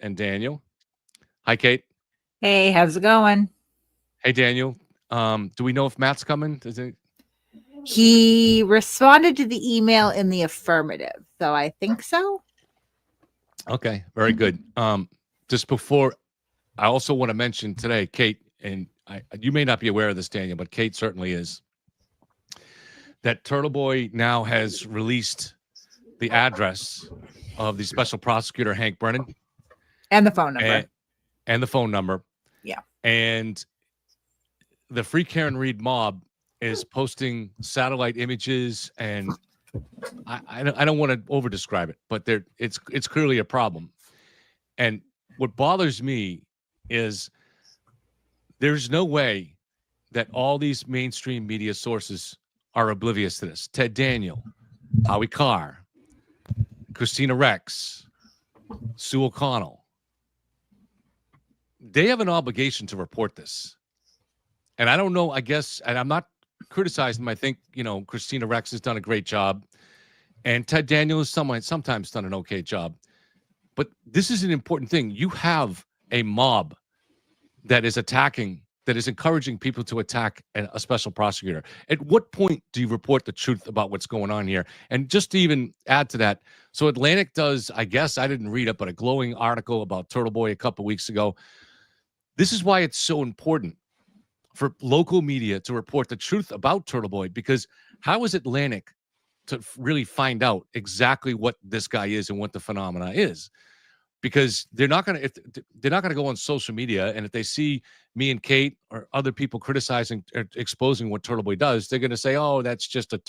and Daniel. Hi, Kate. Hey, how's it going? Hey, Daniel. Do we know if Matt's coming? He responded to the email in the affirmative, so I think so. Okay, very good. Just before, I also want to mention today, Kate, and you may not be aware of this, Daniel, but Kate certainly is, that Turtle Boy now has released the address of the special prosecutor, Hank Brennan. And the phone number. And the phone number. Yeah. And the Free Karen Reed mob is posting satellite images, and I don't want to over describe it, but it's clearly a problem. And what bothers me is there's no way that all these mainstream media sources are oblivious to this. Ted Daniel, Howie Carr, Christina Rex, Sue O'Connell. They have an obligation to report this. And I don't know, I guess, and I'm not criticizing them. I think, Christina Rex has done a great job. And Ted Daniel has sometimes done an okay job. But this is an important thing. You have a mob that is encouraging people to attack a special prosecutor. At what point do you report the truth about what's going on here? And just to even add to that, so Atlantic does, I guess, I didn't read it, but a glowing article about Turtle Boy a couple weeks ago. This is why it's so important for local media to report the truth about Turtle Boy, because how is Atlantic to really find out exactly what this guy is and what the phenomena is? Because they're not going to go on social media, and if they see me and Kate or other people criticizing or exposing what Turtle Boy does, they're going to say, "Oh, that's just a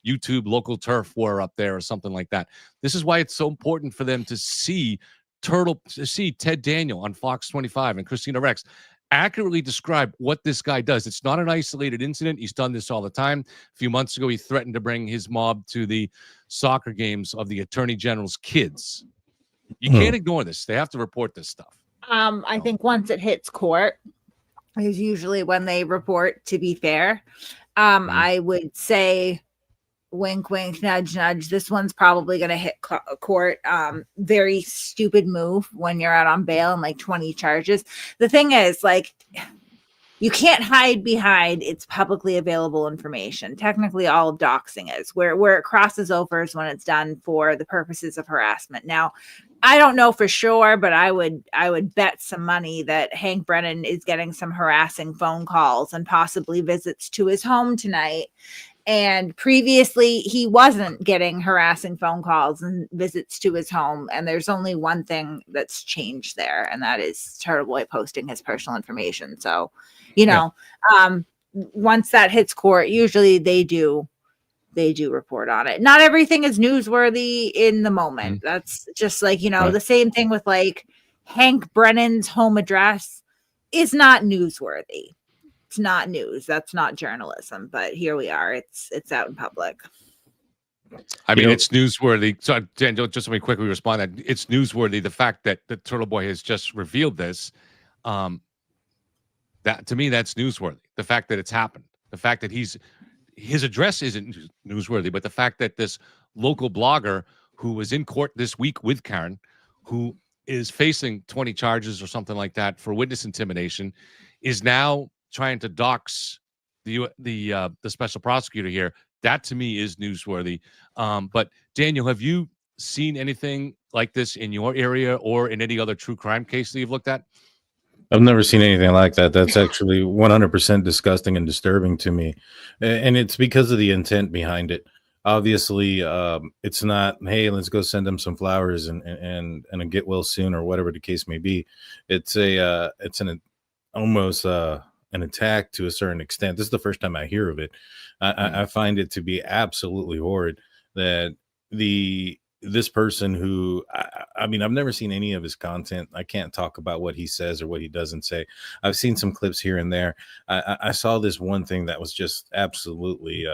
local turf war up there," or something like that. This is why it's so important for them to see Ted Daniel on Fox 25 and Christina Rex accurately describe what this guy does. It's not an isolated incident. He's done this all the time. A few months ago, he threatened to bring his mob to the soccer games of the Attorney General's kids. You can't ignore this. They have to report this stuff. I think once it hits court is usually when they report, to be fair. I would say, wink, wink, nudge, nudge, this one's probably going to hit court. Very stupid move when you're out on bail and 20 charges. The thing is, you can't hide behind it's publicly available information. Technically, all of doxing is. Where it crosses over is when it's done for the purposes of harassment. Now, I don't know for sure, but I would bet some money that Hank Brennan is getting some harassing phone calls and possibly visits to his home tonight. And previously, he wasn't getting harassing phone calls and visits to his home. And there's only one thing that's changed there, and that is Turtle Boy posting his personal information. So, once that hits court, usually they do report on it. Not everything is newsworthy in the moment. That's just the same thing with Hank Brennan's home address is not newsworthy. It's not news. That's not journalism. But here we are. It's out in public. I mean, it's newsworthy. So, Dan, just let me quickly respond. That it's newsworthy. The fact that the Turtle Boy has just revealed this, that to me, that's newsworthy. The fact that it's happened. The fact that his address isn't newsworthy, but the fact that this local blogger who was in court this week with Karen, who is facing 20 charges or something like that for witness intimidation, is now trying to dox the special prosecutor here. That to me is newsworthy. But Daniel, have you seen anything like this in your area or in any other true crime case that you've looked at? I've never seen anything like that. That's actually 100% disgusting and disturbing to me. And it's because of the intent behind it. Obviously, it's not, hey, let's go send them some flowers and a get well soon or whatever the case may be. It's almost an attack to a certain extent. This is the first time I hear of it. I find it to be absolutely horrid that this person who, I mean, I've never seen any of his content. I can't talk about what he says or what he doesn't say. I've seen some clips here and there. I saw this one thing that was just absolutely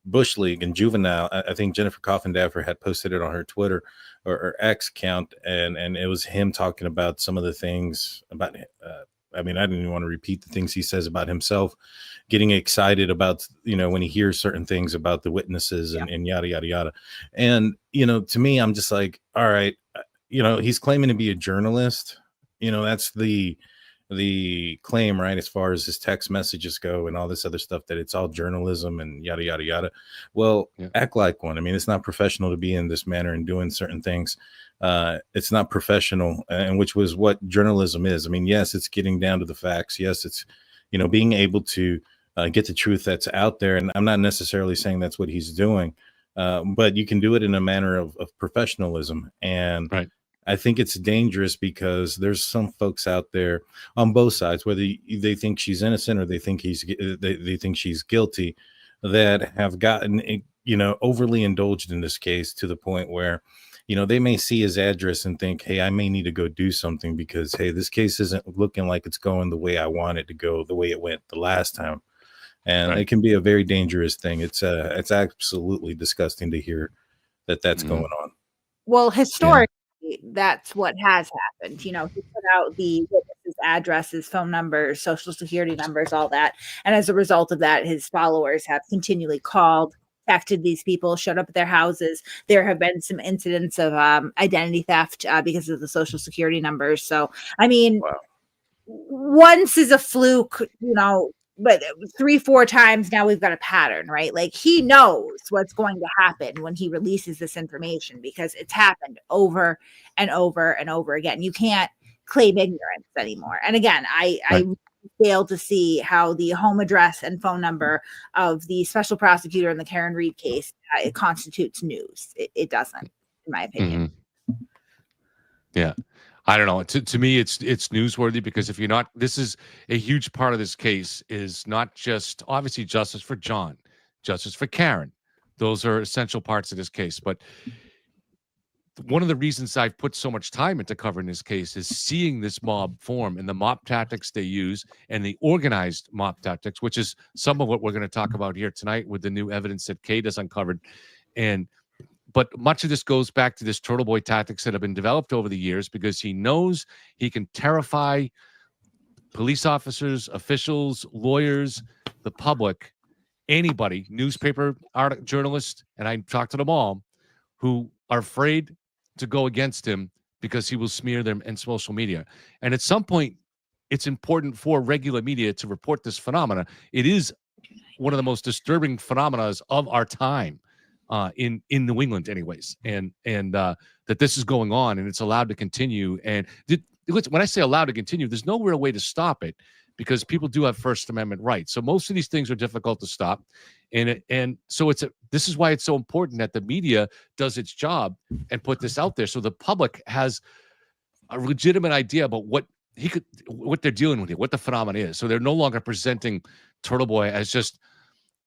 Bush League and juvenile. I think Jennifer Coffindaffer had posted it on her Twitter or X account, and it was him talking about some of the things about I mean, I didn't even want to repeat the things he says about himself, getting excited about, when he hears certain things about the witnesses and yada, yada, yada. And, to me, I'm just like, all right, he's claiming to be a journalist. That's the claim, right? As far as his text messages go and all this other stuff, that it's all journalism and yada, yada, yada. Well, act like one. I mean, it's not professional to be in this manner and doing certain things. It's not professional, and which was what journalism is. I mean, yes, it's getting down to the facts. Yes, it's, being able to get the truth that's out there. And I'm not necessarily saying that's what he's doing, but you can do it in a manner of professionalism. And right. I think it's dangerous because there's some folks out there on both sides, whether they think she's innocent or they think they think she's guilty, that have gotten, overly indulged in this case to the point where, they may see his address and think, hey, I may need to go do something because, hey, this case isn't looking like it's going the way I want it to go, the way it went the last time. And it can be a very dangerous thing. It's absolutely disgusting to hear that's going on. Well, historically, that's what has happened. He put out the witnesses' addresses, phone numbers, social security numbers, all that. And as a result of that, his followers have continually called, texted these people, showed up at their houses. There have been some incidents of identity theft because of the social security numbers. So, I mean, once is a fluke, but 3-4 times now we've got a pattern, right? Like, he knows what's going to happen when he releases this information because it's happened over and over and over again. You can't claim ignorance anymore. And again, I fail to see how the home address and phone number of the special prosecutor in the Karen Reed case it constitutes news. It doesn't, in my opinion. Yeah. I don't know. To me, it's newsworthy because if you're not, this is a huge part of this case is not just obviously justice for John, justice for Karen. Those are essential parts of this case. But one of the reasons I've put so much time into covering this case is seeing this mob form and the mob tactics they use and the organized mob tactics, which is some of what we're going to talk about here tonight with the new evidence that Kate has uncovered. But much of this goes back to this turtle boy tactics that have been developed over the years because he knows he can terrify police officers, officials, lawyers, the public, anybody, newspaper journalists, and I talked to them all, who are afraid to go against him because he will smear them in social media. And at some point, it's important for regular media to report this phenomena. It is one of the most disturbing phenomena of our time. In New England anyways, and that this is going on and it's allowed to continue. And when I say allowed to continue, there's no real way to stop it because people do have First Amendment rights. So most of these things are difficult to stop. And so this is why it's so important that the media does its job and put this out there so the public has a legitimate idea about what they're dealing with here, what the phenomenon is. So they're no longer presenting Turtle Boy as just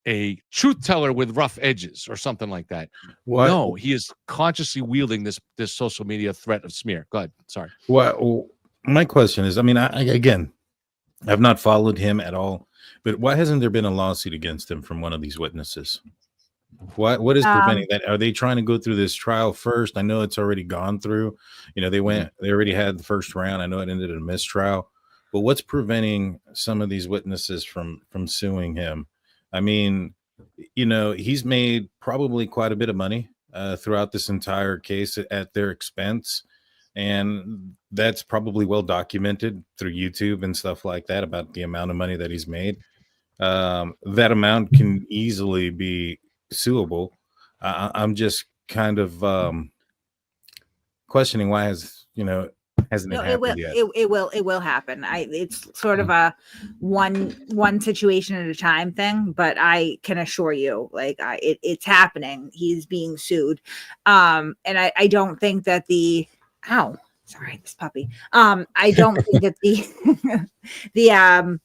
a truth teller with rough edges or something like that. What? No, he is consciously wielding this social media threat of smear. Go ahead. Sorry. Well, my question is, I mean, I've not followed him at all, but why hasn't there been a lawsuit against him from one of these witnesses? What is preventing that? Are they trying to go through this trial first? I know it's already gone through. They already had the first round. I know it ended in a mistrial, but what's preventing some of these witnesses from suing him? I mean, he's made probably quite a bit of money throughout this entire case at their expense. And that's probably well documented through YouTube and stuff like that about the amount of money that he's made. That amount can easily be suable. I'm just kind of questioning why hasn't it happened yet? It will happen. It's sort of a one situation at a time thing, but I can assure you, it's happening. He's being sued, and I don't think that this puppy. I don't think that the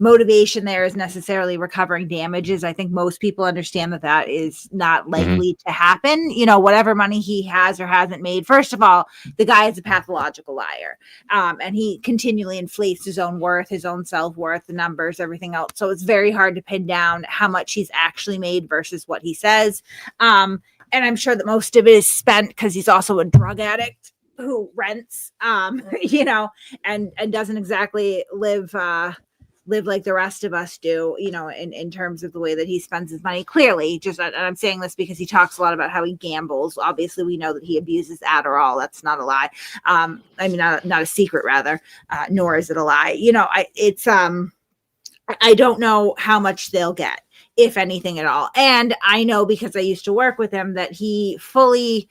motivation there is necessarily recovering damages. I think most people understand that is not likely to happen. Whatever money he has or hasn't made, first of all, the guy is a pathological liar. And he continually inflates his own worth, his own self-worth, the numbers, everything else. So it's very hard to pin down how much he's actually made versus what he says. And I'm sure that most of it is spent because he's also a drug addict who rents, and doesn't exactly live live like the rest of us do, you know, in terms of the way that he spends his money. Clearly, just, and I'm saying this because he talks a lot about how he gambles. Obviously, we know that he abuses Adderall. That's not a lie. I mean, not a secret, rather, nor is it a lie. You know, I don't know how much they'll get, if anything at all. And I know, because I used to work with him, that he fully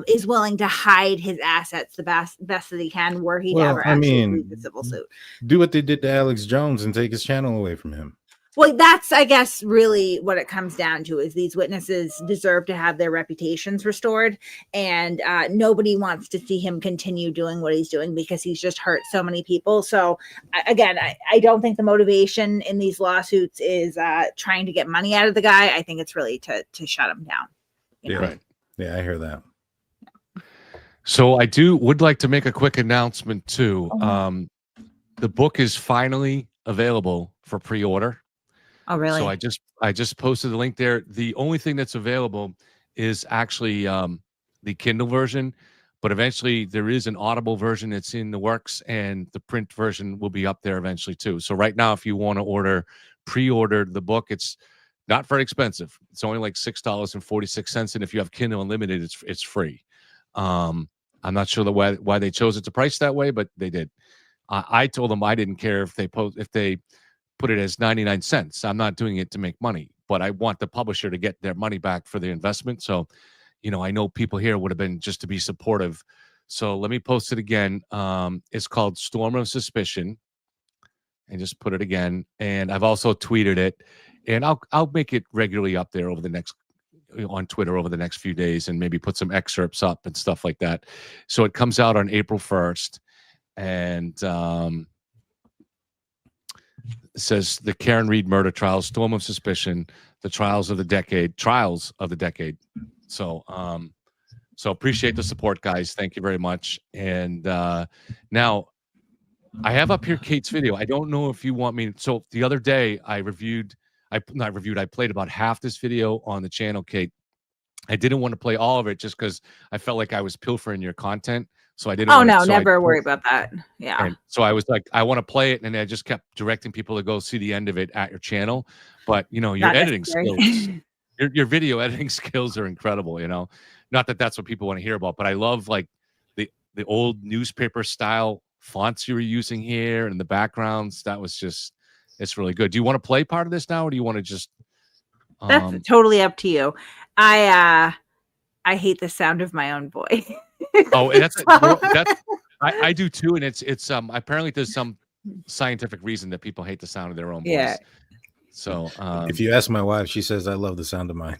is willing to hide his assets the best that he can, where he never actually lose the civil suit. Do what they did to Alex Jones and take his channel away from him. Well, that's, I guess, really what it comes down to, is these witnesses deserve to have their reputations restored. And nobody wants to see him continue doing what he's doing, because he's just hurt so many people. So again, I don't think the motivation in these lawsuits is trying to get money out of the guy. I think it's really to shut him down. Yeah, right. Yeah, I hear that. So I would like to make a quick announcement too. The book is finally available for pre-order. Oh, really? So I just posted the link there. The only thing that's available is actually the Kindle version, but eventually there is an Audible version that's in the works, and the print version will be up there eventually too. So right now, if you want to pre-order the book, it's not very expensive. It's only like $6.46, and if you have Kindle Unlimited, it's free. I'm not sure why they chose it to price that way, but they did. I told them I didn't care if they put it as 99 cents. I'm not doing it to make money, but I want the publisher to get their money back for the investment. So, you know, I know people here would have been just to be supportive. So let me post it again. It's called Storm of Suspicion, and just put it again. And I've also tweeted it, and I'll make it regularly up there on Twitter over the next few days, and maybe put some excerpts up and stuff like that. So it comes out on April 1st. And it says the Karen Reed murder trials, Storm of Suspicion, the trials of the decade. So appreciate the support, guys. Thank you very much. And now I have up here Kate's video. I don't know if you want me. So the other day I played about half this video on the channel, Kate. I didn't want to play all of it just because I felt like I was pilfering your content. So I didn't. Oh, no, never worry about that. Yeah. And so I was like, I want to play it, and I just kept directing people to go see the end of it at your channel. But you know, your editing skills, your video editing skills are incredible. You know, not that that's what people want to hear about, but I love like the old newspaper style fonts you were using here and the backgrounds. That was just, it's really good. Do you want to play part of this now, or do you want to just? That's totally up to you. I hate the sound of my own voice. Oh, that's I do too, and it's apparently there's some scientific reason that people hate the sound of their own voice. Yeah. So if you ask my wife, she says I love the sound of mine.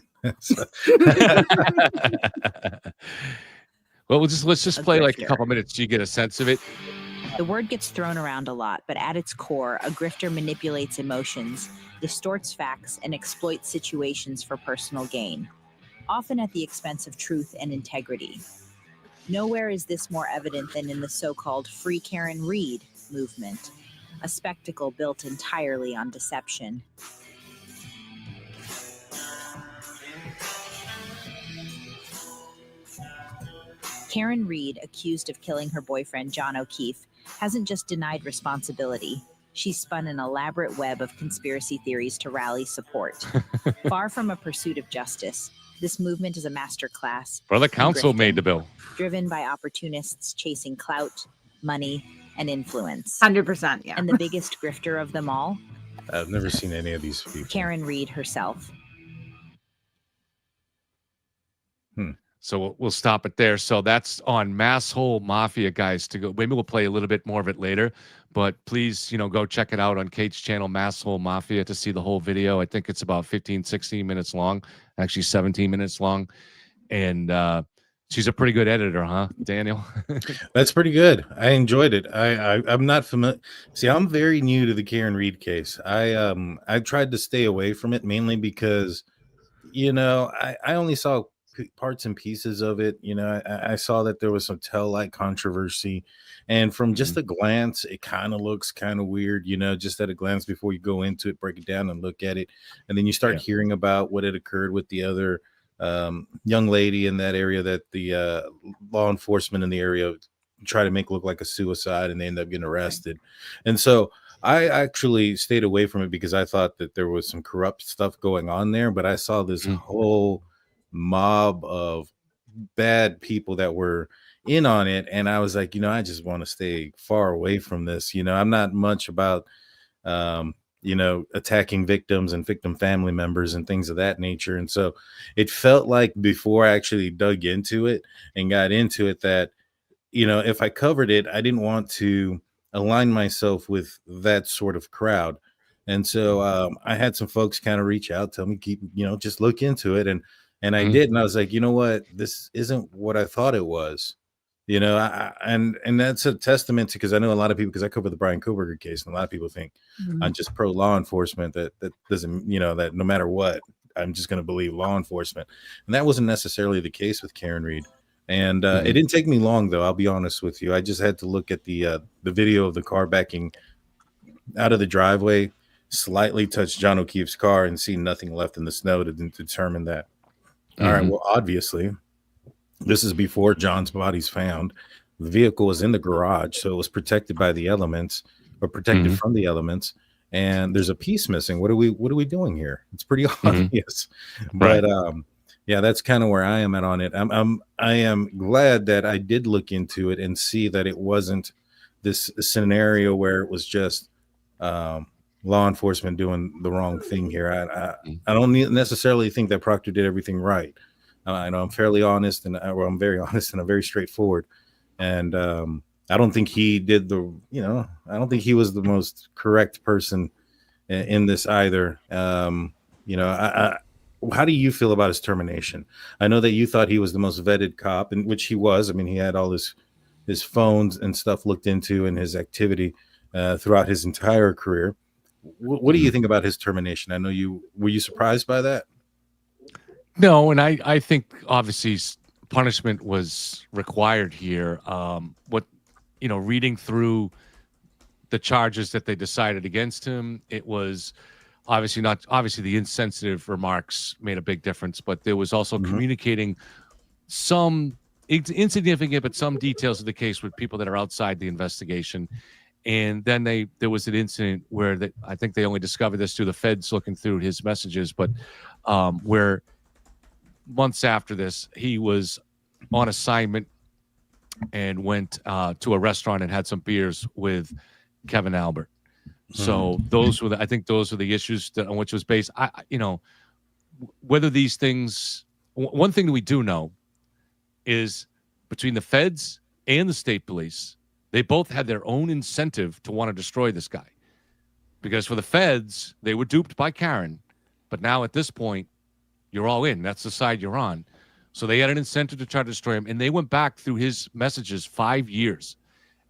Well, let's just play like a couple minutes so you get a sense of it. The word gets thrown around a lot, but at its core, a grifter manipulates emotions, distorts facts, and exploits situations for personal gain, often at the expense of truth and integrity. Nowhere is this more evident than in the so-called Free Karen Reed movement, a spectacle built entirely on deception. Karen Reed, accused of killing her boyfriend John O'Keefe, hasn't just denied responsibility. She's spun an elaborate web of conspiracy theories to rally support. Far from a pursuit of justice, this movement is a masterclass. Brother Council made the bill. Driven by opportunists chasing clout, money, and influence. 100%, yeah. And the biggest grifter of them all? I've never seen any of these people. Karen Reed herself. So we'll stop it there. So that's on Masshole Mafia, guys. To go, maybe we'll play a little bit more of it later, but please, go check it out on Kate's channel, Masshole Mafia, to see the whole video. I think it's about 15, 16 minutes long, actually 17 minutes long. And she's a pretty good editor, huh, Daniel? That's pretty good. I enjoyed it. I'm not familiar. See, I'm very new to the Karen Reed case. I tried to stay away from it mainly because, I only saw parts and pieces of it. I saw that there was some tail-light controversy, and from just a glance, it kind of looks kind of weird, just at a glance before you go into it, break it down and look at it. And then you start hearing about what had occurred with the other young lady in that area that the law enforcement in the area try to make look like a suicide, and they end up getting arrested. And so I actually stayed away from it because I thought that there was some corrupt stuff going on there, but I saw this whole mob of bad people that were in on it, and I was like, I just want to stay far away from this. I'm not much about attacking victims and victim family members and things of that nature. And so it felt like before I actually dug into it and got into it that, if I covered it, I didn't want to align myself with that sort of crowd. And so I had some folks kind of reach out, tell me, just look into it. And I did. And I was like, you know what? This isn't what I thought it was. And that's a testament to, because I know a lot of people, because I cover the Bryan Kohberger case, and a lot of people think I'm just pro law enforcement, that doesn't, that no matter what, I'm just going to believe law enforcement. And that wasn't necessarily the case with Karen Reed. And it didn't take me long, though. I'll be honest with you. I just had to look at the video of the car backing out of the driveway, slightly touch John O'Keefe's car, and see nothing left in the snow to determine that. All right, well, obviously, this is before John's body's found. The vehicle was in the garage, so it was protected by the elements, or protected from the elements. And there's a piece missing. What are we doing here? It's pretty obvious. But yeah, that's kind of where I am on it. I am glad that I did look into it and see that it wasn't this scenario where it was just law enforcement doing the wrong thing here. I don't necessarily think that Proctor did everything right. I know I'm fairly honest, and I'm very honest, and I'm very straightforward. And I don't think he did I don't think he was the most correct person in this either. How do you feel about his termination? I know that you thought he was the most vetted cop, and which he was. I mean, he had all his phones and stuff looked into, and his activity throughout his entire career. What do you think about his termination? I know were you surprised by that? No, and I think obviously punishment was required here. Reading through the charges that they decided against him, it was obviously the insensitive remarks made a big difference, but there was also communicating some insignificant but some details of the case with people that are outside the investigation. And then there was an incident where I think they only discovered this through the feds looking through his messages, but where months after this, he was on assignment and went to a restaurant and had some beers with Kevin Albert. So those were the issues on which it was based. Whether these things, one thing that we do know is between the feds and the state police, they both had their own incentive to want to destroy this guy. Because for the feds, they were duped by Karen, but now at this point, you're all in. That's the side you're on. So they had an incentive to try to destroy him, and they went back through his messages 5 years.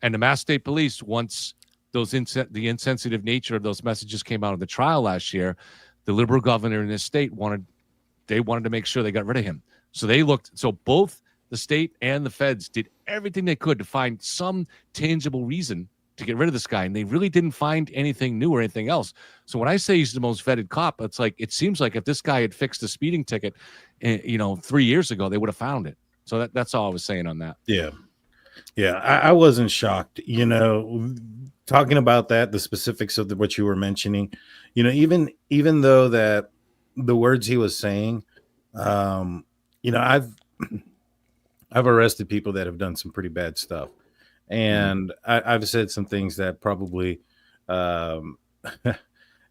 And the Mass State Police, once the insensitive nature of those messages came out of the trial last year, the liberal governor in this state wanted to make sure they got rid of him. So both the state and the feds did everything they could to find some tangible reason to get rid of this guy, and they really didn't find anything new or anything else. So when I say he's the most vetted cop, it seems like if this guy had fixed a speeding ticket, 3 years ago, they would have found it. So that's all I was saying on that. Yeah. I wasn't shocked. Talking about that, the specifics of what you were mentioning, even though that the words he was saying, I've arrested people that have done some pretty bad stuff. And I've said some things that probably would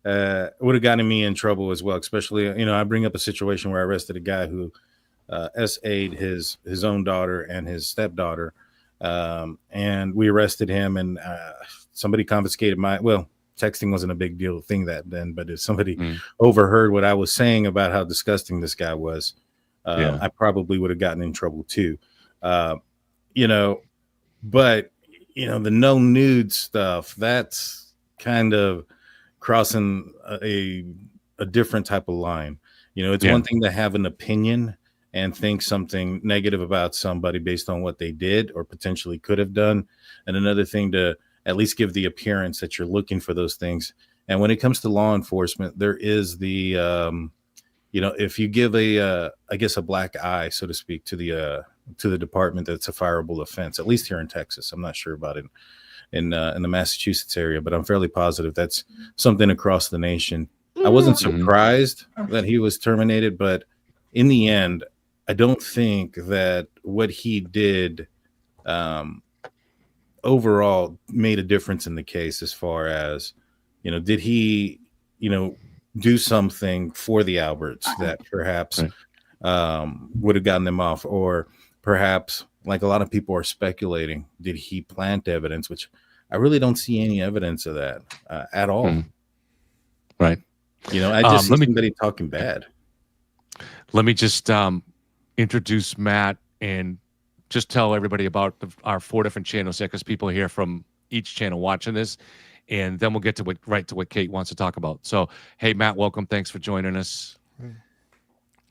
have gotten me in trouble as well. Especially, I bring up a situation where I arrested a guy who SA'd his own daughter and his stepdaughter. And we arrested him, and somebody confiscated texting wasn't a big deal thing then, but if somebody overheard what I was saying about how disgusting this guy was, I probably would have gotten in trouble too. But the no nude stuff, that's kind of crossing a different type of line. It's one thing to have an opinion and think something negative about somebody based on what they did or potentially could have done, and another thing to at least give the appearance that you're looking for those things. And when it comes to law enforcement, there is the if you give a black eye, so to speak, to the department, that's a fireable offense, at least here in Texas. I'm not sure about it in the Massachusetts area, but I'm fairly positive that's something across the nation. I wasn't surprised that he was terminated, but in the end, I don't think that what he did overall made a difference in the case as far as, did he, do something for the Alberts that perhaps would have gotten them off, or perhaps, like a lot of people are speculating, did he plant evidence, which I really don't see any evidence of that at all. Right. I just see somebody talking bad. Let me just introduce Matt and just tell everybody about our 4 different channels here, because people here from each channel watching this, and then we'll get to what Kate wants to talk about. So, hey, Matt, welcome. Thanks for joining us.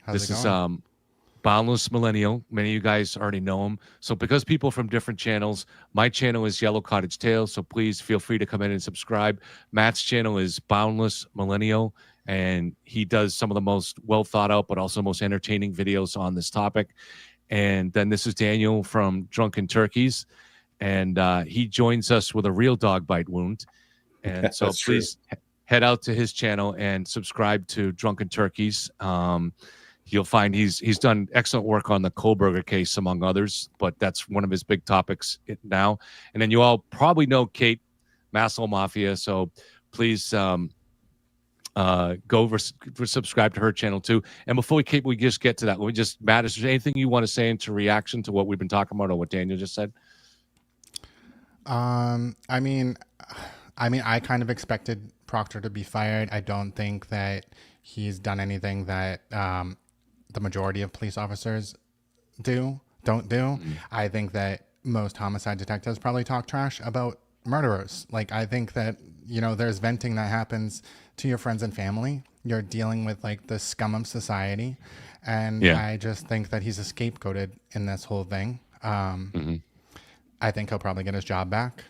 How's this it going? is Boundless Millennial. Many of you guys already know him. So because people from different channels, my channel is Yellow Cottage Tales, so please feel free to come in and subscribe. Matt's channel is Boundless Millennial, and he does some of the most well thought out but also most entertaining videos on this topic. And then this is Daniel from Drunken Turkeys, and he joins us with a real dog bite wound. And so please head out to his channel and subscribe to Drunken Turkeys. You'll find he's done excellent work on the Kohberger case, among others, but that's one of his big topics now. And then you all probably know Kate, Maslow Mafia, so please go subscribe to her channel too. And before we just get to that, Matt, is there anything you want to say into reaction to what we've been talking about or what Daniel just said? I mean, I kind of expected Proctor to be fired. I don't think that he's done anything that the majority of police officers don't do. I think that most homicide detectives probably talk trash about murderers. Like, I think that, there's venting that happens to your friends and family. You're dealing with like the scum of society. And I just think that he's scapegoated in this whole thing. I think he'll probably get his job back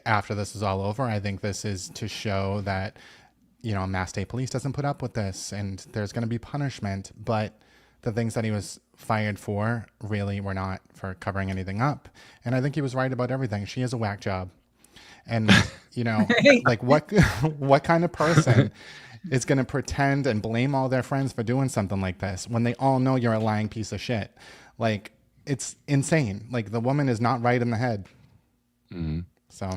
after this is all over. I think this is to show that, Mass State Police doesn't put up with this and there's going to be punishment. But the things that he was fired for really were not for covering anything up. And I think he was right about everything. She has a whack job. And, like what kind of person is going to pretend and blame all their friends for doing something like this when they all know you're a lying piece of shit? Like, it's insane. Like, the woman is not right in the head. So.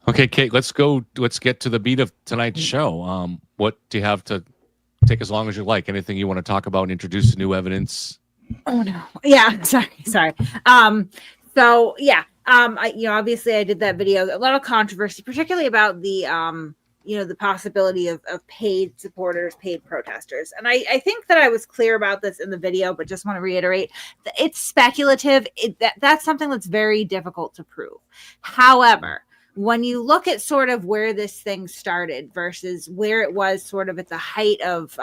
Okay, Kate, let's get to the beat of tonight's show. What do you have to take as long as you like? Anything you want to talk about and introduce new evidence? Oh no. Yeah, sorry. So yeah, obviously I did that video. A lot of controversy, particularly about the the possibility of paid supporters, paid protesters. And I think that I was clear about this in the video, but just want to reiterate that it's speculative. That's something that's very difficult to prove. However, when you look at sort of where this thing started versus where it was sort of at the height of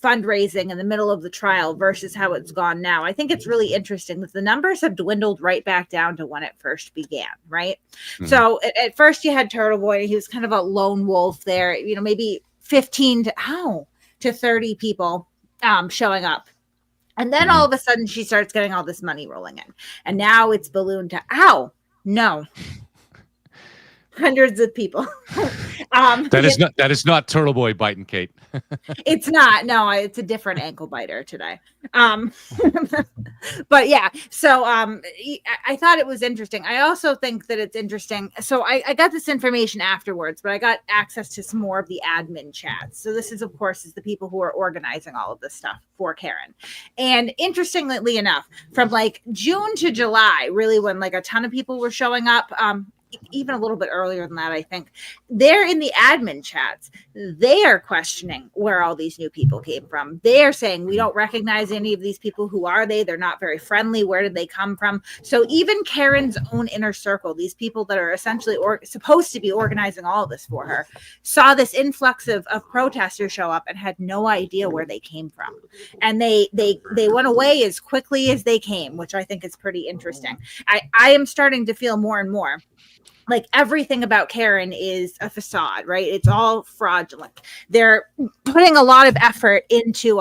fundraising in the middle of the trial versus how it's gone now, I think it's really interesting that the numbers have dwindled right back down to when it first began, right? So at first you had Turtle Boy. He was kind of a lone wolf there, maybe 15 to 30 people showing up. And then all of a sudden she starts getting all this money rolling in. And now it's ballooned to, no. Hundreds of people. That is not Turtle Boy biting, Kate. It's not. No, it's a different ankle biter today. But yeah, so I thought it was interesting. I also think that it's interesting. So I got this information afterwards, but I got access to some more of the admin chats. So this is, of course, the people who are organizing all of this stuff for Karen. And interestingly enough, from like June to July, really when like a ton of people were showing up, even a little bit earlier than that, I think, they're in the admin chats. They are questioning where all these new people came from. They are saying, we don't recognize any of these people. Who are they? They're not very friendly. Where did they come from? So even Karen's own inner circle, these people that are essentially supposed to be organizing all of this for her, saw this influx of protesters show up and had no idea where they came from. And they went away as quickly as they came, which I think is pretty interesting. I am starting to feel more and more like everything about Karen is a facade, right? It's all fraudulent. They're putting a lot of effort into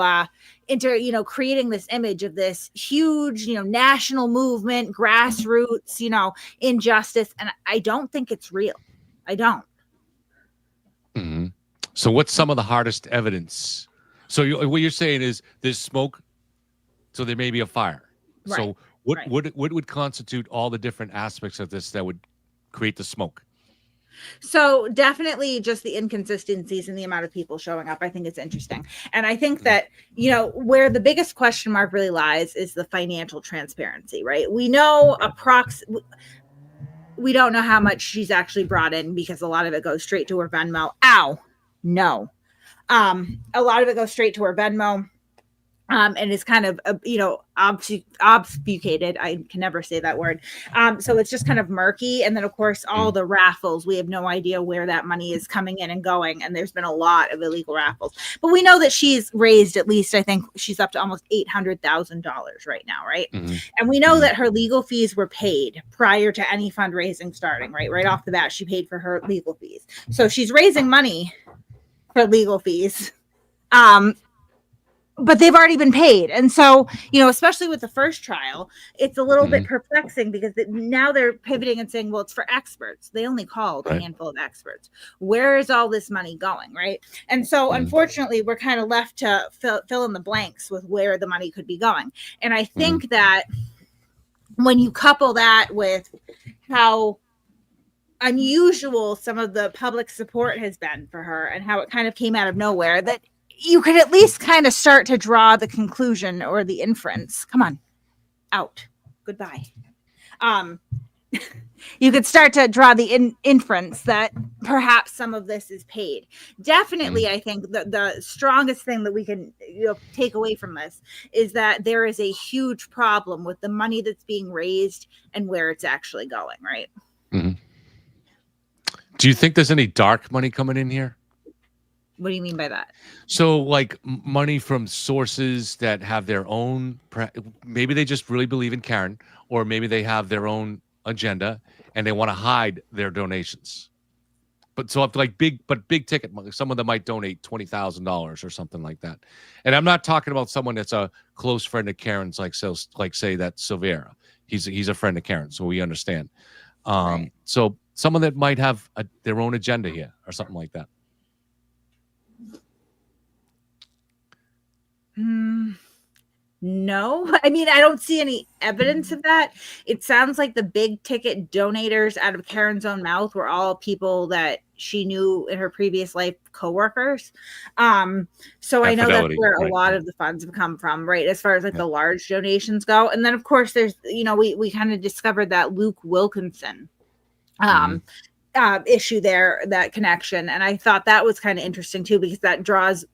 into creating this image of this huge national movement, grassroots injustice, and I don't think it's real. I don't. Mhm. So what's some of the hardest evidence? So what you're saying is there's smoke, so there may be a fire. Right. So what would constitute all the different aspects of this that would create the smoke? So definitely just the inconsistencies in the amount of people showing up. I think it's interesting. And I think that, where the biggest question mark really lies is the financial transparency, right? We know we don't know how much she's actually brought in because a lot of it goes straight to her Venmo. Ow. No. A lot of it goes straight to her Venmo. And is kind of, obfuscated. I can never say that word. So it's just kind of murky. And then, of course, all the raffles, we have no idea where that money is coming in and going. And there's been a lot of illegal raffles. But we know that she's raised at least, I think she's up to almost $800,000 right now, right? Mm-hmm. And we know that her legal fees were paid prior to any fundraising starting, right? Right off the bat, she paid for her legal fees. So she's raising money for legal fees. But they've already been paid. And so, especially with the first trial, it's a little bit perplexing because now they're pivoting and saying, well, it's for experts. They only called a handful of experts. Where is all this money going, right? And so, unfortunately, we're kind of left to fill in the blanks with where the money could be going. And I think that when you couple that with how unusual some of the public support has been for her and how it kind of came out of nowhere, that you could at least kind of start to draw the conclusion or the inference. Come on, out. Goodbye. You could start to draw the inference that perhaps some of this is paid. Definitely, I think the strongest thing that we can take away from this is that there is a huge problem with the money that's being raised and where it's actually going, right? Mm-hmm. Do you think there's any dark money coming in here? What do you mean by that? So like money from sources that have their own, maybe they just really believe in Karen, or maybe they have their own agenda and they want to hide their donations. But so up to like big ticket money, some of them might donate $20,000 or something like that. And I'm not talking about someone that's a close friend of Karen's, like say that Silvera. He's a friend of Karen, so we understand. Right. So someone that might have their own agenda here or something like that. No, I mean, I don't see any evidence of that. It sounds like the big ticket donators out of Karen's own mouth were all people that she knew in her previous life, coworkers. So I know that's where a lot of the funds have come from, right? As far as like the large donations go. And then of course there's, we kind of discovered that Luke Wilkinson issue there, that connection. And I thought that was kind of interesting too, because that draws,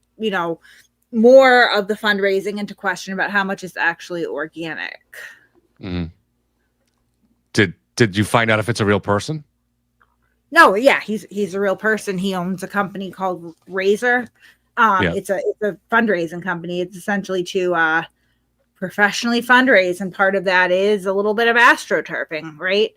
more of the fundraising into question about how much is actually organic. Mm-hmm. Did you find out if it's a real person? No, yeah, he's a real person. He owns a company called Razor. It's a fundraising company. It's essentially to professionally fundraise, and part of that is a little bit of astroturfing, right?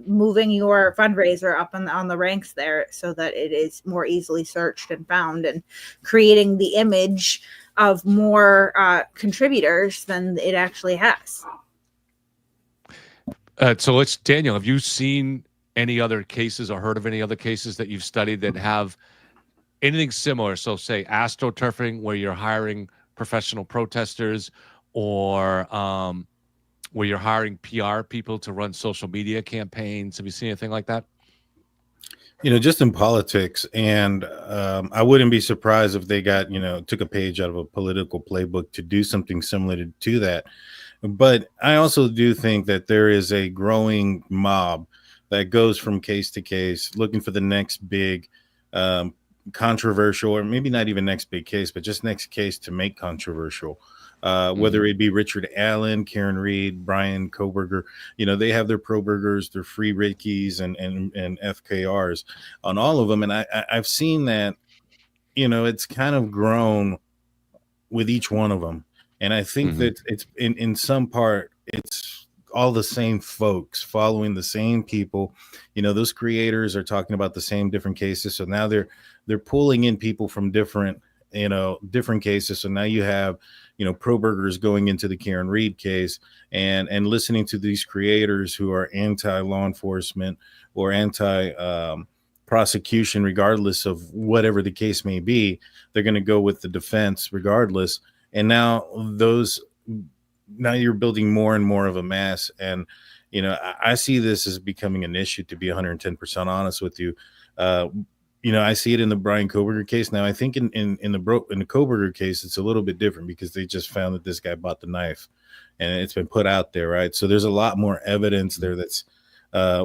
Moving your fundraiser up on the ranks there so that it is more easily searched and found, and creating the image of more contributors than it actually has. So Daniel, have you seen any other cases or heard of any other cases that you've studied that have anything similar? So say astroturfing, where you're hiring professional protesters, or where you're hiring PR people to run social media campaigns. Have you seen anything like that? Just in politics, and I wouldn't be surprised if they took a page out of a political playbook to do something similar to that. But I also do think that there is a growing mob that goes from case to case, looking for the next big controversial, or maybe not even next big case, but just next case to make controversial. Whether it be Richard Allen, Karen Reed, Bryan Kohberger, they have their Probergers, their Free Rickies, and FKRs on all of them. And I've seen that, it's kind of grown with each one of them. And I think that it's in some part, it's all the same folks following the same people. Those creators are talking about the same different cases. So now they're pulling in people from different cases. So now you have, Kohberger is going into the Karen Reed case and listening to these creators who are anti-law enforcement or anti-prosecution, regardless of whatever the case may be. They're going to go with the defense regardless. And now you're building more and more of a mass. And, I see this as becoming an issue, to be 110% honest with you. I see it in the Bryan Kohberger case. Now, I think in the Kohberger case, it's a little bit different because they just found that this guy bought the knife and it's been put out there, right? So there's a lot more evidence there that's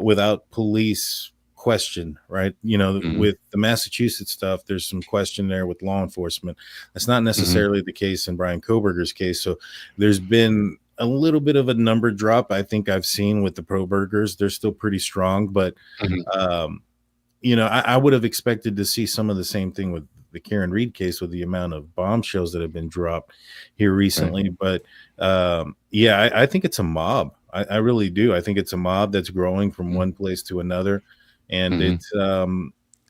without police question, right? With the Massachusetts stuff, there's some question there with law enforcement. That's not necessarily the case in Bryan Kohberger's case. So there's been a little bit of a number drop I think I've seen with the Kohbergers. They're still pretty strong, but I would have expected to see some of the same thing with the Karen Reed case with the amount of bombshells that have been dropped here recently. But I think it's a mob. I really do. I think it's a mob that's growing from one place to another. And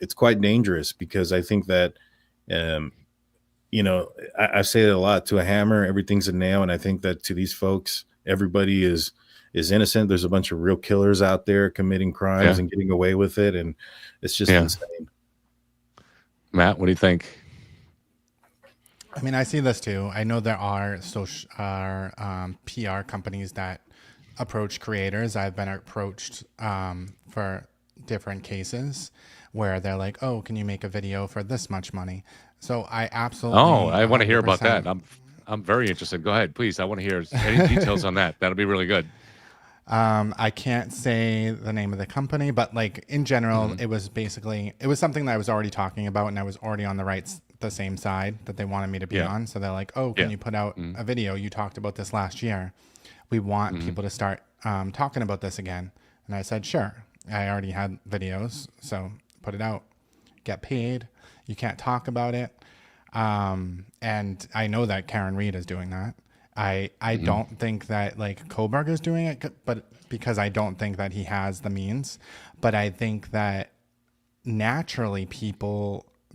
it's quite dangerous because I think that, I say it a lot, to a hammer, everything's a nail. And I think that to these folks, everybody is innocent. There's a bunch of real killers out there committing crimes and getting away with it. And it's just insane. Matt, what do you think? I mean, I see this too. I know there are PR companies that approach creators. I've been approached for different cases where they're like, oh, can you make a video for this much money? So I absolutely. Oh, I want to hear about that. I'm very interested. Go ahead, please. I want to hear any details on that. That'll be really good. I can't say the name of the company, but like in general, it was something that I was already talking about, and I was already on the same side that they wanted me to be on. So they're like, oh, can you put out a video? You talked about this last year. We want people to start talking about this again. And I said, sure. I already had videos, so put it out. Get paid. You can't talk about it. And I know that Karen Reed is doing that. I don't think that like Kohberger is doing it, but because I don't think that he has the means. But I think that naturally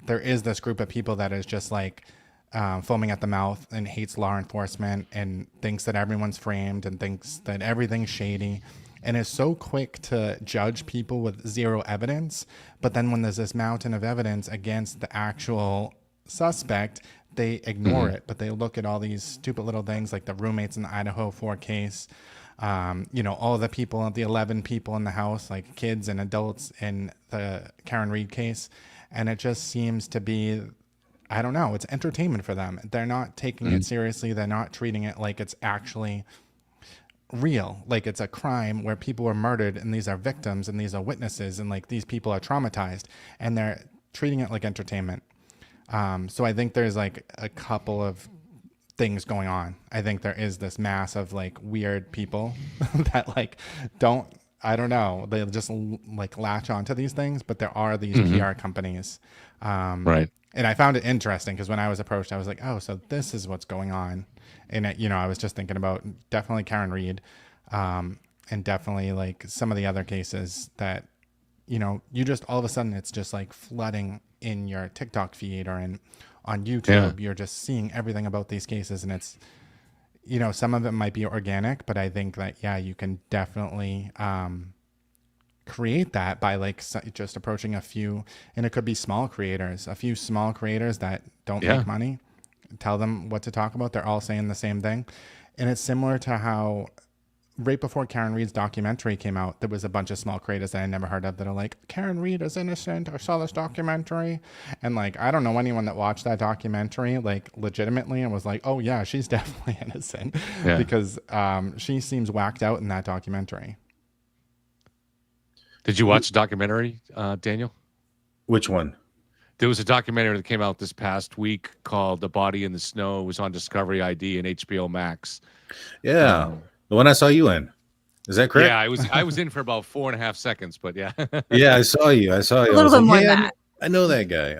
there is this group of people that is just like foaming at the mouth and hates law enforcement and thinks that everyone's framed and thinks that everything's shady and is so quick to judge people with zero evidence. But then when there's this mountain of evidence against the actual suspect, they ignore it, but they look at all these stupid little things like the roommates in the Idaho 4 case, all the people, the 11 people in the house, like kids and adults in the Karen Reed case. And it just seems to be, I don't know, it's entertainment for them. They're not taking it seriously. They're not treating it like it's actually real, like it's a crime where people are murdered and these are victims and these are witnesses and like these people are traumatized and they're treating it like entertainment. So I think there's like a couple of things going on. I think there is this mass of like weird people that like I don't know, they just like latch onto these things, but there are these PR companies. Right. And I found it interesting because when I was approached, I was like, oh, so this is what's going on. And, I was just thinking about definitely Karen Reed and definitely like some of the other cases that, you just all of a sudden it's just like flooding in your TikTok feed or on YouTube. You're just seeing everything about these cases. And it's, some of it might be organic, but I think that, you can definitely create that by like just approaching a few, and it could be a few small creators that don't make money. Tell them what to talk about. They're all saying the same thing. And it's similar to how right before Karen Reed's documentary came out, there was a bunch of small creators that I never heard of that are like, Karen Reed is innocent. I saw this documentary. And like, I don't know anyone that watched that documentary like legitimately and was like, oh yeah, she's definitely innocent because she seems whacked out in that documentary. Did you watch the documentary, Daniel? Which one? There was a documentary that came out this past week called The Body in the Snow. It was on Discovery ID and HBO Max. Yeah. The one I saw you in. Is that correct? Yeah, I was in for about 4.5 seconds, but yeah. Yeah, I saw you. A little bit more than that. I know that guy.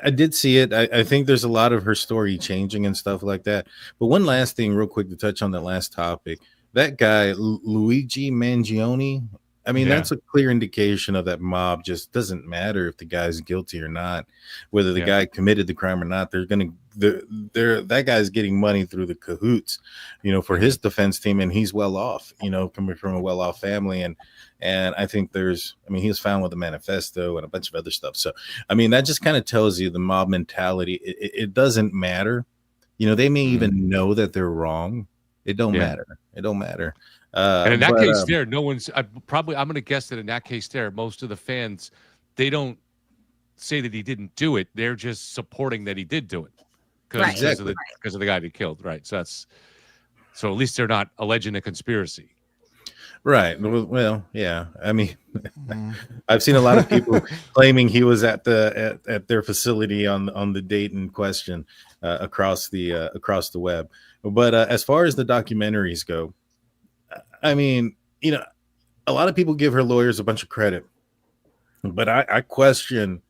I did see it. I think there's a lot of her story changing and stuff like that. But one last thing real quick to touch on that last topic. That guy, Luigi Mangione, I mean, Yeah. that's a clear indication of that mob just doesn't matter if the guy's guilty or not, whether the guy committed the crime or not. That guy's getting money through the cahoots, for his defense team, and he's well off, coming from a well-off family. And I think he was found with a manifesto and a bunch of other stuff. So, I mean, that just kind of tells you the mob mentality. It doesn't matter. They may even know that they're wrong. It don't matter. It don't matter. And in that case there, no one's I'm going to guess that in that case there, most of the fans, they don't say that he didn't do it. They're just supporting that he did do it because of the guy that killed. Right. So at least they're not alleging a conspiracy. Right. Well, yeah. I mean, I've seen a lot of people claiming he was at their facility on the date in question across the web. But as far as the documentaries go, I mean, a lot of people give her lawyers a bunch of credit, but I question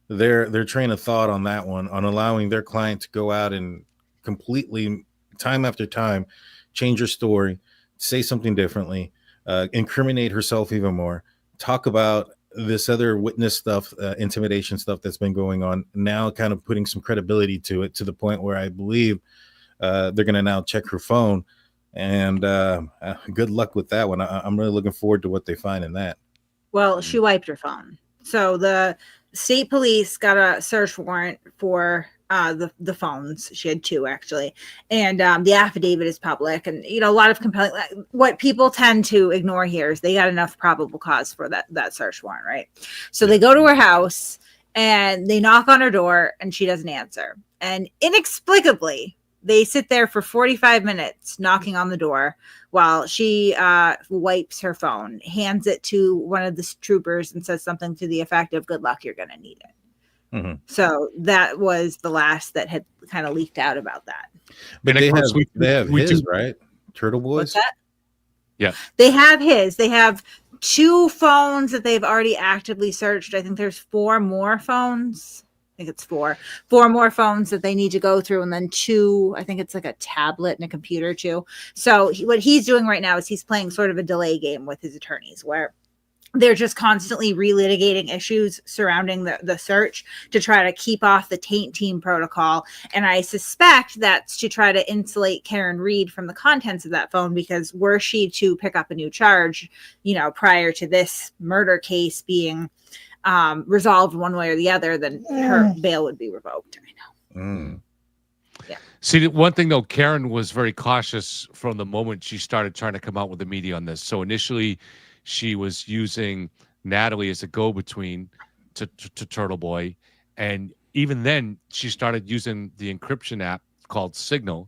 their train of thought on that one, on allowing their client to go out and completely, time after time, change her story, say something differently, incriminate herself even more, talk about this other witness stuff, intimidation stuff that's been going on, now kind of putting some credibility to it, to the point where I believe they're going to now check her phone. And good luck with that one. I'm really looking forward to what they find in that. Well, she wiped her phone. So the state police got a search warrant for the phones. She had 2 actually. And the affidavit is public. And, a lot of compelling, what people tend to ignore here is they got enough probable cause for that search warrant, right? So they go to her house and they knock on her door and she doesn't answer. And inexplicably, they sit there for 45 minutes knocking on the door while she wipes her phone, hands it to one of the troopers and says something to the effect of, "Good luck, you're going to need it." Mm-hmm. So that was the last that had kind of leaked out about that. But they have his, right? Turtle Boys? What's that? Yeah. They have his. They have 2 phones that they've already actively searched. I think there's 4 more phones. I think it's 4 more phones that they need to go through, and then 2, I think it's like a tablet and a computer too. So what he's doing right now is he's playing sort of a delay game with his attorneys, where they're just constantly relitigating issues surrounding the search to try to keep off the taint team protocol. And I suspect that's to try to insulate Karen Reed from the contents of that phone, because were she to pick up a new charge, prior to this murder case being resolved one way or the other, then her bail would be revoked. I know. Yeah. See, one thing though, Karen was very cautious from the moment she started trying to come out with the media on this. So initially, she was using Natalie as a go-between to Turtle Boy, and even then, she started using the encryption app called Signal.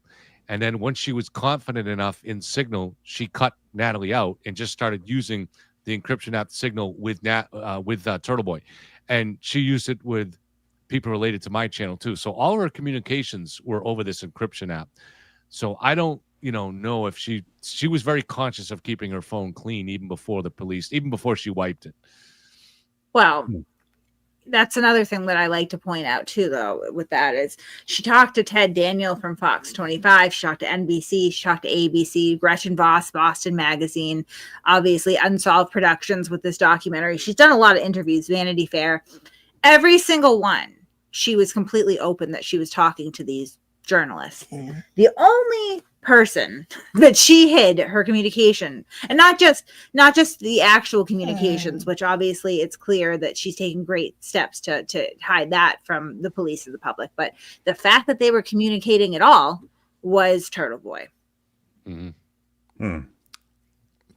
And then once she was confident enough in Signal, she cut Natalie out and just started using the encryption app Signal with Turtle Boy, and she used it with people related to my channel too. So all her communications were over this encryption app. So I don't, know if she was very conscious of keeping her phone clean even before the police, even before she wiped it. Well, that's another thing that I like to point out too, though, with that is she talked to Ted Daniel from Fox 25. She talked to NBC. She talked to ABC, Gretchen Voss, Boston Magazine, obviously Unsolved Productions with this documentary. She's done a lot of interviews, Vanity Fair. Every single one, she was completely open that she was talking to these journalists. Yeah. The only person that she hid her communication, and not just the actual communications, which obviously it's clear that she's taking great steps to hide that from the police and the public, but the fact that they were communicating at all was Turtle Boy.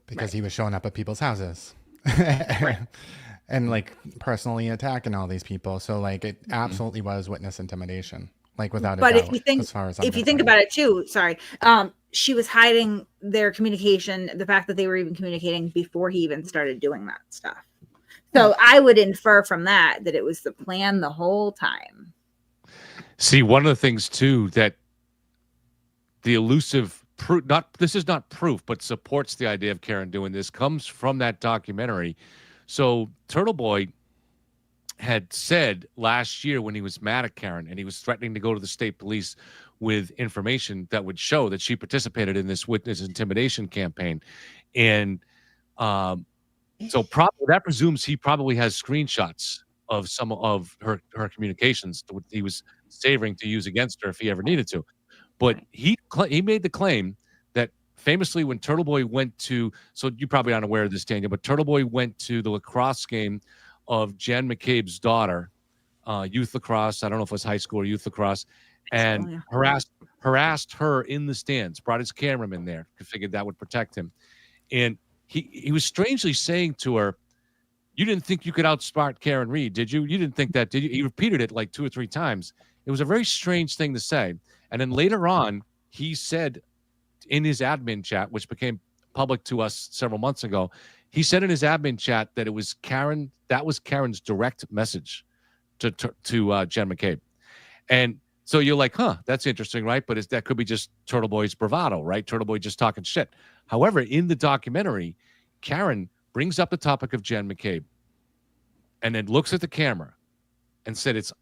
Because he was showing up at people's houses and personally attacking all these people. So it absolutely was witness intimidation. Without a doubt. But if you think about it too, she was hiding their communication, the fact that they were even communicating before he even started doing that stuff. So I would infer from that it was the plan the whole time. See, one of the things too that the elusive proof, this is not proof, but supports the idea of Karen doing this, comes from that documentary. So Turtle Boy had said last year when he was mad at Karen and he was threatening to go to the state police with information that would show that she participated in this witness intimidation campaign. And So that presumes he probably has screenshots of some of her communications that he was savoring to use against her if he ever needed to. But he made the claim that famously when Turtle Boy went to, so you probably aren't aware of this, Daniel, but Turtle Boy went to the lacrosse game of Jan McCabe's daughter, youth lacrosse. I don't know if it was high school or youth lacrosse, and harassed her in the stands, brought his cameraman there, figured that would protect him. And he was strangely saying to her, "You didn't think you could outsmart Karen Reed, did you? You didn't think that, did you?" He repeated it like 2 or 3 times. It was a very strange thing to say. And then later on, he said in his admin chat, which became public to us several months ago, he said in his admin chat that it was Karen, that was Karen's direct message to Jen McCabe. And so you're like, huh, that's interesting, right? But that could be just Turtle Boy's bravado, right? Turtle Boy just talking shit. However, in the documentary, Karen brings up the topic of Jen McCabe and then looks at the camera and said, it's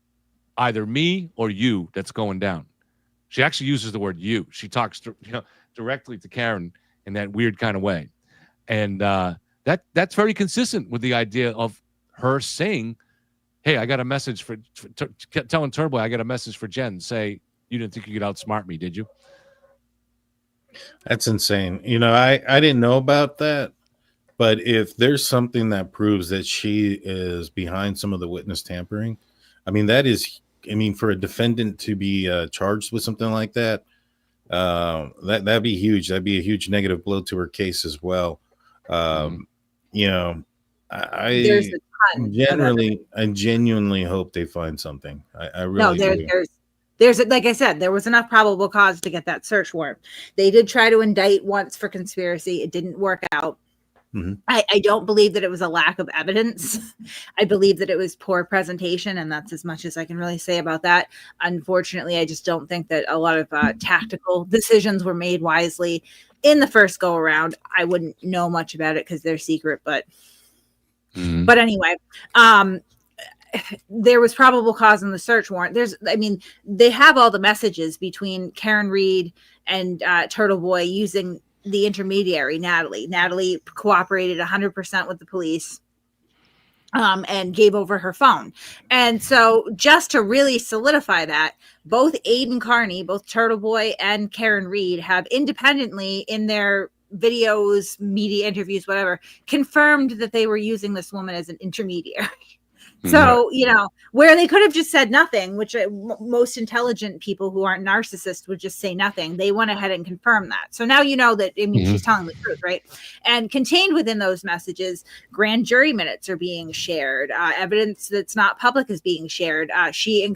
either me or you that's going down. She actually uses the word you. She talks directly to Karen in that weird kind of way. And that's very consistent with the idea of her saying, hey, I got a message telling Turbo, I got a message for Jen. Say, you didn't think you could outsmart me, did you? That's insane. I didn't know about that. But if there's something that proves that she is behind some of the witness tampering, for a defendant to be charged with something like that, that'd be huge. That'd be a huge negative blow to her case as well. I genuinely hope they find something. I really do. There's like I said, there was enough probable cause to get that search warrant. They did try to indict once for conspiracy. It didn't work out. Mm-hmm. I don't believe that it was a lack of evidence. I believe that it was poor presentation, and that's as much as I can really say about that. Unfortunately, I just don't think that a lot of tactical decisions were made wisely in the first go around. I wouldn't know much about it because they're secret, but anyway, there was probable cause in the search warrant. They have all the messages between Karen Reed and Turtle Boy using the intermediary, Natalie. Natalie cooperated 100% with the police and gave over her phone. And so just to really solidify that, both Aiden Carney, both Turtle Boy and Karen Reed have independently in their videos, media interviews, whatever, confirmed that they were using this woman as an intermediary. So, where they could have just said nothing, which most intelligent people who aren't narcissists would just say nothing. They went ahead and confirmed that. So now you know that, she's telling the truth, right? And contained within those messages, grand jury minutes are being shared. Evidence that's not public is being shared. She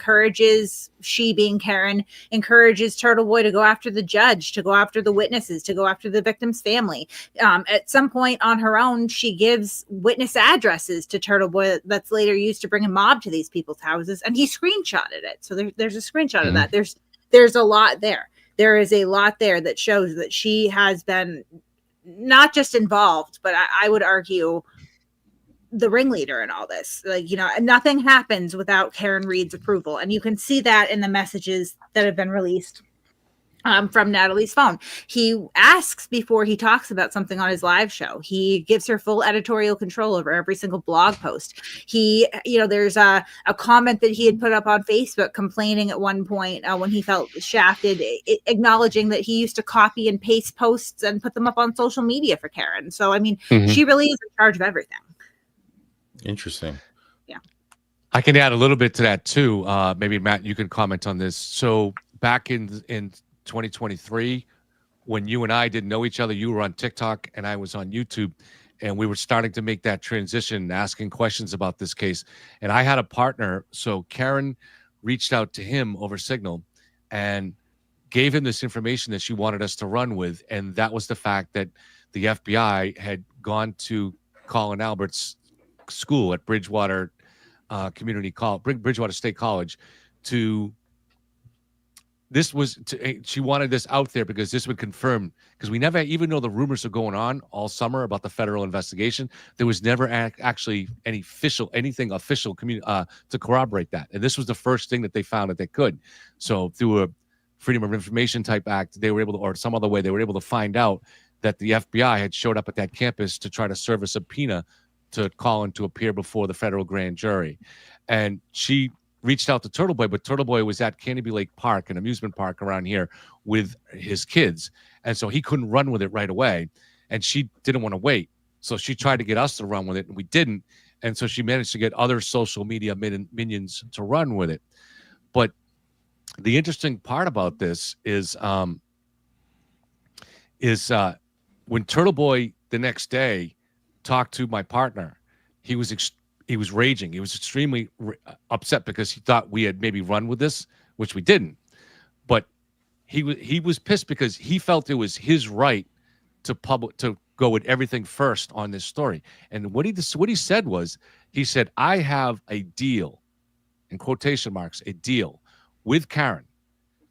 being Karen, encourages Turtle Boy to go after the judge, to go after the witnesses, to go after the victim's family. At some point on her own, she gives witness addresses to Turtle Boy that's later used to bring a mob to these people's houses, and he screenshotted it. So there's a screenshot of that. There's a lot there. There is a lot there that shows that she has been not just involved, but I would argue the ringleader in all this. Nothing happens without Karen Reed's approval, and you can see that in the messages that have been released from Natalie's phone. He asks before he talks about something on his live show. He gives her full editorial control over every single blog post. There's a comment that he had put up on Facebook complaining at one point when he felt shafted, acknowledging that he used to copy and paste posts and put them up on social media for Karen. So, she really is in charge of everything. Interesting. Yeah. I can add a little bit to that too. Maybe Matt, you can comment on this. So back in 2023, when you and I didn't know each other, you were on TikTok and I was on YouTube, and we were starting to make that transition, asking questions about this case. And I had a partner. So Karen reached out to him over Signal and gave him this information that she wanted us to run with. And that was the fact that the FBI had gone to Colin Albert's school at Bridgewater Bridgewater State College she wanted this out there because this would confirm, because we never, even though the rumors are going on all summer about the federal investigation, there was never actually anything official to corroborate that. And this was the first thing that they found that they could. So through a Freedom of Information type act, they were able to, or some other way, they were able to find out that the FBI had showed up at that campus to try to serve a subpoena to call in to appear before the federal grand jury. And she reached out to Turtle Boy, but Turtle Boy was at Canopy Lake Park, an amusement park around here, with his kids. And so he couldn't run with it right away. And she didn't want to wait. So she tried to get us to run with it, and we didn't. And so she managed to get other social media minions to run with it. But the interesting part about this is when Turtle Boy the next day talked to my partner, he was raging. He was extremely upset because he thought we had maybe run with this, which we didn't. But he was pissed because he felt it was his right to go with everything first on this story. And what he said was, he said, I have a deal, in quotation marks, a deal with Karen,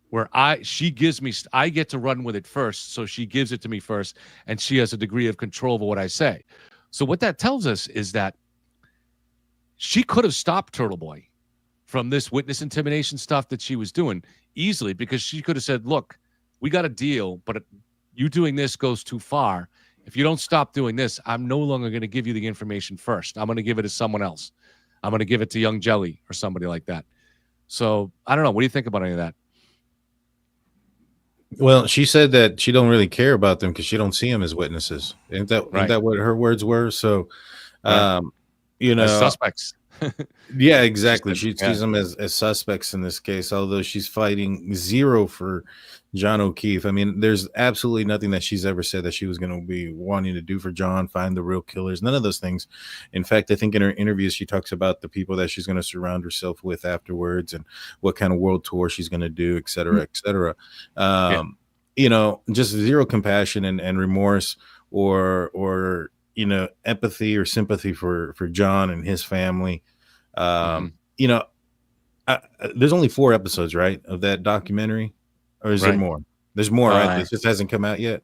where I get to run with it first, so she gives it to me first, and she has a degree of control over what I say. So what that tells us is that she could have stopped Turtle Boy from this witness intimidation stuff that she was doing easily, because she could have said, look, we got a deal, but you doing this goes too far. If you don't stop doing this, I'm no longer going to give you the information first. I'm going to give it to someone else. I'm going to give it to Young Jelly or somebody like that. So I don't know. What do you think about any of that? Well, she said that she don't really care about them because she don't see them as witnesses. Ain't that what her words were? So, As suspects. Yeah, exactly. She sees them as suspects in this case, although she's fighting zero for John O'Keefe. I mean, there's absolutely nothing that she's ever said that she was going to be wanting to do for John, find the real killers, none of those things. In fact, I think in her interviews, she talks about the people that she's going to surround herself with afterwards and what kind of world tour she's going to do, et cetera, et cetera. Just zero compassion and remorse or empathy or sympathy for John and his family. There's only 4 episodes, right, of that documentary, or is there more? There's more, right? It just hasn't come out yet.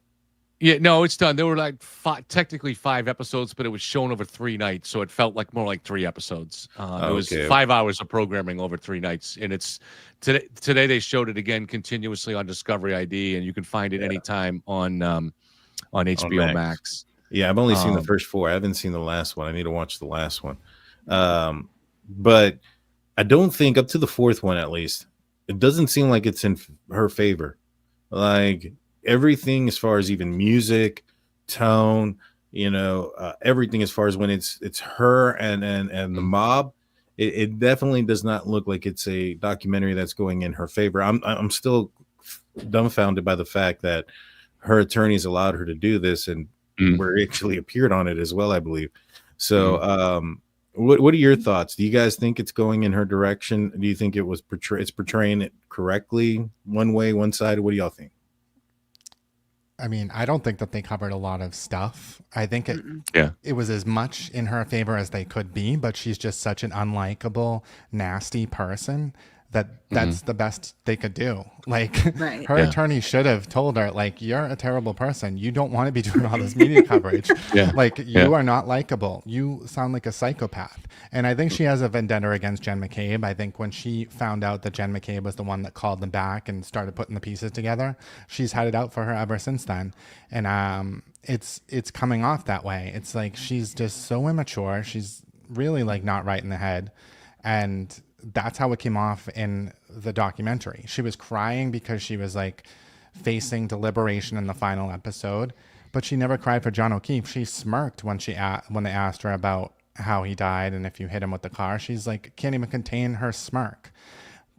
Yeah, no, it's done. There were like technically 5 episodes, but it was shown over 3 nights, so it felt like more like 3 episodes. It was 5 hours of programming over 3 nights, and it's today they showed it again continuously on Discovery ID, and you can find it anytime on HBO Max. Yeah, I've only seen the first 4. I haven't seen the last one. I need to watch the last one. But I don't think, up to the 4th one at least, it doesn't seem like it's in her favor. Like everything as far as even music, tone, everything as far as when it's her and the mob, it definitely does not look like it's a documentary that's going in her favor. I'm still dumbfounded by the fact that her attorneys allowed her to do this, and where it actually appeared on it as well, I believe. So, what are your thoughts? Do you guys think it's going in her direction? Do you think it's portraying it correctly, one way, one side? What do y'all think? I mean, I don't think that they covered a lot of stuff. I think it was as much in her favor as they could be, but she's just such an unlikable, nasty person that's the best they could do. Like her attorney should have told her, like, you're a terrible person. You don't want to be doing all this media coverage. You are not likable. You sound like a psychopath. And I think she has a vendetta against Jen McCabe. I think when she found out that Jen McCabe was the one that called them back and started putting the pieces together, she's had it out for her ever since then. And it's coming off that way. It's like she's just so immature. She's really like not right in the head. And that's how it came off in the documentary. She was crying because she was like facing deliberation in the final episode, but she never cried for John O'Keefe. She smirked when they asked her about how he died and if you hit him with the car. She's like, can't even contain her smirk.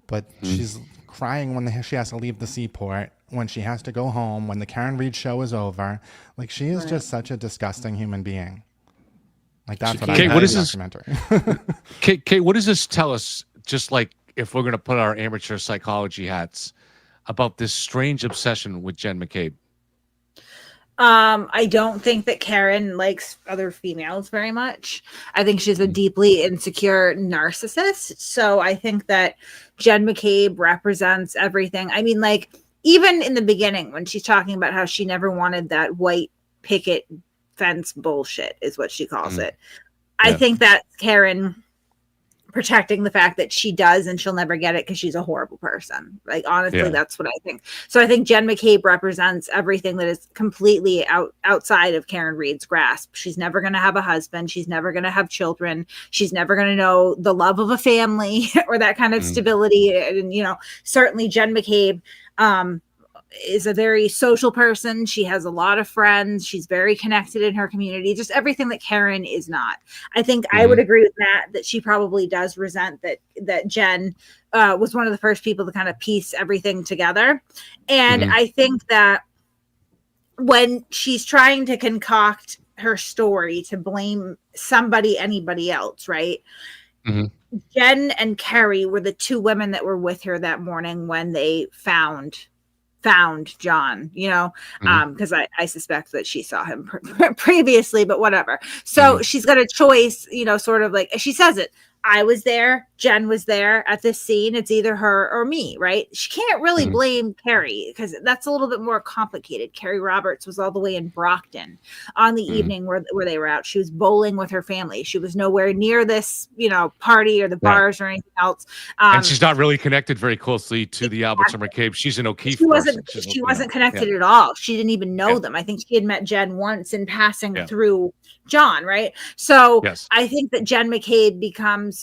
But she's crying when she has to leave the seaport, when she has to go home, when the Karen Reed show is over. Like, she is just such a disgusting human being. Like, that's what I got in the documentary. Kate, what does this tell us? Just like, if we're going to put our amateur psychology hats, about this strange obsession with Jen McCabe. I don't think that Karen likes other females very much. I think she's a deeply insecure narcissist. So I think that Jen McCabe represents everything. I mean, like, even in the beginning when she's talking about how she never wanted that white picket fence bullshit is what she calls it. I think that Karen protecting the fact that she does and she'll never get it because she's a horrible person. Like, honestly, that's what I think. So I think Jen McCabe represents everything that is completely outside of Karen Reed's grasp. She's never going to have a husband. She's never going to have children. She's never going to know the love of a family or that kind of stability. And, you know, certainly Jen McCabe is a very social person. She has a lot of friends. She's very connected in her community, just everything that Karen is not. I think I would agree with Matt that she probably does resent that Jen was one of the first people to kind of piece everything together. And I think that when she's trying to concoct her story to blame anybody else, right? Jen and Carrie were the two women that were with her that morning when they found John, you know, because I suspect that she saw him previously, but whatever. So she's got a choice, you know, sort of like she says it. I was there. Jen was there at this scene. It's either her or me, right? She can't really blame Carrie because that's a little bit more complicated. Carrie Roberts was all the way in Brockton on the evening where they were out. She was bowling with her family. She was nowhere near this, you know, party or the bars or anything else. And she's not really connected very closely to the Alberts or McCabe. She's an O'Keefe person. She wasn't connected at all. She didn't even know them. I think she had met Jen once in passing through John, right? So I think that Jen McCabe becomes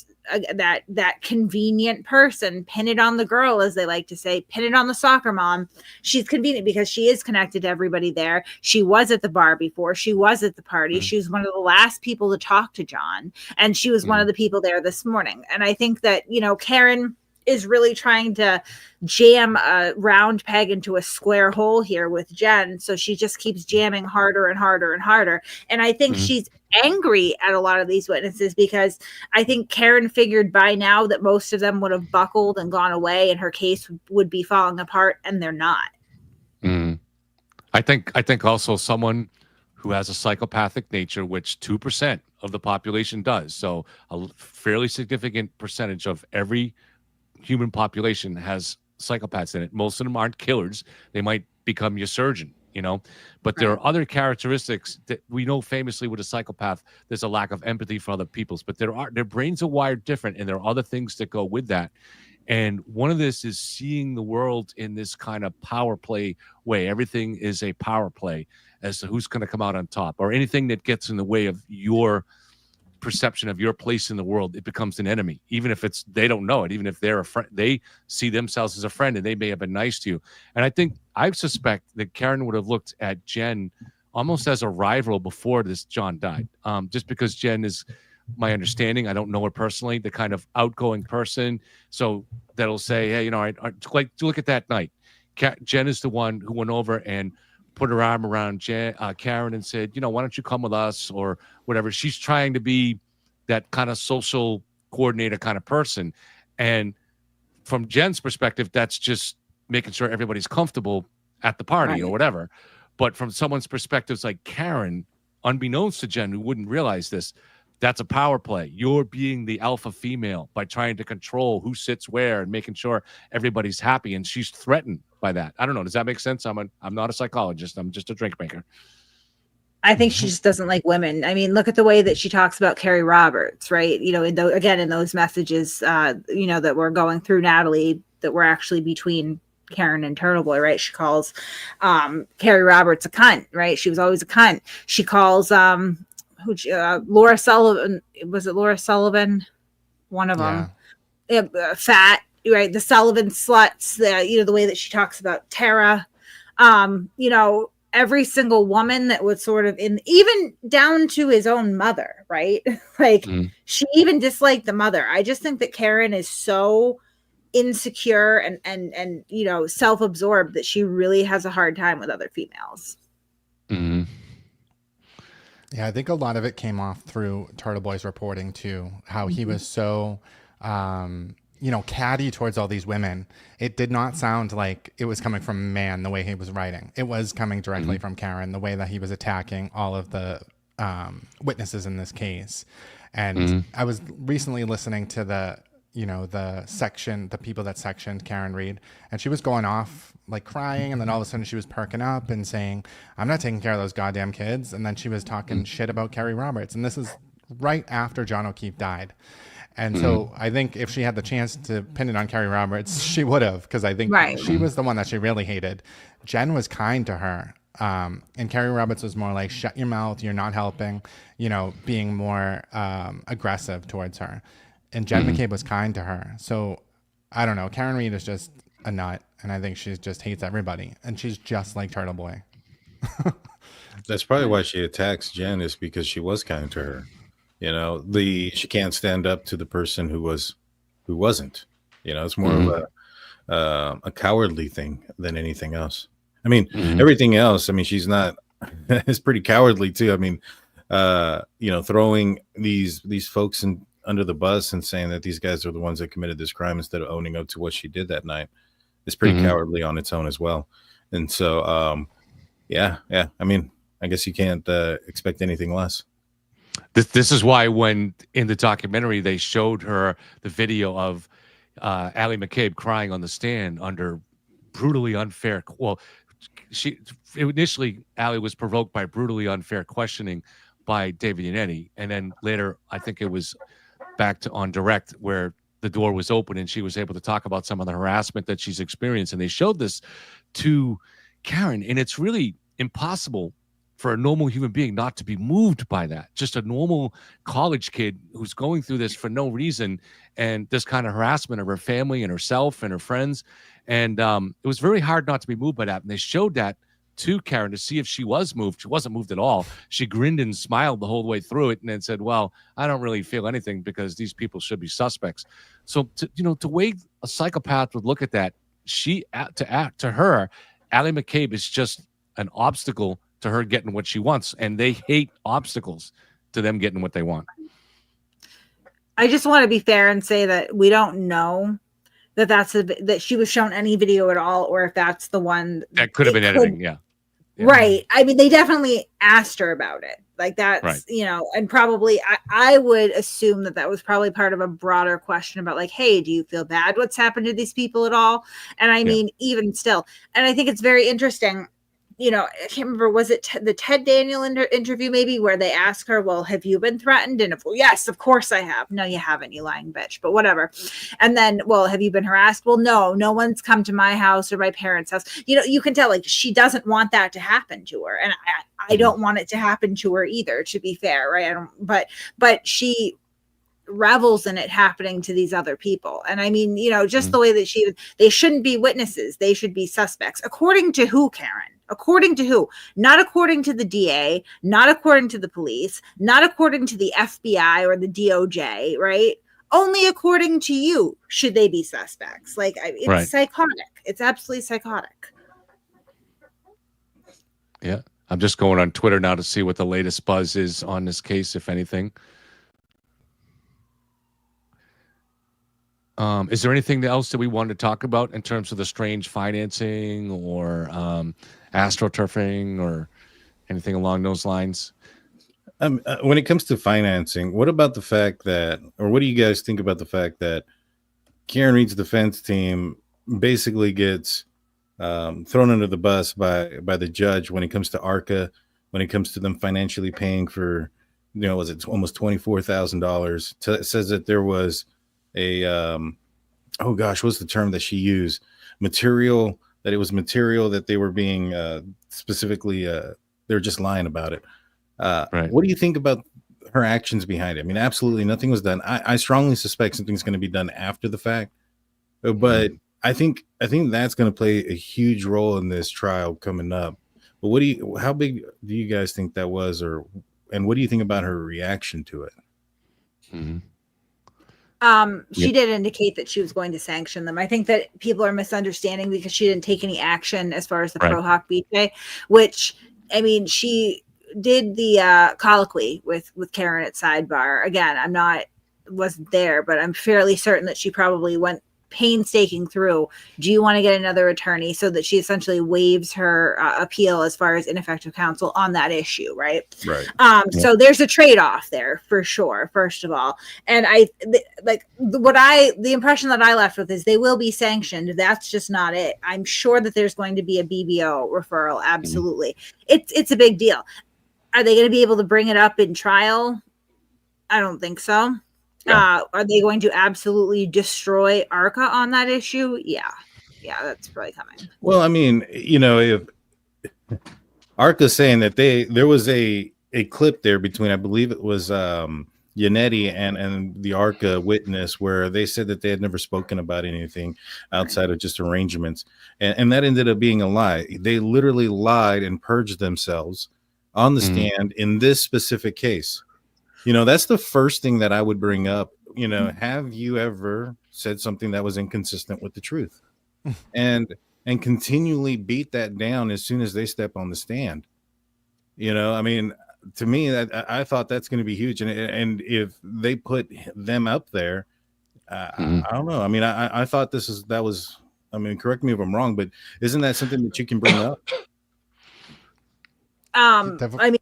that convenient person, pin it on the girl, as they like to say, pin it on the soccer mom. She's convenient because she is connected to everybody there. She was at the bar before. She was at the party. She was one of the last people to talk to John, and she was one of the people there this morning. And I think that, you know, Karen is really trying to jam a round peg into a square hole here with Jen. So she just keeps jamming harder and harder and harder. And I think she's angry at a lot of these witnesses because I think Karen figured by now that most of them would have buckled and gone away and her case would be falling apart, and they're not. I think also someone who has a psychopathic nature, which 2% of the population does. So a fairly significant percentage of every human population has psychopaths in it. Most of them aren't killers. They might become your surgeon, you know, but there are other characteristics that we know famously with a psychopath. There's a lack of empathy for other people's, but their brains are wired different, and there are other things that go with that. And one of this is seeing the world in this kind of power play way. Everything is a power play as to who's going to come out on top, or anything that gets in the way of your perception of your place in the world. It becomes an enemy, even if they don't know it, even if they're a friend, they see themselves as a friend and they may have been nice to you. And I suspect that Karen would have looked at Jen almost as a rival before this John died, just because Jen is, my understanding, I don't know her personally, the kind of outgoing person. So that'll say, hey, you know, I like to look at that night. Jen is the one who went over and put her arm around Karen and said, you know, why don't you come with us or whatever. She's trying to be that kind of social coordinator kind of person. And from Jen's perspective, that's just making sure everybody's comfortable at the party or whatever. But from someone's perspective, it's like Karen, unbeknownst to Jen, who wouldn't realize this, that's a power play. You're being the alpha female by trying to control who sits where and making sure everybody's happy. And she's threatened by that. I don't know. Does that make sense? I'm not a psychologist. I'm just a drink maker. I think she just doesn't like women. I mean, look at the way that she talks about Carrie Roberts, right? You know, in those messages, you know, that we're going through Natalie, that were actually between Karen and Turtle Boy, right? She calls Carrie Roberts a cunt, right? She was always a cunt. She calls Laura Sullivan. Was it Laura Sullivan? One of them. Fat, right? The Sullivan sluts. You know, the way that she talks about Tara. You know, every single woman that was sort of even down to his own mother, right? Like she even disliked the mother. I just think that Karen is so insecure and you know, self-absorbed that she really has a hard time with other females. Yeah, I think a lot of it came off through Turtle Boy's reporting too, how he was so you know, catty towards all these women. It did not sound like it was coming from a man the way he was writing. It was coming directly from Karen, the way that he was attacking all of the witnesses in this case. And I was recently listening to the people that sectioned Karen Reed, and she was going off like crying, and then all of a sudden she was perking up and saying, I'm not taking care of those goddamn kids. And then she was talking shit about Carrie Roberts. And this is right after John O'Keefe died. And so I think if she had the chance to pin it on Carrie Roberts, she would have, because I think she was the one that she really hated. Jen was kind to her. And Carrie Roberts was more like, shut your mouth, you're not helping, being more aggressive towards her. And Jen McCabe was kind to her. So I don't know. Karen Reed is just a nut. And I think she just hates everybody. And she's just like Turtle Boy. That's probably why she attacks Jen, is because she was kind to her. She can't stand up to the person who wasn't. It's more of a cowardly thing than anything else. I mean, everything else. I mean, she's not. It's pretty cowardly too. I mean, throwing these folks under the bus and saying that these guys are the ones that committed this crime instead of owning up to what she did that night is pretty cowardly on its own as well. And so, yeah. I mean, I guess you can't expect anything less. This is why when in the documentary they showed her the video of Allie McCabe crying on the stand under brutally unfair. Well, initially Allie was provoked by brutally unfair questioning by David Yannetti, and then later I think it was back on direct where the door was open and she was able to talk about some of the harassment that she's experienced, and they showed this to Karen, and it's really impossible for a normal human being not to be moved by that. Just a normal college kid who's going through this for no reason, and this kind of harassment of her family and herself and her friends. And it was very hard not to be moved by that. And they showed that to Karen to see if she was moved. She wasn't moved at all. She grinned and smiled the whole way through it, and then said, well, I don't really feel anything because these people should be suspects. So, the way a psychopath would look at that, to her, Allie McCabe is just an obstacle to her getting what she wants, and they hate obstacles to them getting what they want. I just want to be fair and say that we don't know that she was shown any video at all, or if that's the one that could have been editing. Yeah. Right. I mean, they definitely asked her about it. Like that's, right. And probably I would assume that was probably part of a broader question about like, hey, do you feel bad what's happened to these people at all? And I mean, even still, and I think it's very interesting. I can't remember, was it the Ted Daniel interview maybe, where they ask her, well, have you been threatened? And yes, of course I have. No, you haven't, you lying bitch, but whatever. And then, well, have you been harassed? Well, no one's come to my house or my parents' house. You can tell like she doesn't want that to happen to her. And I don't want it to happen to her either, to be fair. Right. But she revels in it happening to these other people. And I mean, just the way that they shouldn't be witnesses. They should be suspects. According to who, Karen? According to who? Not according to the DA, not according to the police, not according to the FBI or the DOJ, right? Only according to you should they be suspects. Like, it's psychotic. It's absolutely psychotic. Yeah. I'm just going on Twitter now to see what the latest buzz is on this case, if anything. Is there anything else that we want to talk about in terms of the strange financing or astroturfing or anything along those lines? When it comes to financing, what about the fact that, or what do you guys think about the fact that Karen Reed's defense team basically gets thrown under the bus by the judge when it comes to ARCA, when it comes to them financially paying for, was it almost $24,000? It says that there was a what's the term that she used? Material that they were being specifically they were just lying about it. Right. What do you think about her actions behind it? I mean, absolutely nothing was done. I strongly suspect something's going to be done after the fact, but I think that's going to play a huge role in this trial coming up. But how big do you guys think that was, and what do you think about her reaction to it? Mm-hmm. She did indicate that she was going to sanction them. I think that people are misunderstanding because she didn't take any action as far as the Pro Hoc BJ, which, I mean, she did the colloquy with Karen at sidebar. Again, wasn't there, but I'm fairly certain that she probably went painstaking through, do you want to get another attorney, so that she essentially waives her appeal as far as ineffective counsel on that issue, right? So there's a trade-off there for sure, first of all. And the impression that I left with is they will be sanctioned. That's just not it. I'm sure that there's going to be a BBO referral. Absolutely. It's a big deal. Are they going to be able to bring it up in trial? I don't think so. Yeah. Are they going to absolutely destroy ARCA on that issue? Yeah, that's probably coming. Well, I mean, if ARCA's saying that there was a clip there between, I believe it was Yannetti and the ARCA witness, where they said that they had never spoken about anything outside of just arrangements, and that ended up being a lie. They literally lied and purged themselves on the stand in this specific case. That's the first thing that I would bring up. Have you ever said something that was inconsistent with the truth? and continually beat that down as soon as they step on the stand. I mean, to me, I thought that's going to be huge. And if they put them up there, I don't know. I mean, I thought that was, I mean, correct me if I'm wrong, but isn't that something that you can bring up? I mean,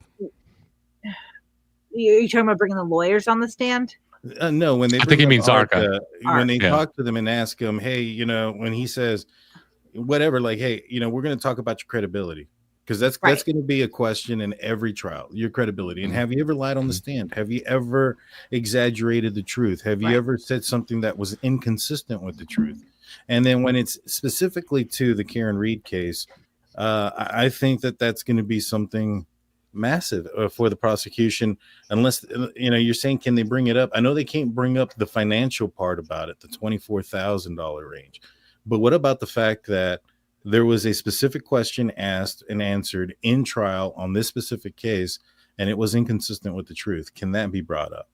you're talking about bringing the lawyers on the stand? No, when they I think he means ARCA. When they talk to them and ask him, hey, when he says whatever, like, hey, we're going to talk about your credibility, because that's going to be a question in every trial, your credibility. And have you ever lied on the stand? Have you ever exaggerated the truth? Have you ever said something that was inconsistent with the truth? And then when it's specifically to the Karen Reed case, I think that's going to be something massive for the prosecution, unless you're saying, can they bring it up? I know they can't bring up the financial part about it, the $24,000 range, but what about the fact that there was a specific question asked and answered in trial on this specific case, and it was inconsistent with the truth? Can that be brought up?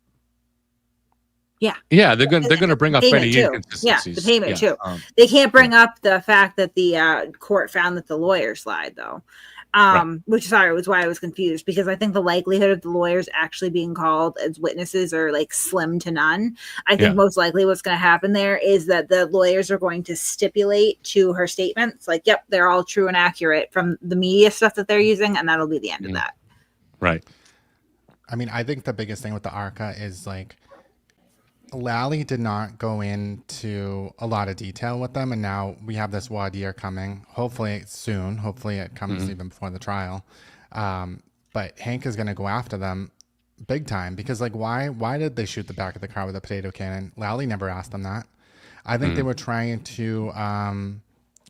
Yeah, they're gonna bring up any inconsistencies. Yeah, the payment too. They can't bring up the fact that the court found that the lawyers lied, though. Which was why I was confused, because I think the likelihood of the lawyers actually being called as witnesses are like slim to none. I think most likely what's going to happen there is that the lawyers are going to stipulate to her statements, like, yep, they're all true and accurate from the media stuff that they're using, and that'll be the end of that. Right. I mean, I think the biggest thing with the ARCA is, like, Lally did not go into a lot of detail with them, and now we have this voir dire coming. Hopefully soon. Hopefully it comes even before the trial. But Hank is going to go after them big time, because, like, why did they shoot the back of the car with a potato cannon? Lally never asked them that. I think they were trying to,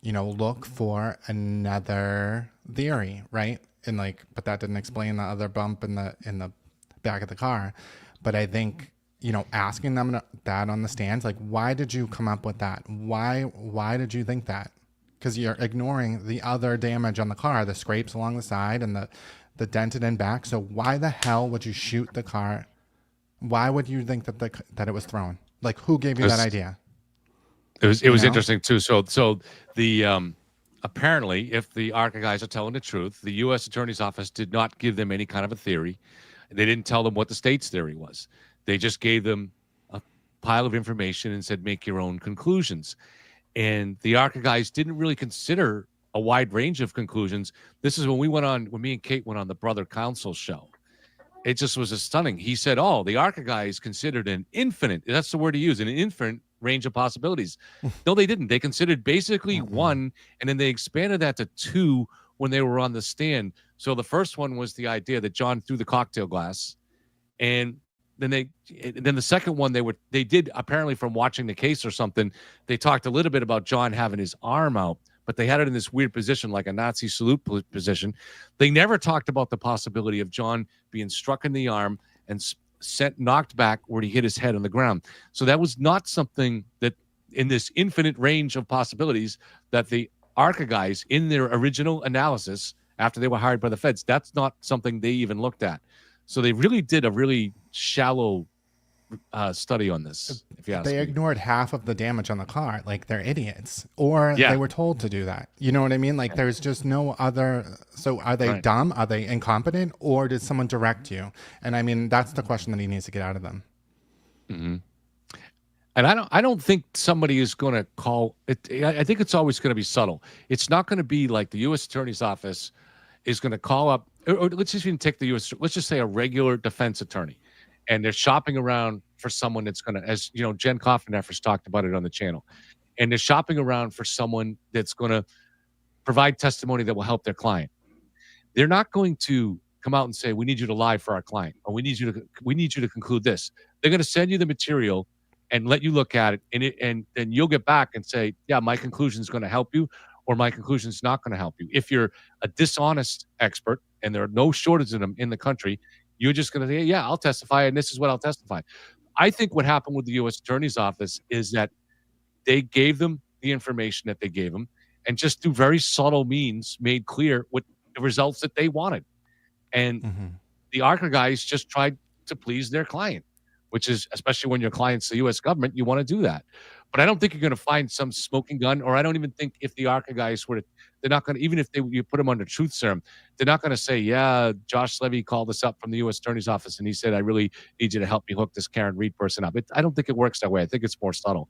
look for another theory, right? And, like, but that didn't explain the other bump in the back of the car. But I think, asking them that on the stands, like, why did you come up with that? Why did you think that? Because you're ignoring the other damage on the car, the scrapes along the side and the dented in back. So why the hell would you shoot the car? Why would you think that it was thrown? Like, who gave you that idea? It was interesting too. So the apparently, if the ARCA guys are telling the truth, the U.S. Attorney's Office did not give them any kind of a theory. They didn't tell them what the state's theory was. They just gave them a pile of information and said, make your own conclusions. And the ARCA guys didn't really consider a wide range of conclusions. This is when me and Kate went on the Brother Counsel show. It just was stunning. He said, the ARCA guys considered an infinite, that's the word he used, an infinite range of possibilities. No, they didn't. They considered basically one, and then they expanded that to two when they were on the stand. So the first one was the idea that John threw the cocktail glass, and then the second one, they did, apparently from watching the case or something, they talked a little bit about John having his arm out, but they had it in this weird position, like a Nazi salute position. They never talked about the possibility of John being struck in the arm and knocked back where he hit his head on the ground. So that was not something that, in this infinite range of possibilities, that the ARCA guys in their original analysis, after they were hired by the feds, that's not something they even looked at. So they really did a really shallow study on this. If you ask me. Ignored half of the damage on the car. Like, they're idiots, or they were told to do that. You know what I mean? Like, there's just no other. So are they dumb? Are they incompetent? Or did someone direct you? And I mean, that's the question that he needs to get out of them. Mm-hmm. And I don't think somebody is going to call it. I think it's always going to be subtle. It's not going to be like the U.S. Attorney's Office is going to call up, or let's just even take the U.S. Let's just say a regular defense attorney, and they're shopping around for someone that's going to, as you know, Jen Koffeneffer's talked about it on the channel, and they're shopping around for someone that's going to provide testimony that will help their client. They're not going to come out and say, we need you to lie for our client, or we need you to conclude this. They're going to send you the material and let you look at it, and then you'll get back and say, yeah, my conclusion is going to help you, or my conclusion is not going to help you. If you're a dishonest expert, and there are no shortage of them in the country, you're just going to say, yeah, I'll testify, and this is what I'll testify. I think what happened with the U.S. Attorney's Office is that they gave them the information that they gave them, and just through very subtle means made clear what the results that they wanted. And the ARCA guys just tried to please their client, which is, especially when your client's the U.S. government, you want to do that. But I don't think you're going to find some smoking gun, or I don't even think if the ARCA guys were to, they're not going to, even if you put them under truth serum, they're not going to say, yeah, Josh Levy called us up from the U.S. Attorney's Office and he said, I really need you to help me hook this Karen Reed person up. I don't think it works that way. I think it's more subtle.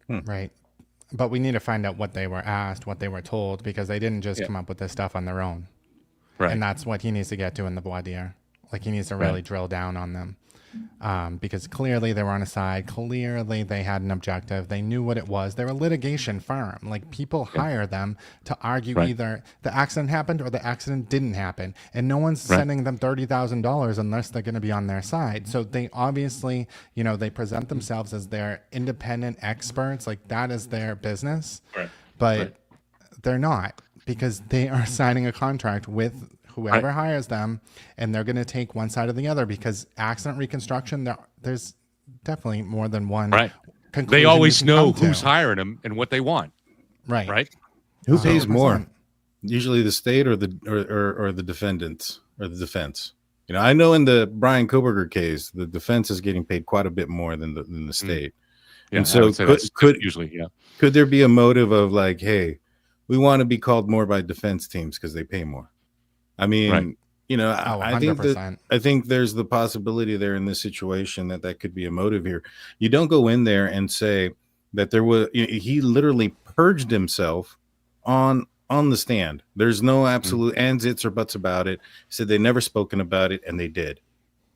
Right. But we need to find out what they were asked, what they were told, because they didn't just come up with this stuff on their own. Right. And that's what he needs to get to in the voir dire. Like, he needs to really drill down on them. Because clearly they were on a side. Clearly they had an objective. They knew what it was. They're a litigation firm. Like, people hire them to argue either the accident happened or the accident didn't happen. And no one's sending them $30,000 unless they're going to be on their side. So they obviously, you know, they present themselves as their independent experts. Like, that is their business. Right. But they're not, because they are signing a contract with whoever hires them, and they're going to take one side or the other, because accident reconstruction, there's definitely more than one. Right. They always know who's hiring them and what they want. Right. Right. Who pays more? Usually the state or the or the defendants or the defense. You know, I know in the Bryan Kohberger case, the defense is getting paid quite a bit more than the state. Yeah, and so could usually, could there be a motive of like, hey, we want to be called more by defense teams because they pay more? I mean, you know, I think there's the possibility there in this situation that could be a motive here. You don't go in there and say that there was, he literally purged himself on the stand. There's no absolute ands, its, or buts about it. He said they never spoken about it, and they did.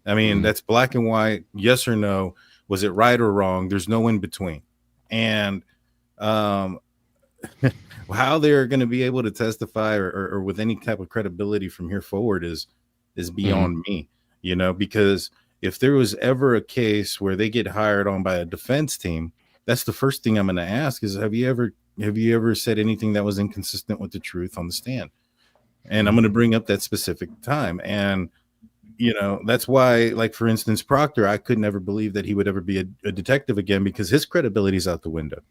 I mean, that's black and white, yes or no. Was it right or wrong? There's no in between. And how they're going to be able to testify or with any type of credibility from here forward is beyond me, you know, because if there was ever a case where they get hired on by a defense team, that's the first thing I'm going to ask is, have you ever said anything that was inconsistent with the truth on the stand? And I'm going to bring up that specific time. And, you know, that's why, like, for instance, Proctor, I could never believe that he would ever be a detective again, because his credibility is out the window.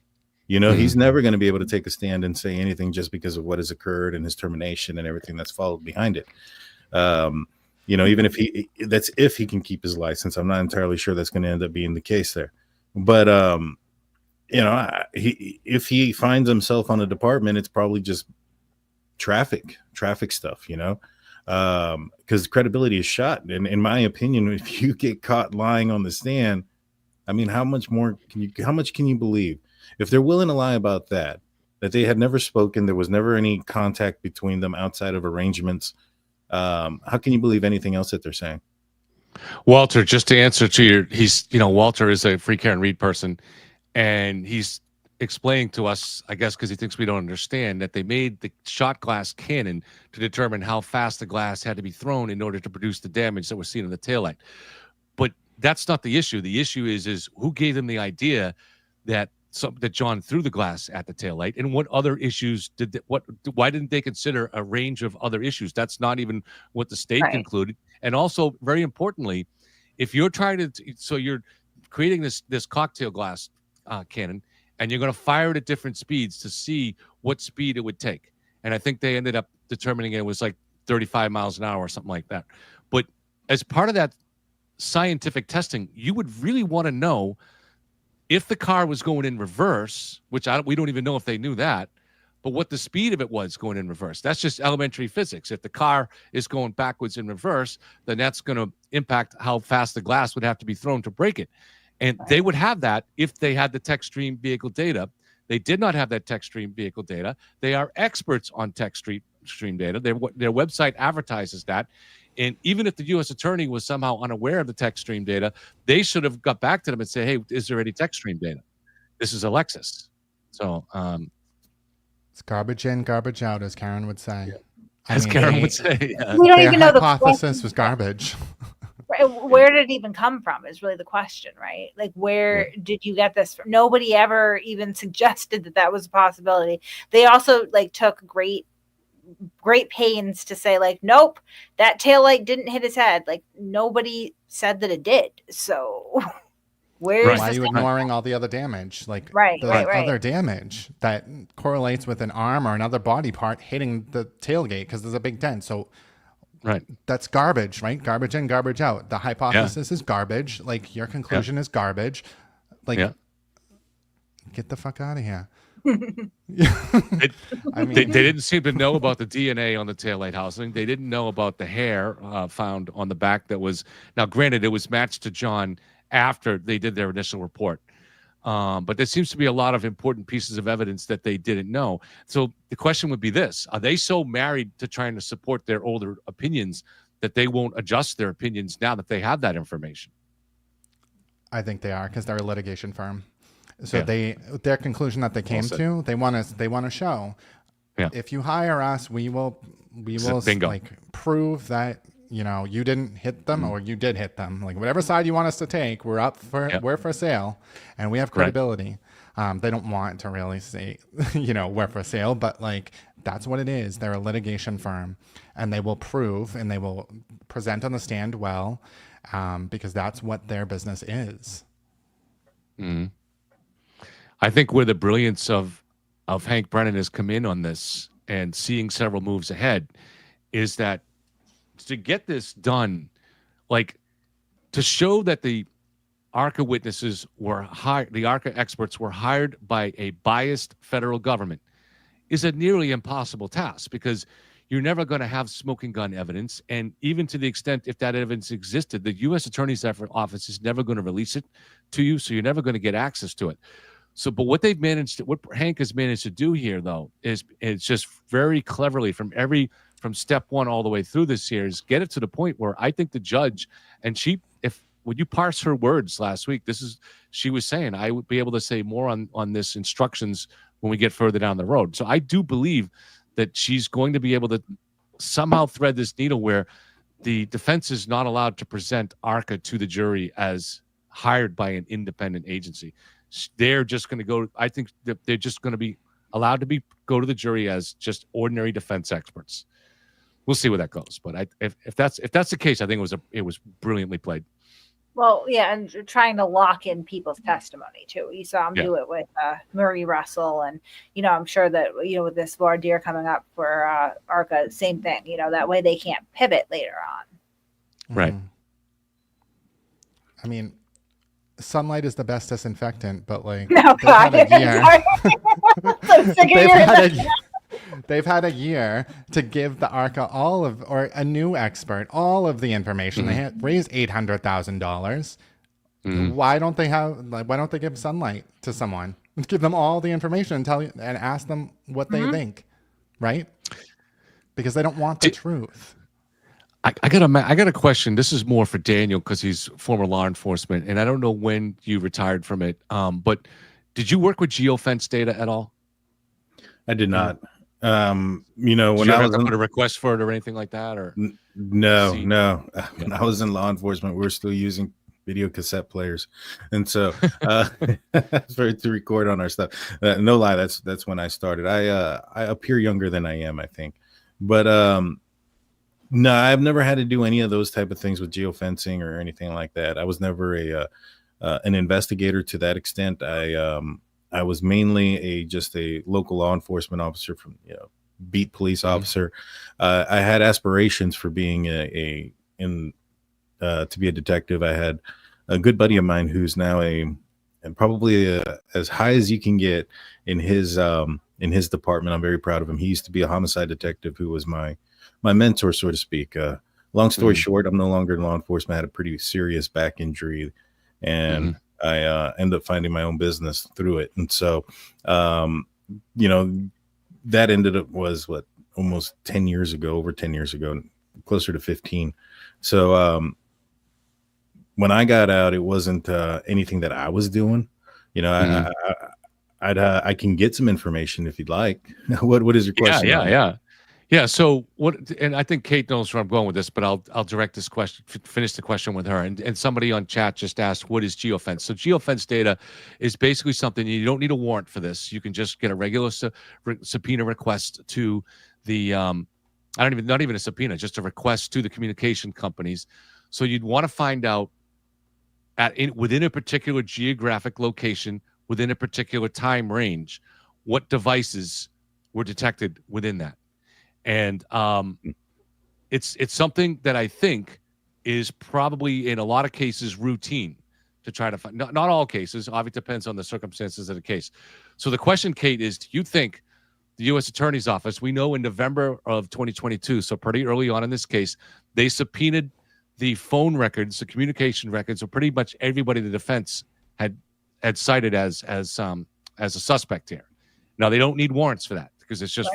You know, he's never going to be able to take a stand and say anything just because of what has occurred and his termination and everything that's followed behind it. You know, even if he can keep his license, I'm not entirely sure that's going to end up being the case there. But, you know, if he finds himself on a department, it's probably just traffic stuff, you know, because credibility is shot. And in my opinion, if you get caught lying on the stand, I mean, how much can you believe? If they're willing to lie about that they had never spoken, there was never any contact between them outside of arrangements, how can you believe anything else that they're saying? Walter, just to answer to Walter is a free Karen Reed person, and he's explaining to us, I guess because he thinks we don't understand, that they made the shot glass cannon to determine how fast the glass had to be thrown in order to produce the damage that was seen in the taillight. But that's not the issue. The issue is who gave them the idea that John threw the glass at the taillight, and what other issues why didn't they consider a range of other issues? That's not even what the state concluded. And also, very importantly, if you're trying to, you're creating this cocktail glass cannon, and you're going to fire it at different speeds to see what speed it would take. And I think they ended up determining it was like 35 miles an hour or something like that. But as part of that scientific testing, you would really want to know if the car was going in reverse, which we don't even know if they knew that, but what the speed of it was going in reverse. That's just elementary physics. If the car is going backwards in reverse, then that's going to impact how fast the glass would have to be thrown to break it. And they would have that if they had the tech stream vehicle data. They did not have that tech stream vehicle data. They are experts on tech stream data. Their website advertises that. And even if the U.S. attorney was somehow unaware of the tech stream data, they should have got back to them and say, hey, is there any tech stream data? This is a Lexus. So it's garbage in, garbage out, as Karen would say. as Karen would say. Yeah. We don't their even know the hypothesis was garbage. where did it even come from is really the question, right? Like, where did you get this from? Nobody ever even suggested that was a possibility. They also like took great pains to say like, nope, that taillight didn't hit his head. Like, nobody said that it did. So why are you ignoring all the other damage? Like other damage that correlates with an arm or another body part hitting the tailgate because there's a big dent. So that's garbage, right? Garbage in, garbage out. The hypothesis is garbage. Like, your conclusion is garbage. Like, get the fuck out of here. I mean, they didn't seem to know about the DNA on the taillight housing. They didn't know about the hair found on the back that was, now granted, it was matched to John after they did their initial report. But there seems to be a lot of important pieces of evidence that they didn't know. So the question would be this: are they so married to trying to support their older opinions that they won't adjust their opinions now that they have that information? I think they are, because they're a litigation firm. So their conclusion that they came to, they want to show. Yeah. If you hire us, we will like prove that, you know, you didn't hit them or you did hit them. Like, whatever side you want us to take, we're for sale, and we have credibility. They don't want to really say, you know, we're for sale, but like, that's what it is. They're a litigation firm, and they will prove and they will present on the stand well, because that's what their business is. Mm-hmm. I think where the brilliance of Hank Brennan has come in on this and seeing several moves ahead is that to get this done, like, to show that the ARCA witnesses were hired, the ARCA experts were hired by a biased federal government, is a nearly impossible task, because you're never going to have smoking gun evidence. And even to the extent if that evidence existed, the U.S. Attorney's Office is never going to release it to you, so you're never going to get access to it. So, but what Hank has managed to do here, though, is it's just very cleverly from step one all the way through this here, is get it to the point where I think the judge, and when you parse her words last week, she was saying, I would be able to say more on this instructions when we get further down the road. So I do believe that she's going to be able to somehow thread this needle where the defense is not allowed to present ARCA to the jury as hired by an independent agency. They're just going to go. I think that they're just going to be allowed to go to the jury as just ordinary defense experts. We'll see where that goes. But if that's the case, I think it was brilliantly played. Well, yeah, and trying to lock in people's testimony too. You saw him do it with Murray Russell, and you know, I'm sure that, you know, with this voir dire coming up for ARCA, same thing. You know, that way they can't pivot later on. Right. I mean, sunlight is the best disinfectant, but like, they've had a year to give the ARCA or a new expert all of the information. They had raised $800,000. Why don't they give sunlight to someone? Give them all the information and ask them what they think, right? Because they don't want the truth. I got a question. This is more for Daniel, because he's former law enforcement, and I don't know when you retired from it. But did you work with geofence data at all? I did not. You know, when I was put a request for it or anything like that, or no. When I was in law enforcement, we were still using video cassette players, and so to record on our stuff. No lie, that's when I started. I appear younger than I am, I think, but no, I've never had to do any of those type of things with geofencing or anything like that. I was never an investigator to that extent. I was mainly just a local law enforcement officer, from, you know, beat police officer. I had aspirations for being to be a detective. I had a good buddy of mine who's now and probably as high as you can get in his department. I'm very proud of him. He used to be a homicide detective who was my mentor, so to speak. Long story short, I'm no longer in law enforcement. I had a pretty serious back injury, and I ended up finding my own business through it. And so, you know, that ended up was almost 10 years ago, over 10 years ago, closer to 15. So, when I got out, it wasn't anything that I was doing. You know, I can get some information if you'd like. What is your question? Yeah. So what? And I think Kate knows where I'm going with this, but I'll direct this question, finish the question with her. And somebody on chat just asked, "What is geofence?" So geofence data is basically something you don't need a warrant for this. You can just get a regular subpoena request to the. Not even a subpoena, just a request to the communication companies. So you'd want to find out within a particular geographic location, within a particular time range, what devices were detected within that. And it's something that I think is probably in a lot of cases routine to try to find. Not all cases, obviously depends on the circumstances of the case. So the question, Kate, is: do you think the U.S. Attorney's Office? We know in November of 2022, so pretty early on in this case, they subpoenaed the phone records, the communication records of pretty much everybody the defense had cited as a suspect here. Now they don't need warrants for that because it's just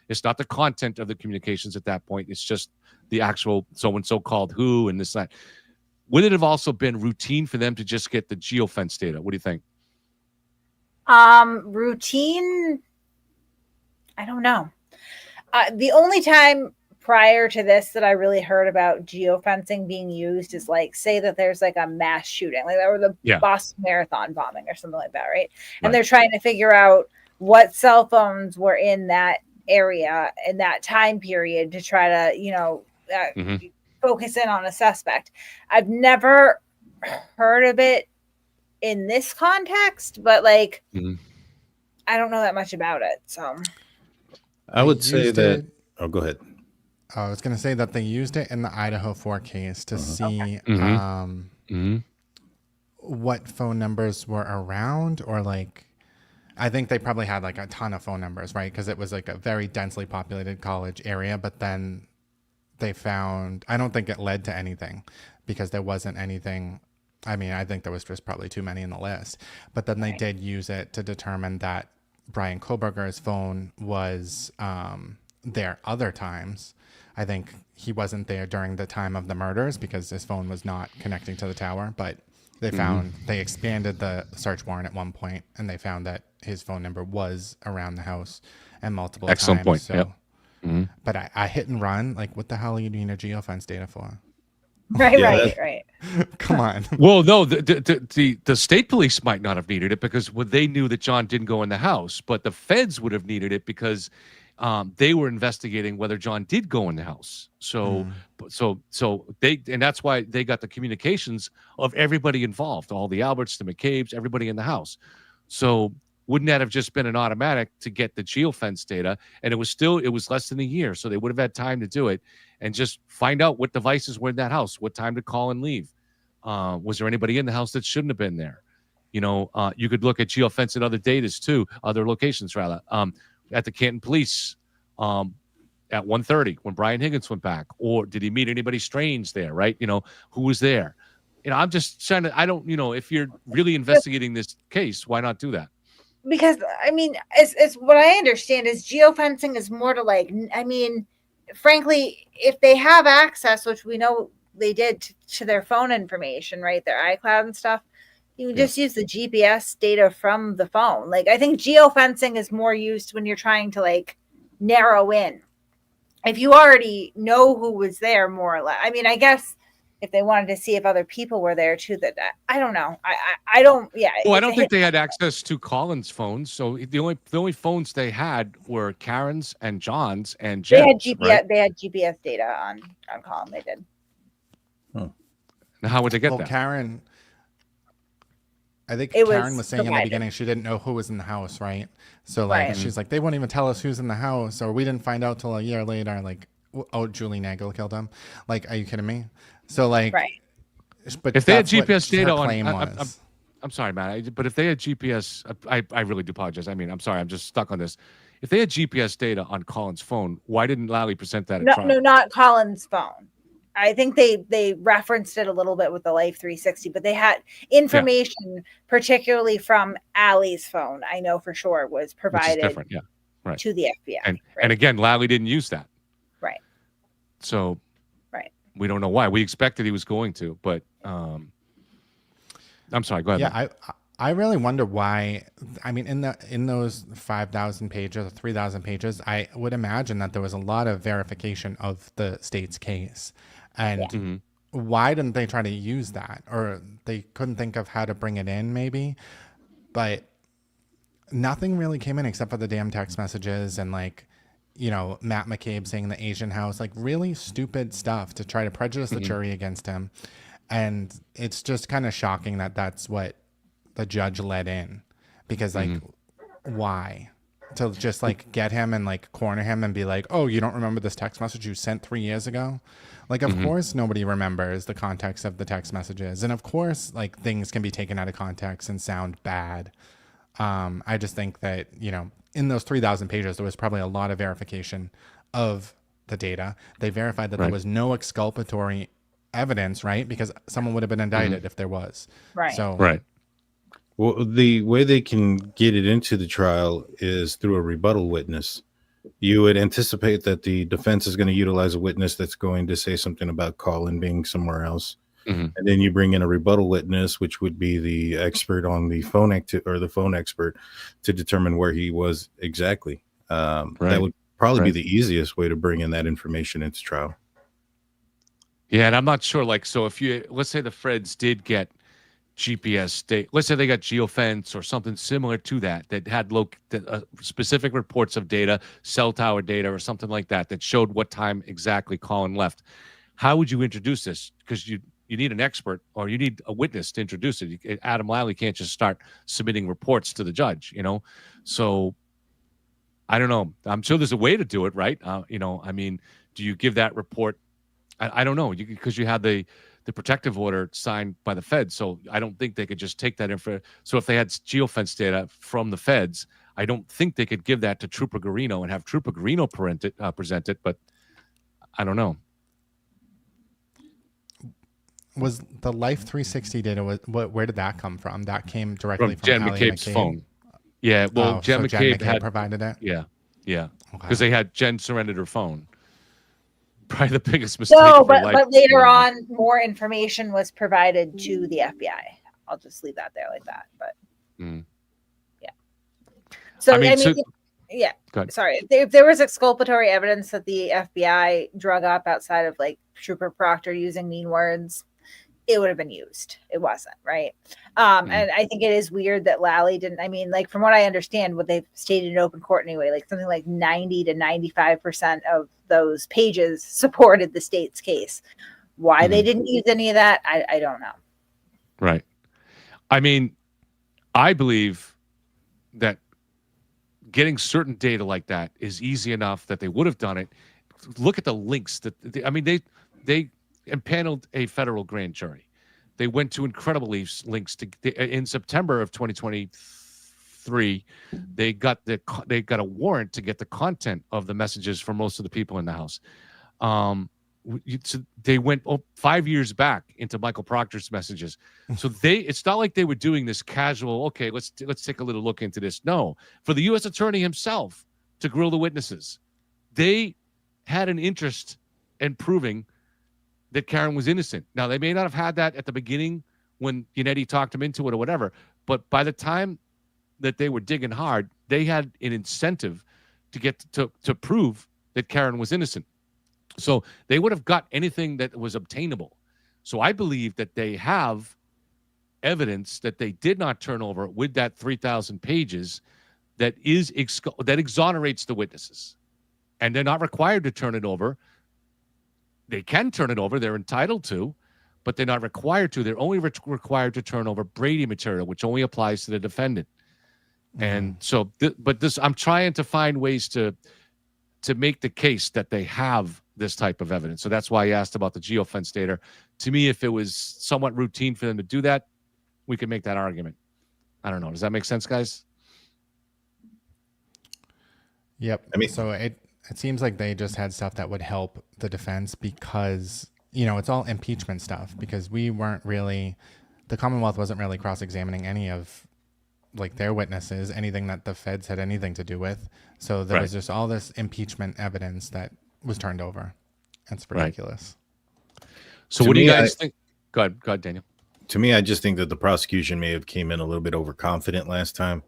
it's not the content of the communications at that point. It's just the actual so-and-so called who and this, that. Would it have also been routine for them to just get the geofence data? What do you think? Routine, I don't know. The only time prior to this that I really heard about geofencing being used is like, say that there's like a mass shooting, like that, or the Boston Marathon bombing or something like that, right? And they're trying to figure out what cell phones were in that area in that time period to try to, focus in on a suspect. I've never heard of it in this context, but like, I don't know that much about it. So I would say that. Oh, go ahead. I was going to say that they used it in the Idaho 4 case to see what phone numbers were around, or like, I think they probably had like a ton of phone numbers, right? Because it was like a very densely populated college area. But then they found, I don't think it led to anything because there wasn't anything. I mean, I think there was just probably too many in the list. But then they did use it to determine that Bryan Kohberger's phone was there other times. I think he wasn't there during the time of the murders because his phone was not connecting to the tower. But they found, they expanded the search warrant at one point and they found that his phone number was around the house and multiple times. Excellent point. So, but I hit and run. Like, what the hell are you doing a geofence data for? Right. Come on. Well, no, the state police might not have needed it because they knew that John didn't go in the house, but the feds would have needed it because they were investigating whether John did go in the house. So they, and that's why they got the communications of everybody involved, all the Alberts, the McCabe's, everybody in the house. So wouldn't that have just been an automatic to get the geofence data? And it was less than a year. So they would have had time to do it and just find out what devices were in that house, what time to call and leave. Was there anybody in the house that shouldn't have been there? You could look at geofence and other datas too, other locations rather. At the Canton Police at 1:30 when Brian Higgins went back, or did he meet anybody strange there? Right? Who was there? I'm just trying to. I don't. If you're really investigating this case, why not do that? Because I mean, it's what I understand is geofencing is more to like. I mean, frankly, if they have access, which we know they did to their phone information, right, their iCloud and stuff. You can just use the GPS data from the phone. Like, I think geofencing is more used when you're trying to like narrow in. If you already know who was there, more or less. I mean, I guess if they wanted to see if other people were there too, that I don't know. I don't. Yeah. Well, I don't think they had access to Colin's phones. So the only phones they had were Karen's and John's and Jim's. They had GPS. Right? They had GPS data on Colin. They did. Now, how would they get that? Karen. I think It Karen was was saying in the provided. beginning she didn't know who was in the house, right? So like she's like, they won't even tell us who's in the house, or we didn't find out till a year later. Like, oh, Julie Nagel killed him. Like, are you kidding me? So like, but if they had that's what GPS data her on, claim was. I'm sorry, Matt, but if they had GPS, I really do apologize. I mean, I'm sorry, I'm just stuck on this. If they had GPS data on Colin's phone, why didn't Lally present that at trial? No, not Colin's phone. I think they referenced it a little bit with the Life 360, but they had information, particularly from Allie's phone. I know for sure was provided different, to the FBI. And again, Lally didn't use that. Right. So we don't know why. We expected he was going to, but I'm sorry. Go ahead. Yeah, I really wonder why. I mean, in those 5,000 pages, 3,000 pages, I would imagine that there was a lot of verification of the state's case, and why didn't they try to use that, or they couldn't think of how to bring it in, maybe? But nothing really came in except for the damn text messages and like, Matt McCabe saying the Asian house, like really stupid stuff to try to prejudice the jury against him. And it's just kind of shocking that that's what the judge let in, because like, why? To just like get him and like corner him and be like, oh, you don't remember this text message you sent 3 years ago? Like, of course, nobody remembers the context of the text messages. And of course, like things can be taken out of context and sound bad. I just think that, in those 3,000 pages, there was probably a lot of verification of the data. They verified that there was no exculpatory evidence, right? Because someone would have been indicted if there was. Right. So, Well, the way they can get it into the trial is through a rebuttal witness. You would anticipate that the defense is going to utilize a witness that's going to say something about Colin being somewhere else. And then you bring in a rebuttal witness, which would be the expert on the phone or the phone expert to determine where he was exactly. That would probably be the easiest way to bring in that information into trial. Yeah, and I'm not sure. Like, so if let's say the Freds did get GPS data, let's say they got geofence or something similar to that had specific reports of data, cell tower data, or something like that showed what time exactly Colin left. How would you introduce this? Because you need an expert or you need a witness to introduce it. Adam Lally can't just start submitting reports to the judge, So I don't know. I'm sure there's a way to do it, right? I mean, do you give that report? I don't know, because you have the protective order signed by the feds. So I don't think they could just take that info. So if they had geofence data from the feds, I don't think they could give that to Trooper Garino and have Trooper Garino present it. But I don't know. Was the Life 360 data, where did that come from? That came directly from Jen Allie McCabe's phone. Yeah, well, Jen McCabe had provided it. Yeah, because they had Jen surrendered her phone. Probably the biggest mistake. No, but later on, more information was provided to the FBI. I'll just leave that there like that. But yeah. So I mean yeah. Sorry, if there was exculpatory evidence that the FBI drug up outside of like Trooper Proctor using mean words, it would have been used. It wasn't, right? And I think it is weird that Lally didn't. I mean, like from what I understand, what they've stated in open court anyway, like something like 90 to 95% of those pages supported the state's case. Why they didn't use any of that, I don't know. Right. I mean, I believe that getting certain data like that is easy enough that they would have done it. Look at the links that they impaneled a federal grand jury. They went to incredible links in September of 2023. They got a warrant to get the content of the messages from most of the people in the house. They went 5 years back into Michael Proctor's messages. So it's not like they were doing this casual, okay, let's take a little look into this. No, for the U.S. attorney himself to grill the witnesses, they had an interest in proving that Karen was innocent. Now, they may not have had that at the beginning when Yannetti talked him into it or whatever, but by the time that they were digging hard, they had an incentive to get to prove that Karen was innocent. So they would have got anything that was obtainable. So I believe that they have evidence that they did not turn over with that 3,000 pages that exonerates the witnesses. And they're not required to turn it over. They can turn it over. They're entitled to, but they're not required to. They're only required to turn over Brady material, which only applies to the defendant. And so, I'm trying to find ways to make the case that they have this type of evidence. So that's why I asked about the geofence data. To me, if it was somewhat routine for them to do that, we could make that argument. I don't know. Does that make sense, guys? Yep. I mean, so it seems like they just had stuff that would help the defense because, it's all impeachment stuff, because the Commonwealth wasn't really cross-examining any of like their witnesses, anything that the feds had anything to do with. So there was just all this impeachment evidence that was turned over. That's ridiculous. So what do you guys think? Go ahead, Daniel. to me, I just think that the prosecution may have came in a little bit overconfident last time,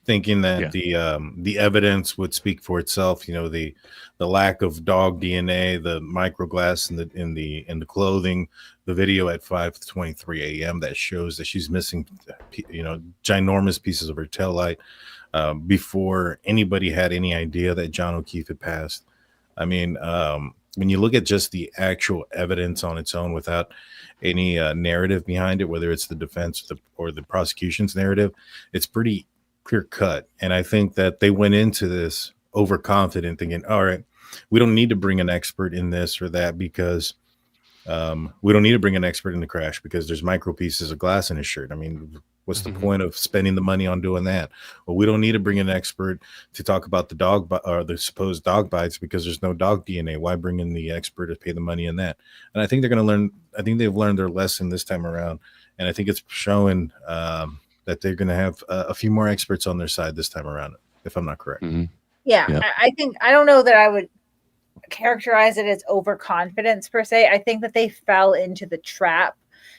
thinking that the evidence would speak for itself. You know, the lack of dog DNA, the microglass in the clothing, the video at 5:23 a.m. that shows that she's missing, ginormous pieces of her tail light before anybody had any idea that John O'Keefe had passed. I mean, when you look at just the actual evidence on its own without any narrative behind it, whether it's the defense or the prosecution's narrative, it's pretty clear cut. And I think that they went into this overconfident, thinking, all right, we don't need to bring an expert in this or that because we don't need to bring an expert in the crash because there's micro pieces of glass in his shirt. I mean, what's the point of spending the money on doing that? Well, we don't need to bring an expert to talk about the dog or the supposed dog bites because there's no dog DNA. Why bring in the expert to pay the money in that? And I think they're going to learn. I think they've learned their lesson this time around. And I think it's showing that they're going to have a few more experts on their side this time around, if I'm not correct. Yeah. I think, I don't know that I would characterize it as overconfidence per se. I think that they fell into the trap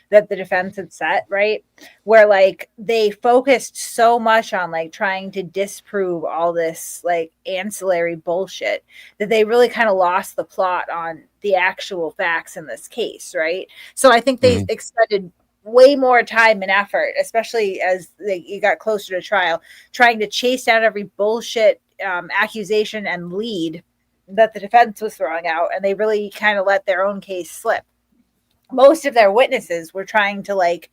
that the defense had set, right? Where like they focused so much on like trying to disprove all this like ancillary bullshit that they really kind of lost the plot on the actual facts in this case, right? So I think they expended way more time and effort, especially as you got closer to trial, trying to chase down every bullshit accusation and lead that the defense was throwing out, and they really kind of let their own case slip. Most of their witnesses were trying to like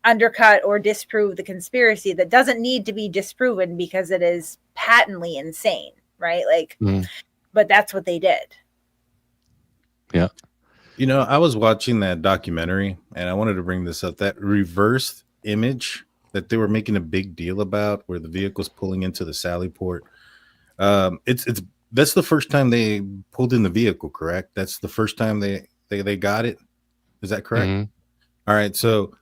undercut or disprove the conspiracy that doesn't need to be disproven because it is patently insane, right? Like, but that's what they did. Yeah. You know, I was watching that documentary and I wanted to bring this up, that reversed image that they were making a big deal about where the vehicle's pulling into the Sally Port. That's the first time they pulled in the vehicle, correct? That's the first time they got it. Is that correct? All right. So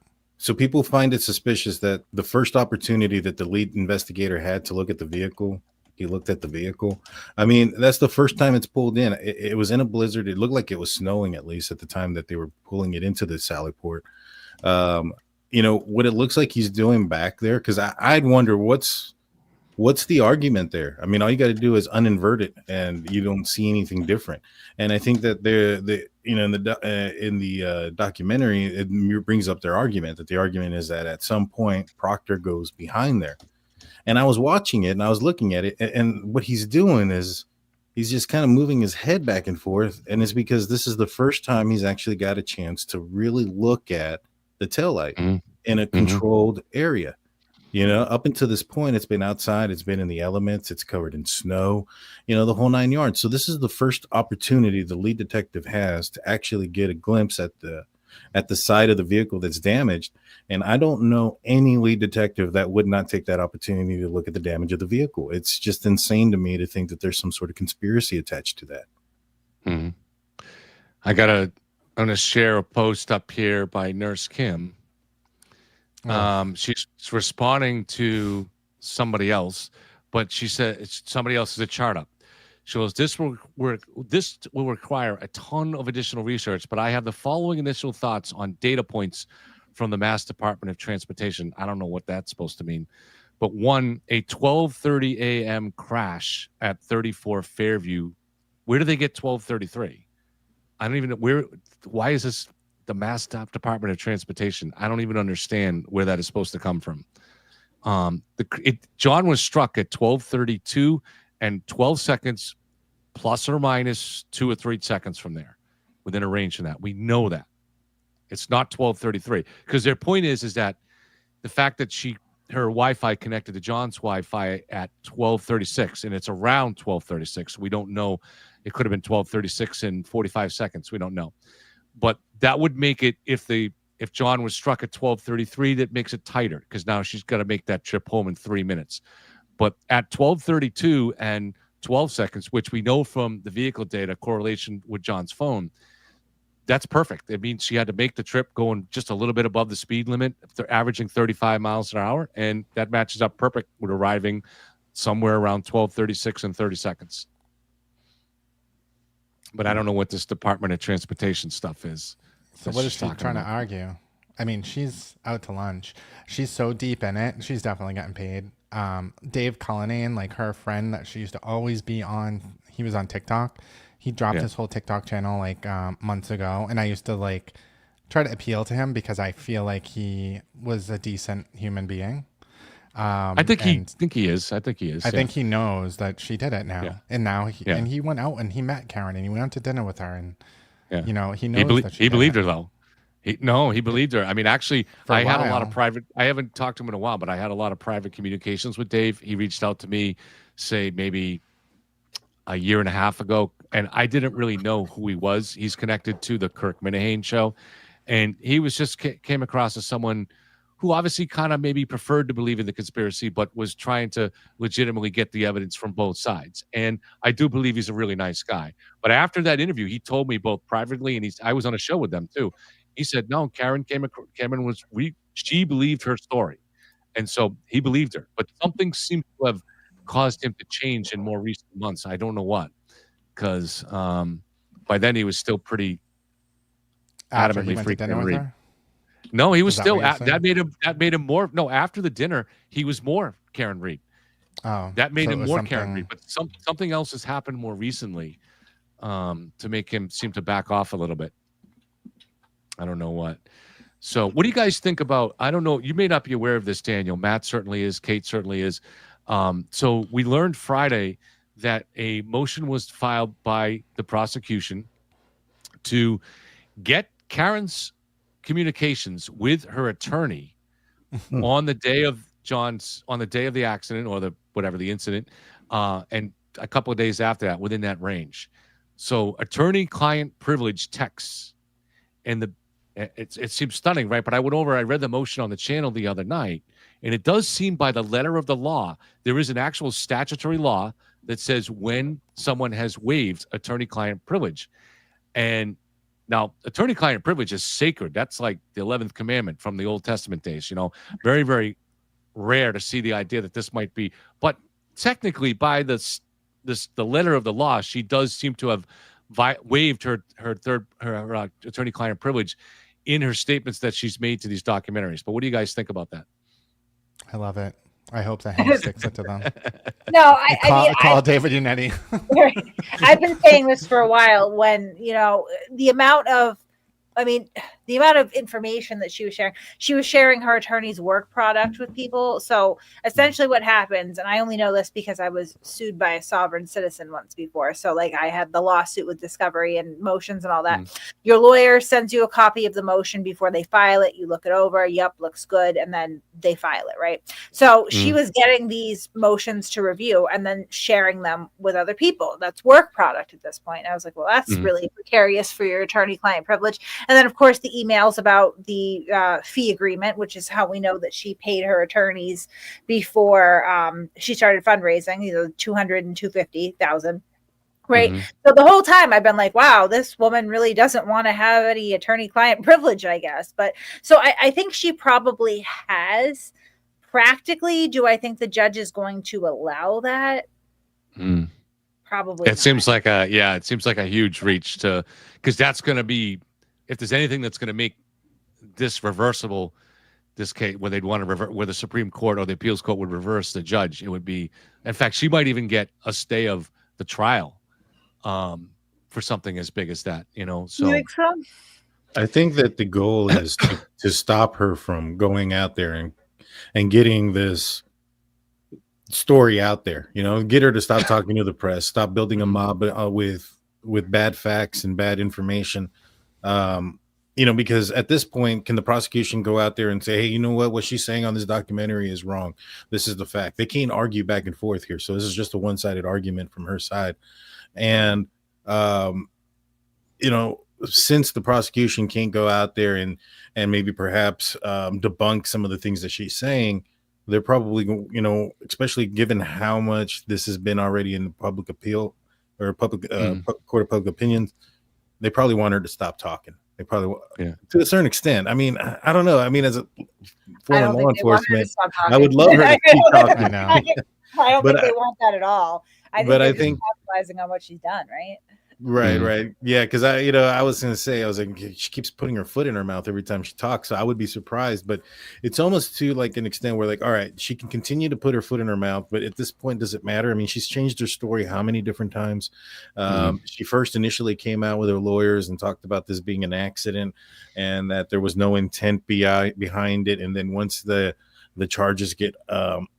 people find it suspicious that the first opportunity that the lead investigator had to look at the vehicle, he looked at the vehicle. I mean, that's the first time it's pulled in. It was in a blizzard. It looked like it was snowing, at least at the time that they were pulling it into the Sally Port. You know, what it looks like he's doing back there, because I'd wonder what's the argument there? I mean, all you got to do is uninvert it, and you don't see anything different. And I think that in the documentary, it brings up their argument that the argument is that at some point Proctor goes behind there. And I was watching it and I was looking at it, and what he's doing is he's just kind of moving his head back and forth, and it's because this is the first time he's actually got a chance to really look at the taillight in a controlled area. You know, up until this point, it's been outside, it's been in the elements, it's covered in snow, you know, the whole 9 yards. So this is the first opportunity the lead detective has to actually get a glimpse at the side of the vehicle that's damaged. And I don't know any lead detective that would not take that opportunity to look at the damage of the vehicle. It's just insane to me to think that there's some sort of conspiracy attached to that. I'm going to share a post up here by Nurse Kim. She's responding to somebody else, but she said somebody else is a chart up. She goes, this will require a ton of additional research, but I have the following initial thoughts on data points from the Mass Department of Transportation. I don't know what that's supposed to mean, but one, a 12:30 a.m. crash at 34 Fairview. Where do they get 12:33? I don't even know why is this the Mass Department of Transportation? I don't even understand where that is supposed to come from. John was struck at 12:32 and 12 seconds plus or minus 2 or 3 seconds from there, within a range of that. We know that. It's not 12:33, because their point is that the fact that her Wi-Fi connected to John's Wi-Fi at 12:36 and it's around 12:36. We don't know. It could have been 12:36 in 45 seconds. We don't know. But that would make it, if John was struck at 12:33, that makes it tighter, because now she's got to make that trip home in 3 minutes. But at 12:32 and 12 seconds, which we know from the vehicle data correlation with John's phone, that's perfect. It means she had to make the trip going just a little bit above the speed limit. They're averaging 35 miles an hour, and that matches up perfect with arriving somewhere around 12:36 and 30 seconds. But I don't know what this Department of Transportation stuff is. So what is she trying to argue? I mean, she's out to lunch. She's so deep in it. She's definitely getting paid. Dave Cullinane, like her friend that she used to always be on, he was on TikTok. He dropped his whole TikTok channel like months ago, and I used to like try to appeal to him because I feel like he was a decent human being. I think he is. I think he knows that she did it now, and now he went out and he met Karen and he went out to dinner with her, and you know he knows that he believed her though. He believed her. I mean, actually, I had a lot of private. I haven't talked to him in a while, but I had a lot of private communications with Dave. He reached out to me, say maybe a year and a half ago, and I didn't really know who he was. He's connected to the Kirk Minihane show, and he was just came across as someone who obviously kind of maybe preferred to believe in the conspiracy, but was trying to legitimately get the evidence from both sides. And I do believe he's a really nice guy. But after that interview, he told me both privately, and I was on a show with them too. He said, no, she believed her story. And so he believed her. But something seemed to have caused him to change in more recent months. I don't know what, because by then he was still pretty adamantly freaking Reed. No, he was still that made him more. No, after the dinner, he was more Karen Reed. Oh, that made him more Karen Reed. But something else has happened more recently to make him seem to back off a little bit. I don't know what. So, what do you guys think about? I don't know. You may not be aware of this, Daniel. Matt certainly is. Kate certainly is. So, we learned Friday that a motion was filed by the prosecution to get Karen's communications with her attorney on the day of the accident or the incident, and a couple of days after that, within that range. So attorney-client privilege texts, and it seems stunning, right? But I read the motion on the channel the other night, and it does seem by the letter of the law, there is an actual statutory law that says when someone has waived attorney-client privilege, and now, attorney-client privilege is sacred. That's like the 11th commandment from the Old Testament days. You know, very, very rare to see the idea that this might be. But technically, by the letter of the law, she does seem to have waived her attorney-client privilege in her statements that she's made to these documentaries. But what do you guys think about that? I love it. I hope that Hank sticks it to them. No, call David Unetti. I've been saying this for a while. When the amount of information that she was sharing her attorney's work product with people. So essentially what happens, and I only know this because I was sued by a sovereign citizen once before. So like I had the lawsuit with discovery and motions and all that. Your lawyer sends you a copy of the motion before they file it. You look it over. Yep, looks good. And then they file it, right? So she was getting these motions to review and then sharing them with other people. That's work product at this point. I was like, well, that's really precarious for your attorney-client privilege. And then, of course, the emails about the fee agreement, which is how we know that she paid her attorneys before she started fundraising, $200,000 and $250,000. Right. So the whole time I've been like, wow, this woman really doesn't want to have any attorney-client privilege, I guess. But so I think she probably has. Practically, do I think the judge is going to allow that? Probably. It seems like a huge reach because that's going to be, if there's anything that's going to make this reversible, this case where they'd want to where the Supreme Court or the appeals court would reverse the judge, it would be, in fact, she might even get a stay of the trial for something as big as that, So you think so? I think that the goal is to stop her from going out there and getting this story out there, get her to stop talking to the press, stop building a mob with bad facts and bad information. Because at this point, can the prosecution go out there and say, hey, you know what she's saying on this documentary is wrong. This is the fact. They can't argue back and forth here. So this is just a one-sided argument from her side. And, since the prosecution can't go out there and maybe perhaps debunk some of the things that she's saying, they're probably, especially given how much this has been already in the public appeal or public court of public opinion, they probably want her to stop talking. They probably, to a certain extent. I mean, I don't know. I mean, as a former law enforcement, I would love her to keep talking. I don't think they want that at all. I think capitalizing on what she's done, right? Right, Mhm. right. Yeah, because I was gonna say, I was like, she keeps putting her foot in her mouth every time she talks. So I would be surprised, but it's almost to like an extent where like, all right, she can continue to put her foot in her mouth, but at this point, does it matter? I mean, she's changed her story how many different times? Mhm. She first initially came out with her lawyers and talked about this being an accident and that there was no intent behind it. And then once the charges get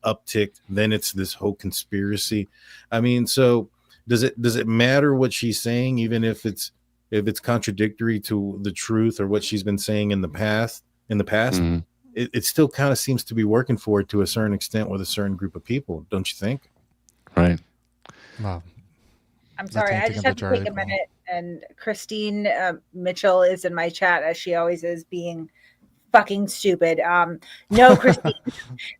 upticked, then it's this whole conspiracy. I mean, so does it matter what she's saying, even if it's contradictory to the truth or what she's been saying in the past? Mhm. It still kind of seems to be working for it to a certain extent with a certain group of people, don't you think? Right. Well, I'm the sorry, I tainting just of the have to take jury a pool. minute. And Christine Mitchell is in my chat, as she always is, being fucking stupid. No, Christine,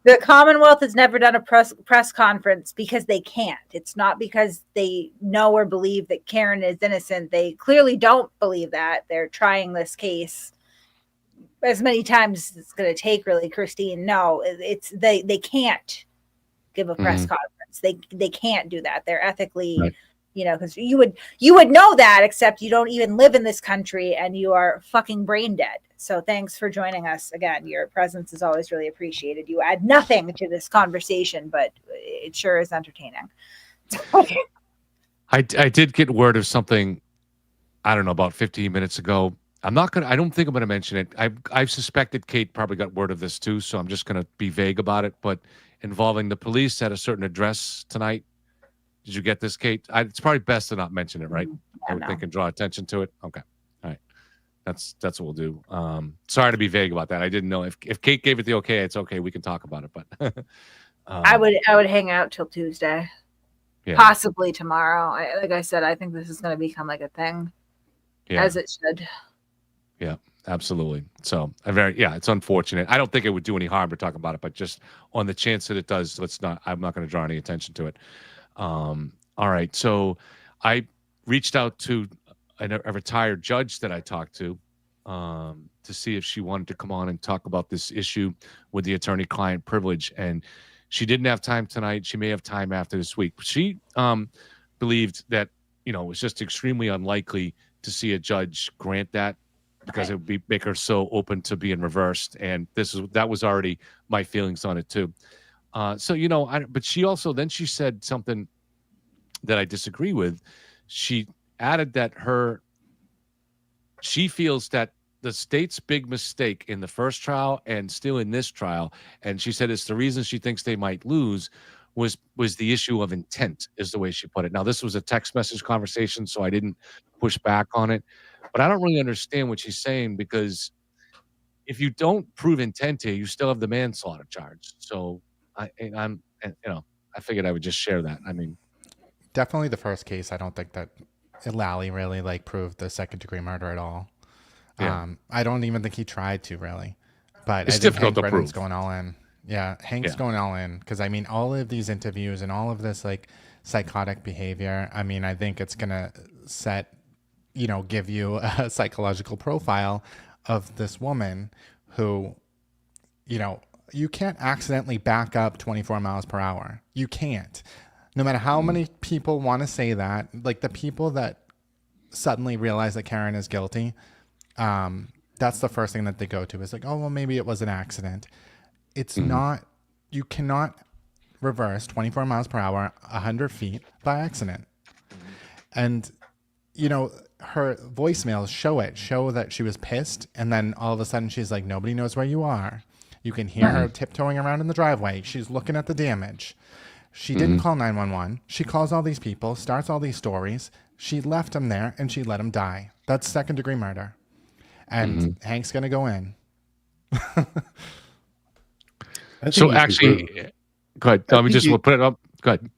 the Commonwealth has never done a press conference because they can't. It's not because they know or believe that Karen is innocent. They clearly don't believe that. They're trying this case as many times as it's going to take, really, Christine. No, it's they can't give a press Mhm. conference. They can't do that. They're ethically, Right. because you would know that, except you don't even live in this country and you are fucking brain dead. So thanks for joining us again. Your presence is always really appreciated. You add nothing to this conversation, but it sure is entertaining. I did get word of something, I don't know, about 15 minutes ago. I don't think I'm gonna mention it. I've suspected Kate probably got word of this too, so I'm just gonna be vague about it. But involving the police at a certain address tonight. Did you get this, Kate? It's probably best to not mention it, right? I would think, and draw attention to it. Okay. All right. That's what we'll do. Sorry to be vague about that. I didn't know if Kate gave it the okay, it's okay. We can talk about it. But I would hang out till Tuesday, yeah, possibly tomorrow. Like I said, I think this is going to become like a thing, yeah, as it should. yeah, absolutely. So it's unfortunate. I don't think it would do any harm to talk about it, but just on the chance that it does, I'm not going to draw any attention to it. All right. So I reached out to a retired judge that I talked to see if she wanted to come on and talk about this issue with the attorney-client privilege. And she didn't have time tonight. She may have time after this week. She believed that, it was just extremely unlikely to see a judge grant that because it would make her so open to being reversed. And that was already my feelings on it too. But she also, then she said something that I disagree with. She added that she feels that the state's big mistake in the first trial and still in this trial, and she said it's the reason she thinks they might lose, was the issue of intent, is the way she put it. Now, this was a text message conversation, so I didn't push back on it, but I don't really understand what she's saying, because if you don't prove intent here, you still have the manslaughter charge. So I figured I would just share that. I mean, Definitely the first case. I don't think that Lally really proved the second degree murder at all. Yeah. I don't even think he tried to really, but It's I think difficult Hank to Brennan's prove. going all in. Yeah, Hank's going all in, because I mean, all of these interviews and all of this psychotic behavior. I mean, I think it's gonna give you a psychological profile of this woman who, you can't accidentally back up 24 miles per hour. You can't. No matter how many people want to say that, the people that suddenly realize that Karen is guilty, that's the first thing that they go to is oh, well, maybe it was an accident. It's not. You cannot reverse 24 miles per hour, 100 feet by accident. And, her voicemails show that she was pissed. And then all of a sudden she's like, nobody knows where you are. You can hear her tiptoeing around in the driveway. She's looking at the damage. She didn't call 911. She calls all these people, starts all these stories. She left him there and she let him die. That's second degree murder. And Hank's going to go in. So actually, go ahead. Let me just put it up. Go ahead.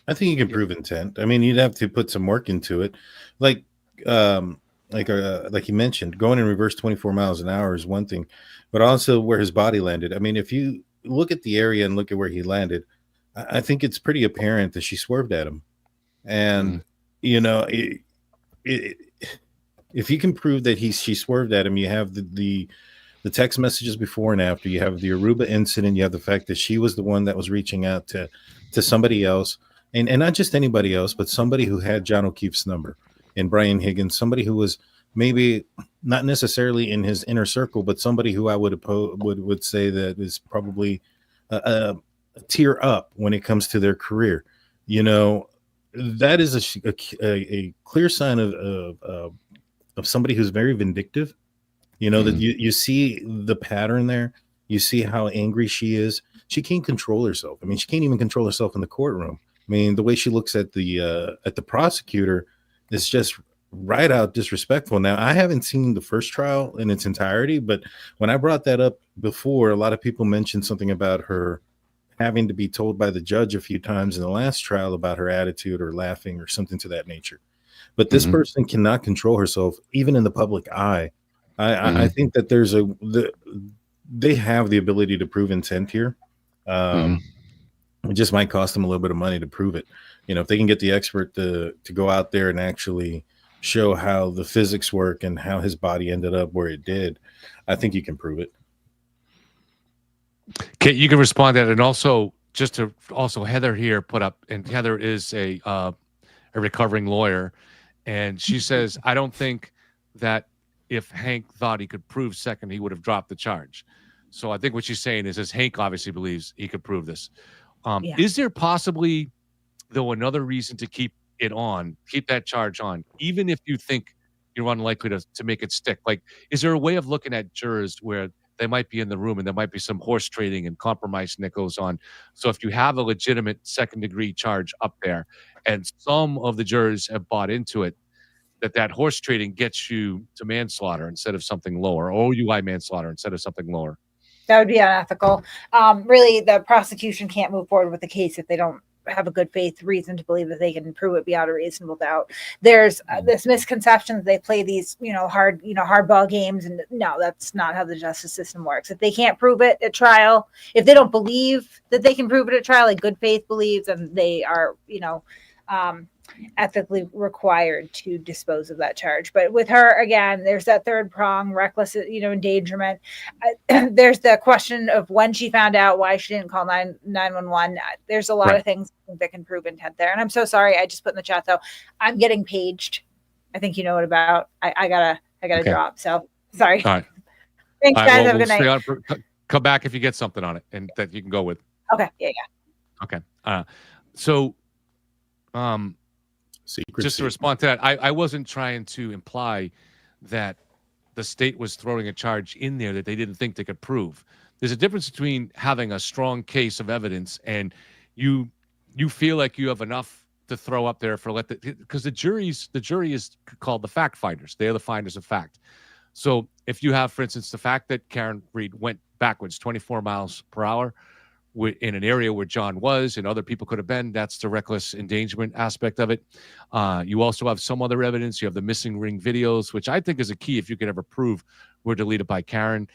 I think you can prove intent. I mean, you'd have to put some work into it. Like you mentioned, going in reverse 24 miles an hour is one thing, but also where his body landed. I mean, if you look at the area and look at where he landed, I think it's pretty apparent that she swerved at him. And, if you can prove that she swerved at him, you have the text messages before and after, you have the Aruba incident, you have the fact that she was the one that was reaching out to somebody else, and not just anybody else, but somebody who had John O'Keefe's number. in Brian Higgins, somebody who was maybe not necessarily in his inner circle, but somebody who I would say that is probably a tier up when it comes to their career. You know, that is a clear sign of somebody who's very vindictive. You know, that you see the pattern there. You see how angry she is. She can't control herself. I mean, she can't even control herself in the courtroom. I mean, the way she looks at the prosecutor is just right out disrespectful. Now, I haven't seen the first trial in its entirety, but when I brought that up before, a lot of people mentioned something about her having to be told by the judge a few times in the last trial about her attitude or laughing or something to that nature. But this person cannot control herself, even in the public eye. I think that they have the ability to prove intent here. It just might cost them a little bit of money to prove it. You know, if they can get the expert to go out there and actually show how the physics work and how his body ended up where it did, I think you can prove it. Okay, you can respond to that. And also, just to Heather here put up, and Heather is a recovering lawyer, and she says, I don't think that if Hank thought he could prove second, he would have dropped the charge. So I think what she's saying is Hank obviously believes he could prove this. Is there possibly, though, another reason to keep that charge on, even if you think you're unlikely to make it stick? Like, is there a way of looking at jurors where they might be in the room and there might be some horse trading and compromising that goes on? So if you have a legitimate second-degree charge up there and some of the jurors have bought into it, that horse trading gets you to manslaughter instead of something lower, or OUI manslaughter instead of something lower. That would be unethical. Really, the prosecution can't move forward with the case if they don't have a good faith reason to believe that they can prove it beyond a reasonable doubt. There's this misconception that they play these, hardball games, and no, that's not how the justice system works. If they can't prove it at trial, if they don't believe that they can prove it at trial, like good faith believes, and they are, ethically required to dispose of that charge. But with her, again, there's that third prong, reckless, endangerment. There's the question of when she found out, why she didn't call 911. There's a lot of things that can prove intent there. And I'm so sorry. I just put in the chat, though, I'm getting paged. I think you know what about. I gotta drop. So sorry. All right. Thanks, guys. Have a good night. Come back if you get something on it and that you can go with. Okay. Yeah. Okay. Just to respond to that, I wasn't trying to imply that the state was throwing a charge in there that they didn't think they could prove. There's a difference between having a strong case of evidence and you feel like you have enough to throw up there because the jury is called the fact finders. They are the finders of fact. So if you have, for instance, the fact that Karen Reed went backwards 24 miles per hour in an area where John was and other people could have been, that's the reckless endangerment aspect of it. You also have some other evidence. You have the missing ring videos, which I think is a key if you could ever prove were deleted by Karen.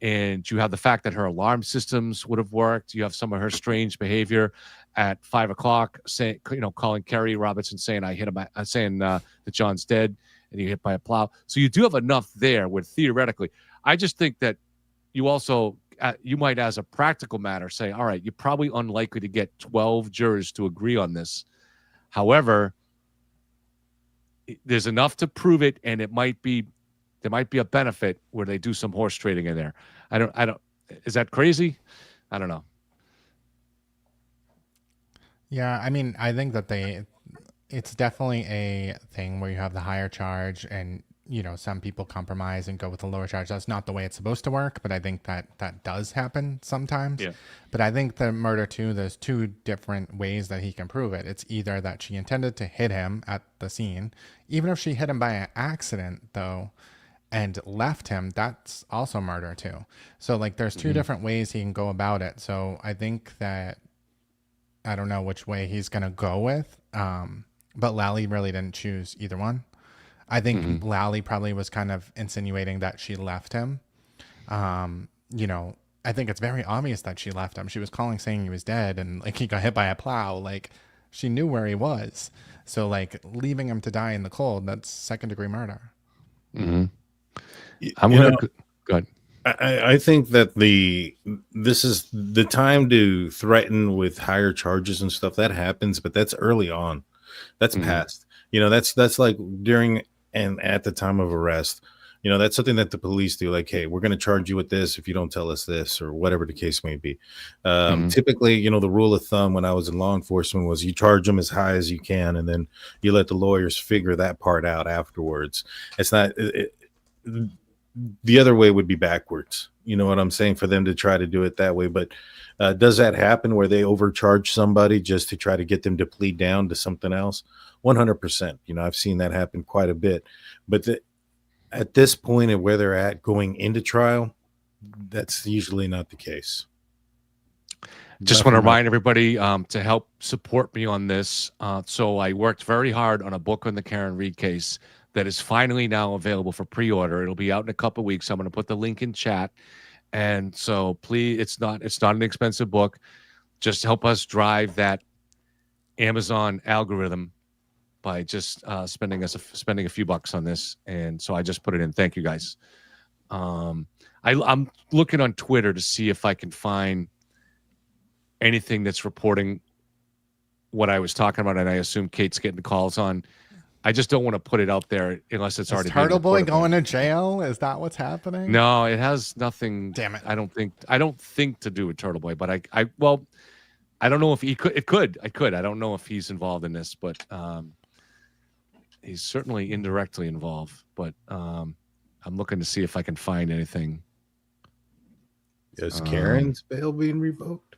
And you have the fact that her alarm systems would have worked. You have some of her strange behavior at 5 o'clock, saying, calling Kerry Robinson, saying I hit him, saying that John's dead and he hit by a plow. So you do have enough there where theoretically, I just think that you also, you might, as a practical matter, say, all right, you're probably unlikely to get 12 jurors to agree on this. However, there's enough to prove it, and there might be a benefit where they do some horse trading in there. I don't. Is that crazy? I don't know. Yeah, I mean, I think that it's definitely a thing where you have the higher charge and, some people compromise and go with the lower charge. That's not the way it's supposed to work, but I think that does happen sometimes. Yeah. But I think the murder too, there's two different ways that he can prove it. It's either that she intended to hit him at the scene, even if she hit him by an accident though, and left him, that's also murder too. So there's two different ways he can go about it. So I think that, I don't know which way he's going to go with, but Lally really didn't choose either one. I think Lally probably was kind of insinuating that she left him. I think it's very obvious that she left him. She was calling saying he was dead and he got hit by a plow. She knew where he was. So leaving him to die in the cold, that's second-degree murder. I'm going to go ahead. I think that this is the time to threaten with higher charges and stuff. That happens, but that's early on. That's past. That's like during and at the time of arrest. That's something that the police do. Like, hey, we're going to charge you with this if you don't tell us this, or whatever the case may be. Typically, the rule of thumb when I was in law enforcement was you charge them as high as you can, and then you let the lawyers figure that part out afterwards. It's not the other way would be backwards. You know what I'm saying? For them to try to do it that way. But does that happen where they overcharge somebody just to try to get them to plead down to something else? 100%. I've seen that happen quite a bit. But at this point and where they're at going into trial, that's usually not the case. Just want to remind everybody to help support me on this. So I worked very hard on a book on the Karen Reed case that is finally now available for pre-order. It'll be out in a couple of weeks. I'm going to put the link in chat. And so please, it's not an expensive book. Just help us drive that Amazon algorithm by just spending a few bucks on this. And so I just put it in. Thank you guys. I'm looking on Twitter to see if I can find anything that's reporting what I was talking about. And I assume Kate's getting calls on. I just don't want to put it out there unless it's already. Turtle Boy going to jail? Is that what's happening? No, it has nothing. Damn it! I don't think to do with Turtle Boy, but I don't know if he could. It could. I don't know if he's involved in this, but he's certainly indirectly involved. But I'm looking to see if I can find anything. Is Karen's bail being revoked?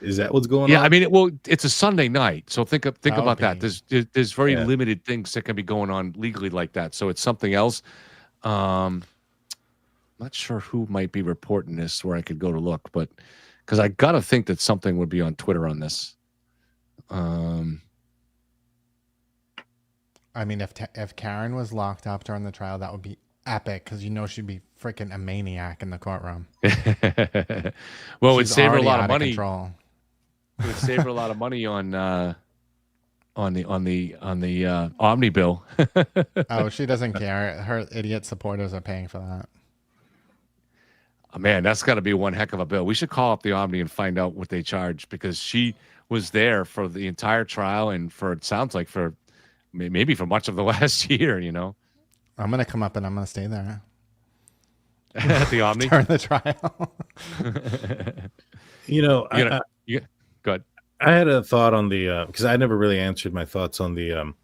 Is that what's going on? Yeah, I mean, it's a Sunday night, so think about that. There's very limited things that can be going on legally like that. So it's something else. Not sure who might be reporting this where I could go to look, but because I gotta think that something would be on Twitter on this. I mean, if Karen was locked up during the trial, that would be epic because she'd be freaking a maniac in the courtrom. Well, it'd save her a lot of money. Control. It would save her a lot of money on the Omni bill. Oh, she doesn't care. Her idiot supporters are paying for that. Oh, man, that's got to be one heck of a bill. We should call up the Omni and find out what they charge because she was there for the entire trial and it sounds like for maybe for much of the last year. I'm gonna come up and I'm gonna stay there at the Omni during the trial. Go ahead. I had a thought on the because I never really answered my thoughts on the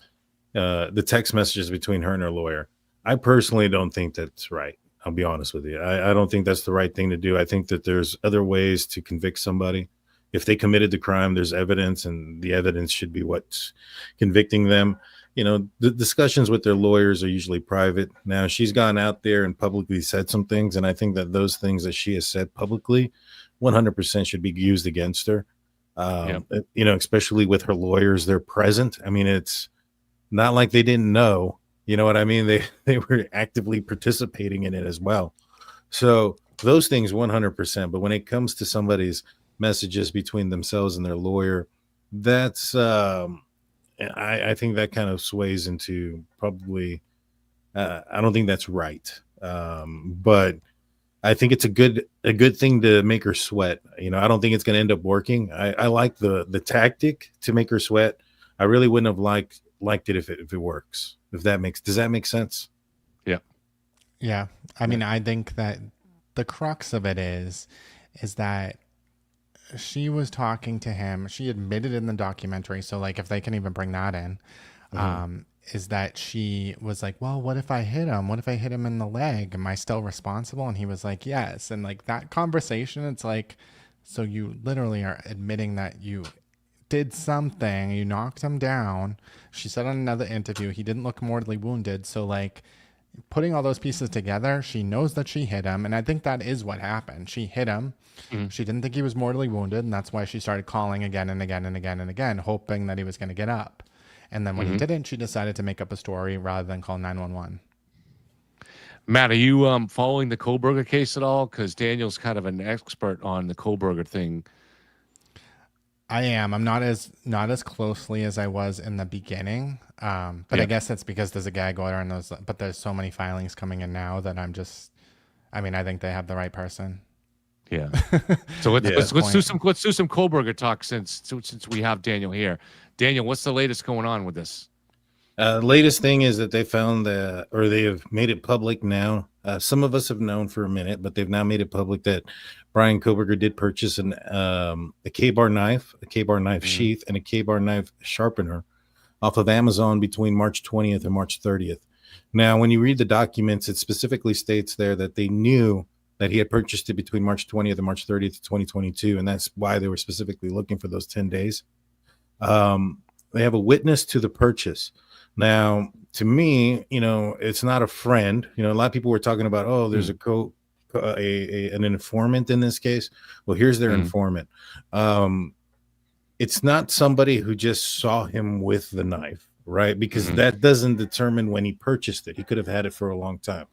text messages between her and her lawyer. I personally don't think that's right. I'll be honest with you. I don't think that's the right thing to do. I think that there's other ways to convict somebody. If they committed the crime, there's evidence, and the evidence should be what's convicting them. The discussions with their lawyers are usually private. Now, she's gone out there and publicly said some things, and I think that those things that she has said publicly 100% should be used against her. Especially with her lawyers, they're present. I mean, it's not like they didn't know, you know what I mean? They were actively participating in it as well. So those things 100%. But when it comes to somebody's messages between themselves and their lawyer, that's I think that kind of sways into probably I don't think that's right. But I think it's a good thing to make her sweat. I don't think it's going to end up working. I like the tactic to make her sweat. I really wouldn't have liked it if it works. Does that make sense? Yeah. Yeah. I mean, I think that the crux of it is that she was talking to him. She admitted in the documentary. So like, if they can even bring that in, is that she was like, well, what if I hit him? What if I hit him in the leg? Am I still responsible? And he was like, yes. And like that conversation, it's like, so you literally are admitting that you did something, you knocked him down. She said on another interview, he didn't look mortally wounded. So like putting all those pieces together, she knows that she hit him. And I think that is what happened. She hit him. She didn't think he was mortally wounded. And that's why she started calling again and again and again and again, hoping that he was going to get up. And then when he didn't, she decided to make up a story rather than call 911. Matt, are you following the Kohberger case at all? Because Daniel's kind of an expert on the Kohberger thing. I am. I'm not as closely as I was in the beginning. But I guess that's because there's a gag order and but there's so many filings coming in now that I think they have the right person. Yeah. So let's Yeah. let's do some Kohberger talk since we have Daniel here. Daniel, what's the latest going on with this? Latest thing is that they found or they have made it public now. Some of us have known for a minute, but they've now made it public that Bryan Kohberger did purchase a K-bar knife, sheath, and a K-bar knife sharpener off of Amazon between March 20th and March 30th. Now, when you read the documents, it specifically states there that they knew that he had purchased it between March 20th and March 30th, 2022, and that's why they were specifically looking for those 10 days. They have a witness to the purchase. Now, to me, it's not a friend. A lot of people were talking about, oh, there's an informant in this case. Well, here's their informant. It's not somebody who just saw him with the knife, right? Because that doesn't determine when he purchased it. He could have had it for a long time.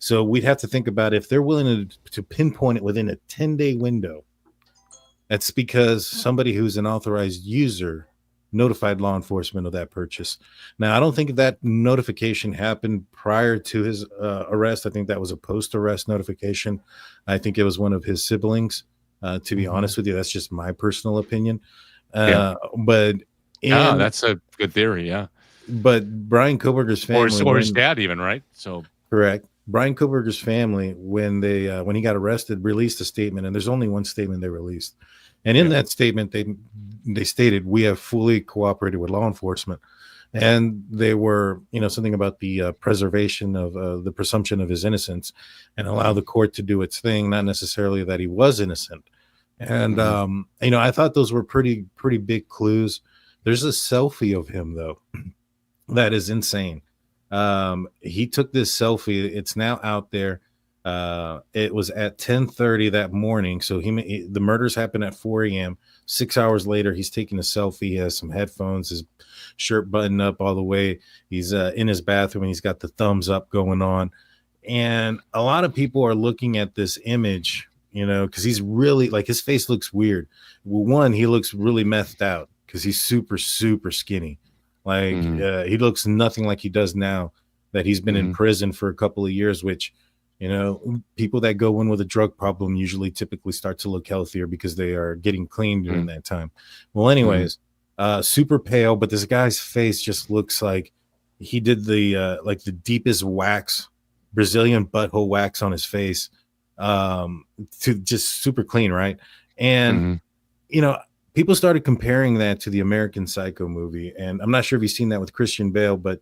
So we'd have to think about if they're willing to pinpoint it within a 10-day window. That's because somebody who's an authorized user notified law enforcement of that purchase. Now, I don't think that notification happened prior to his arrest. I think that was a post-arrest notification. I think it was one of his siblings. To be honest with you, that's just my personal opinion. But that's a good theory. Yeah. But Bryan Kohberger's family, or his dad, even, right? So correct. Bryan Kohberger's family, when he got arrested, released a statement, and there's only one statement they released. And in that statement, they stated, we have fully cooperated with law enforcement. And they were, something about the preservation of the presumption of his innocence and allow the court to do its thing, not necessarily that he was innocent. And, I thought those were pretty big clues. There's a selfie of him, though, that is insane. He took this selfie. It's now out there. It was at 10:30 that morning. So the murders happened at 4 a.m. 6 hours later, he's taking a selfie. He has some headphones, his shirt buttoned up all the way. He's in his bathroom and he's got the thumbs up going on. And a lot of people are looking at this image, because he's really, like, his face looks weird. Well, one, he looks really methed out because he's super, super skinny. Like he looks nothing like he does now that he's been in prison for a couple of years, which, people that go in with a drug problem usually typically start to look healthier because they are getting clean during that time. Well, anyways, super pale, but this guy's face just looks like he did the deepest wax, Brazilian butthole wax on his face, to just super clean, right? And people started comparing that to the American Psycho movie, and I'm not sure if you've seen that with Christian Bale, but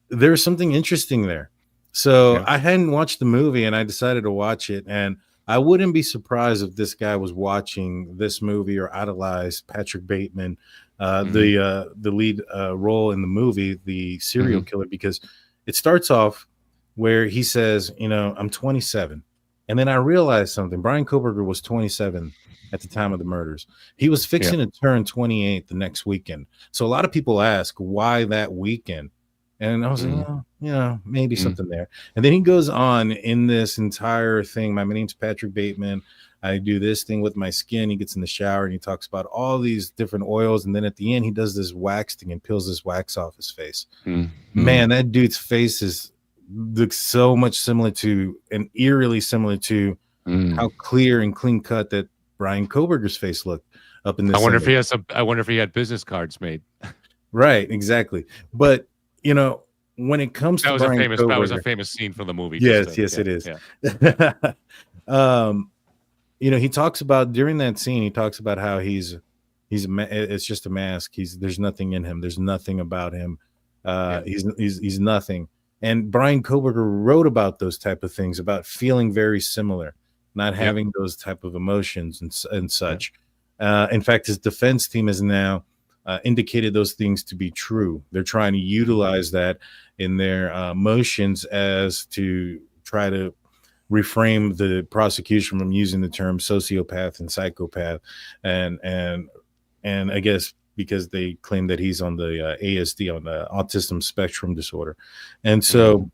there's something interesting there. So I hadn't watched the movie, and I decided to watch it, and I wouldn't be surprised if this guy was watching this movie or idolized Patrick Bateman, the lead role in the movie, the serial killer, because it starts off where he says, I'm 27. And then I realized something. Bryan Kohberger was 27 at the time of the murders. He was fixing to turn 28 the next weekend. So a lot of people ask why that weekend. And I was like, maybe something there. And then he goes on in this entire thing. My name's Patrick Bateman. I do this thing with my skin. He gets in the shower and he talks about all these different oils. And then at the end, he does this wax thing and peels this wax off his face. Man, that dude's face looks so much similar to, and eerily similar to, how clear and clean cut that Bryan Kohberger's face looked up in this. I wonder if he had business cards made. Right, exactly. But when it comes to that was a famous scene from the movie. Yes, it is. Yeah. He talks about, during that scene, he talks about how it's just a mask. There's nothing in him. There's nothing about him. He's nothing. And Bryan Kohberger wrote about those type of things, about feeling very similar, not having those type of emotions and such. In fact, his defense team has now indicated those things to be true. They're trying to utilize that in their motions as to try to reframe the prosecution from using the term sociopath and psychopath, and I guess because they claim that he's on the ASD, on the autism spectrum disorder, and so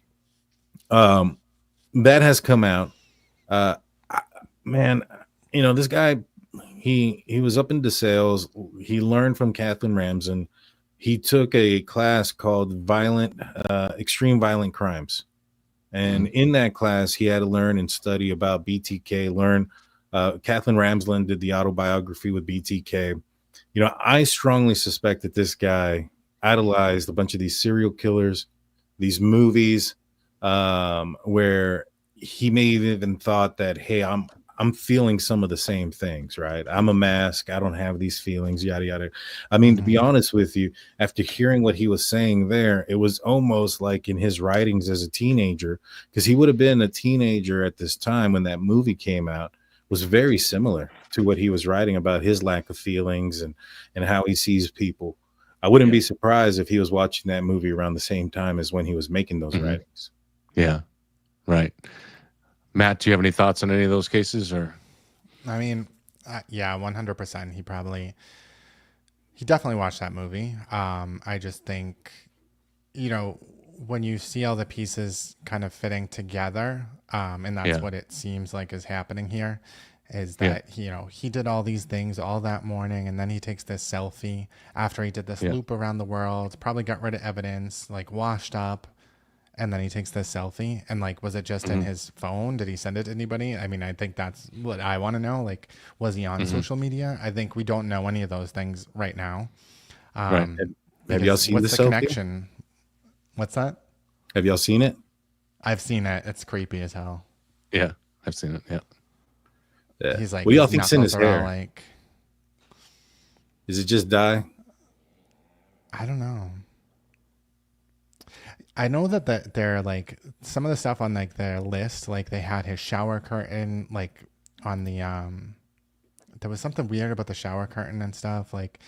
that has come out. Man, this guy. He was up into sales. He learned from Kathleen Ramsden. He took a class called Extreme Violent Crimes. And in that class, he had to learn and study about BTK, learn Kathleen Ramsland did the autobiography with BTK. You know, I strongly suspect that this guy idolized a bunch of these serial killers, these movies, where he may have even thought that, hey, I'm feeling some of the same things, right? I'm a mask. I don't have these feelings, yada, yada. I mean, to be honest with you, after hearing what he was saying there, it was almost like in his writings as a teenager, because he would have been a teenager at this time when that movie came out, was very similar to what he was writing about his lack of feelings and how he sees people. I wouldn't be surprised if he was watching that movie around the same time as when he was making those writings. Yeah, right. Matt, do you have any thoughts on any of those cases? Or, I mean, yeah, 100%. He definitely watched that movie. I just think, you know, when you see all the pieces kind of fitting together, and that's what it seems like is happening here, is that, you know, he did all these things all that morning, and then he takes this selfie after he did this loop around the world, probably got rid of evidence, like washed up. And then he takes this selfie, and like, was it just in his phone? Did he send it to anybody? I mean, I think that's what I want to know. Like, was he on social media? I think we don't know any of those things right now. Right. Have y'all seen what's the the selfie? connection? What's that? Have y'all seen it? I've seen it. It's creepy as hell. yeah, I've seen it. Yeah. He's like, what do y'all his think's in his knuckles are all hair? like, Is it just dye? I don't know. I know that they're like some of the stuff on like their list, like they had his shower curtain, like on the there was something weird about the shower curtain and stuff. Like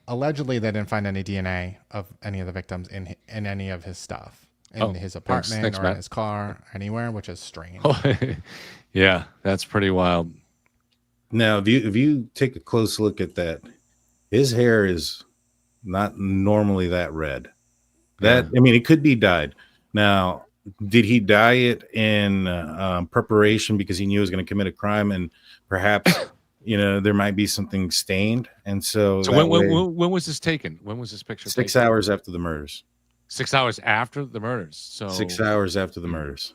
allegedly they didn't find any DNA of any of the victims in any of his stuff in his apartment thanks, or Matt. in his car, anywhere, which is strange. Yeah, that's pretty wild. Now, if you take a close look at that, his hair is not normally that red. I mean, it could be dyed. Now, did he dye it in preparation because he knew he was going to commit a crime, and perhaps you know there might be something stained, and so when was this taken? When was this picture 6 taken? hours after the murders. 6 hours after the murders. So 6 hours after the murders.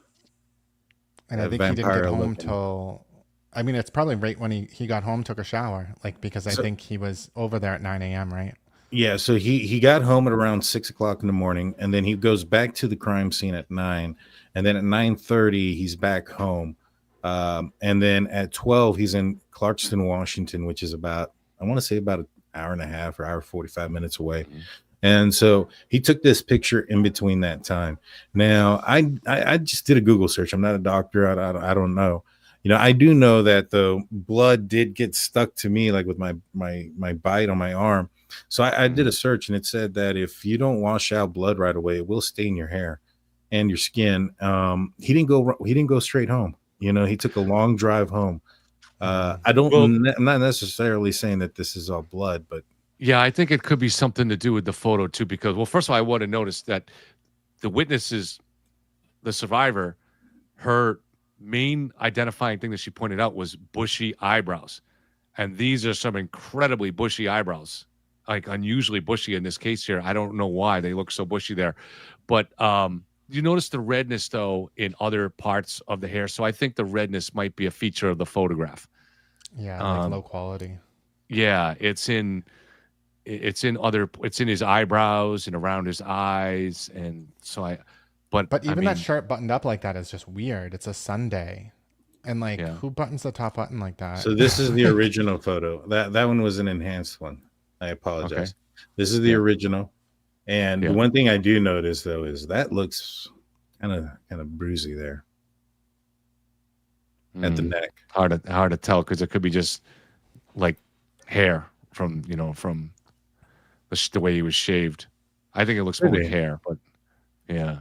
And I think he didn't get home till, I mean, it's probably right when he got home, took a shower, like, because I think he was over there at 9 a.m., right? Yeah, so he got home at around 6 o'clock in the morning, and then he goes back to the crime scene at 9, and then at 9:30 he's back home, and then at 12 he's in Clarkston, Washington, which is about, I want to say about an hour and a half or hour 45 minutes away. And so he took this picture in between that time. Now I just did a Google search. I'm not a doctor. I don't know. You know, I do know that the blood did get stuck to me, like with my bite on my arm. So I did a search, and it said that if you don't wash out blood right away, it will stain your hair and your skin. He didn't go straight home. You know, he took a long drive home. I'm not necessarily saying that this is all blood, but yeah, I think it could be something to do with the photo too, because, well, first of all, I want to notice that the witnesses, the survivor, her main identifying thing that she pointed out was bushy eyebrows. And these are some incredibly bushy eyebrows, like unusually bushy in this case here. I don't know why they look so bushy there. But you notice the redness, though, in other parts of the hair. So I think the redness might be a feature of the photograph. Yeah, like low quality. Yeah, it's in his eyebrows and around his eyes, and so but even that shirt buttoned up like that is just weird. It's a Sunday, and like who buttons the top button like that? So this is the original photo. That one was an enhanced one. I apologize. Okay. This is the original, and the one thing I do notice though is that looks kind of bruisey there at the neck. Hard to tell because it could be just like hair from the way he was shaved. I think it looks more like hair, but yeah.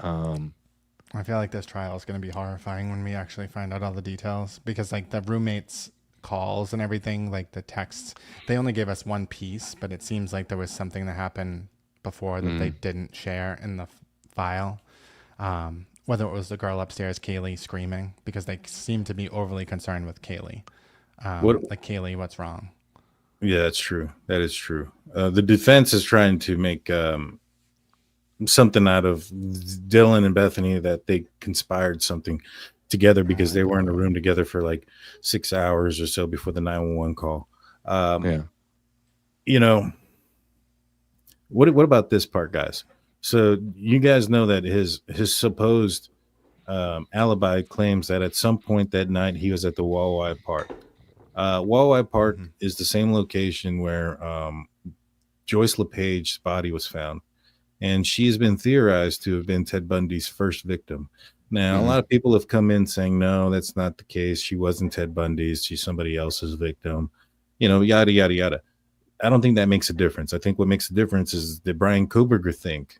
I feel like this trial is going to be horrifying when we actually find out all the details, because like the roommates' calls and everything, like the texts, they only gave us one piece, but it seems like there was something that happened before that they didn't share in the file. Whether it was the girl upstairs, Kaylee, screaming, because they seem to be overly concerned with Kaylee. Like, Kaylee, what's wrong? Yeah, that's true. That is true. The defense is trying to make something out of Dylan and Bethany, that they conspired something. together because they were in a room together for like 6 hours or so before the 911 call. Yeah. You know, what about this part, guys? So you guys know that his supposed alibi claims that at some point that night he was at the Walleye Park. Walleye Park is the same location where Joyce LePage's body was found, and she's been theorized to have been Ted Bundy's first victim. Now, a lot of people have come in saying, no, that's not the case. She wasn't Ted Bundy's. She's somebody else's victim, yada, yada, yada. I don't think that makes a difference. I think what makes a difference is that Bryan Kohberger think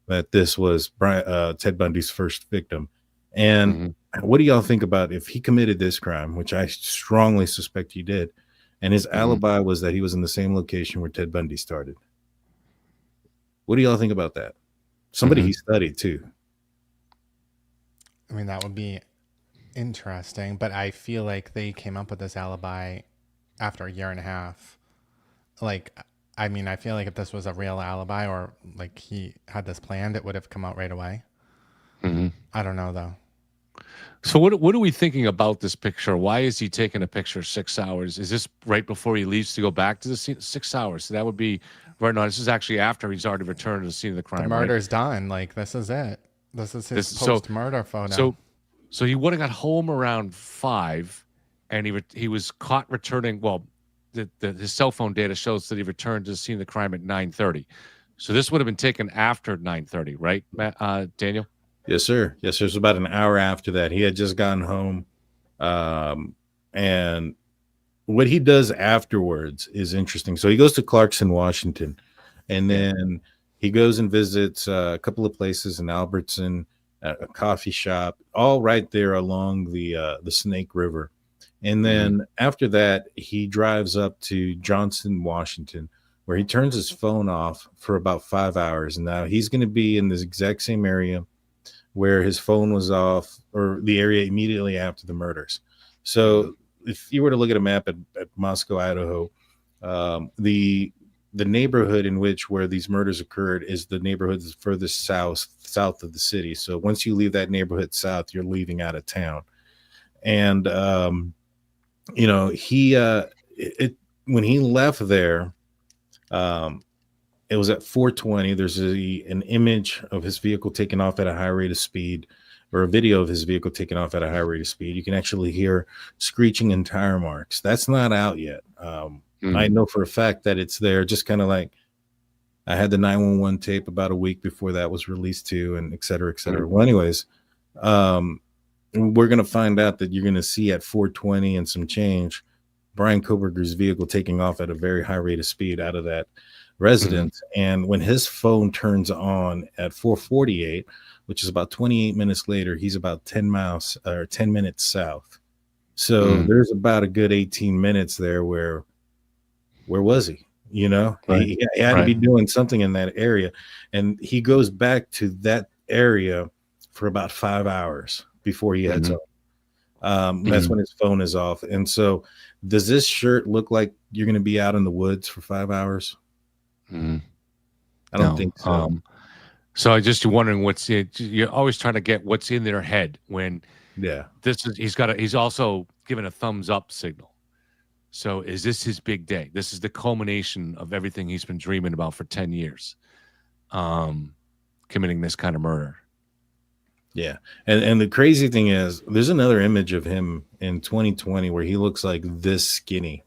that this was Ted Bundy's first victim. And what do y'all think about if he committed this crime, which I strongly suspect he did, and his alibi was that he was in the same location where Ted Bundy started? What do y'all think about that? Somebody he studied too. I mean, that would be interesting, but I feel like they came up with this alibi after a year and a half. Like, I mean, I feel like if this was a real alibi or like he had this planned, it would have come out right away. I don't know though. So what are we thinking about this picture? Why is he taking a picture 6 hours? Is this right before he leaves to go back to the scene? 6 hours. So that would be right now. This is actually after he's already returned to the scene of the crime. The murder's done. Like, this is it. This is his post-murder photo. So he would have got home around 5, and he was caught returning. Well, his cell phone data shows that he returned to the scene of the crime at 9:30. So this would have been taken after 9:30, right, Daniel? Yes, sir. Yes, sir. It was about an hour after that. He had just gotten home. And what he does afterwards is interesting. So he goes to Clarkson, Washington, and then he goes and visits a couple of places in Albertson, a coffee shop, all right there along the Snake River. And then after that, he drives up to Johnson, Washington, where he turns his phone off for about 5 hours. And now he's going to be in this exact same area where his phone was off, or the area immediately after the murders. So if you were to look at a map at Moscow, Idaho, the neighborhood in which where these murders occurred is the neighborhood furthest south of the city. So once you leave that neighborhood south, you're leaving out of town. And when he left there, it was at 4:20. There's an image of his vehicle taking off at a high rate of speed, or a video of his vehicle taking off at a high rate of speed. You can actually hear screeching and tire marks. That's not out yet. I know for a fact that it's there, just kind of like I had the 911 tape about a week before that was released too, and et cetera, et cetera. Well, anyways, we're going to find out that you're going to see at 4:20 and some change, Bryan Kohberger's vehicle taking off at a very high rate of speed out of that residence. And when his phone turns on at 4:48, which is about 28 minutes later, he's about 10 minutes south. So there's about a good 18 minutes there where was he? He had to be doing something in that area. And he goes back to that area for about 5 hours before he heads home. That's when his phone is off. And so does this shirt look like you're going to be out in the woods for 5 hours? I don't think so. So I just wondering you're always trying to get what's in their head when he's also given a thumbs up signal. So is this his big day? This is the culmination of everything he's been dreaming about for 10 years, committing this kind of murder. Yeah. And the crazy thing is there's another image of him in 2020 where he looks like this skinny.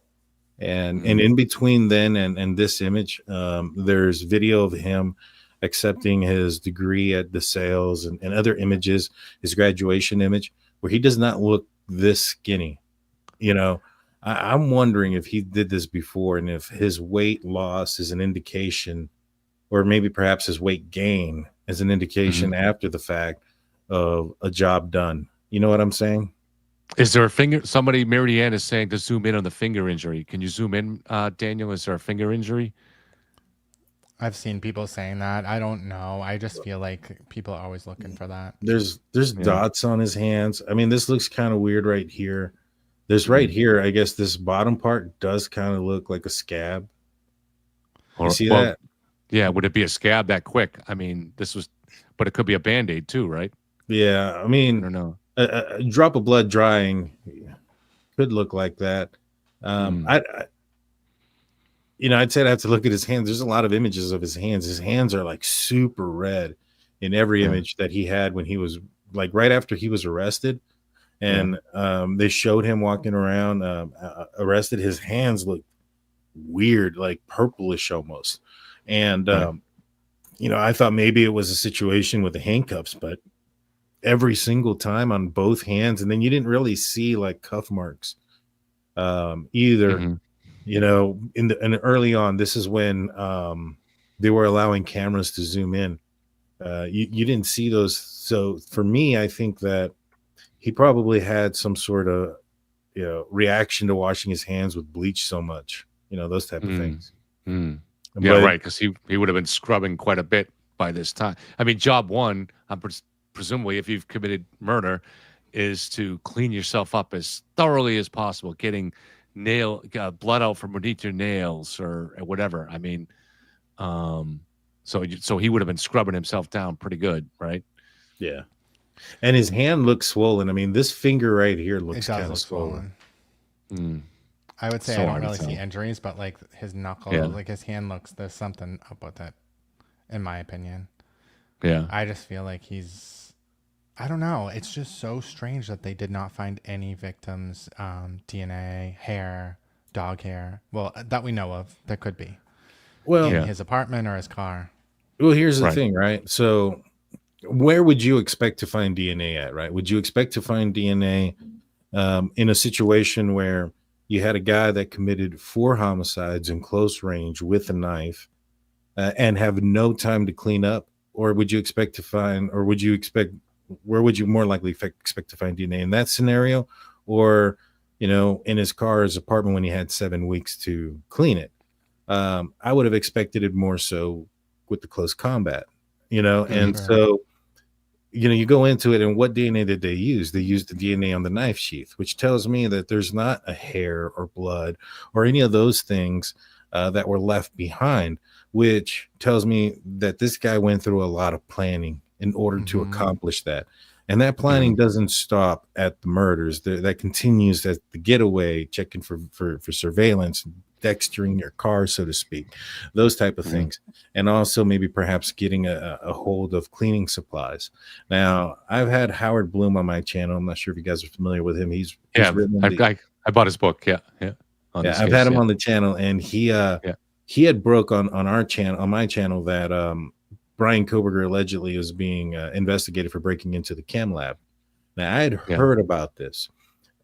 And in between then and this image, there's video of him accepting his degree at DeSales and other images, his graduation image, where he does not look this skinny. I'm wondering if he did this before and if his weight loss is an indication, or maybe perhaps his weight gain is an indication after the fact of a job done. You know what I'm saying? Is there a finger? Somebody, Marianne is saying to zoom in on the finger injury. Can you zoom in, Daniel? Is there a finger injury? I've seen people saying that. I don't know. I just feel like people are always looking for that. There's dots on his hands. I mean, this looks kind of weird right here. There's right here, I guess this bottom part does kind of look like a scab. You see that? Yeah. Would it be a scab that quick? I mean, but it could be a Band-Aid too, right? Yeah. I mean, I don't know. a drop of blood drying could look like that. I'd say I'd have to look at his hands. There's a lot of images of his hands. His hands are like super red in every image that he had when he was like right after he was arrested. And they showed him walking around arrested. His hands looked weird, like purplish almost. And, I thought maybe it was a situation with the handcuffs, but every single time on both hands. And then you didn't really see like cuff marks either. And early on, this is when they were allowing cameras to zoom in. You didn't see those. So for me, I think that he probably had some sort of, reaction to washing his hands with bleach so much, those type of things. Yeah, right. Because he would have been scrubbing quite a bit by this time. I mean, job one, presumably, if you've committed murder, is to clean yourself up as thoroughly as possible, getting blood out from beneath your nails or whatever. I mean, so he would have been scrubbing himself down pretty good, right? Yeah. And his hand looks swollen. I mean, this finger right here looks kind of swollen. I would say I don't really see injuries, but like his knuckle, like his hand there's something up with it, in my opinion. Yeah. I just feel like I don't know. It's just so strange that they did not find any victims' DNA, hair, dog hair. Well, that we know of. There could be. Well, in his apartment or his car. Well, here's the thing, right? So where would you expect to find DNA at, right? Would you expect to find DNA in a situation where you had a guy that committed 4 homicides in close range with a knife and have no time to clean up? Or would you expect to find, or would you expect, where would you more likely expect to find DNA in that scenario? Or, in his car, his apartment when he had 7 weeks to clean it? I would have expected it more so with the close combat, and so, you go into it, and what DNA did they use? They used the DNA on the knife sheath, which tells me that there's not a hair or blood or any of those things that were left behind, which tells me that this guy went through a lot of planning in order to accomplish that. And that planning doesn't stop at the murders. That continues at the getaway, checking for surveillance, dextering your car, so to speak, those type of things. And also maybe perhaps getting a hold of cleaning supplies. Now, I've had Howard Bloom on my channel. I'm not sure if you guys are familiar with him. He's written I bought his book. Yeah. I've had him on the channel, and he had broke on our channel, on my channel, that Bryan Kohberger allegedly was being investigated for breaking into the chem lab. Now, I had heard about this.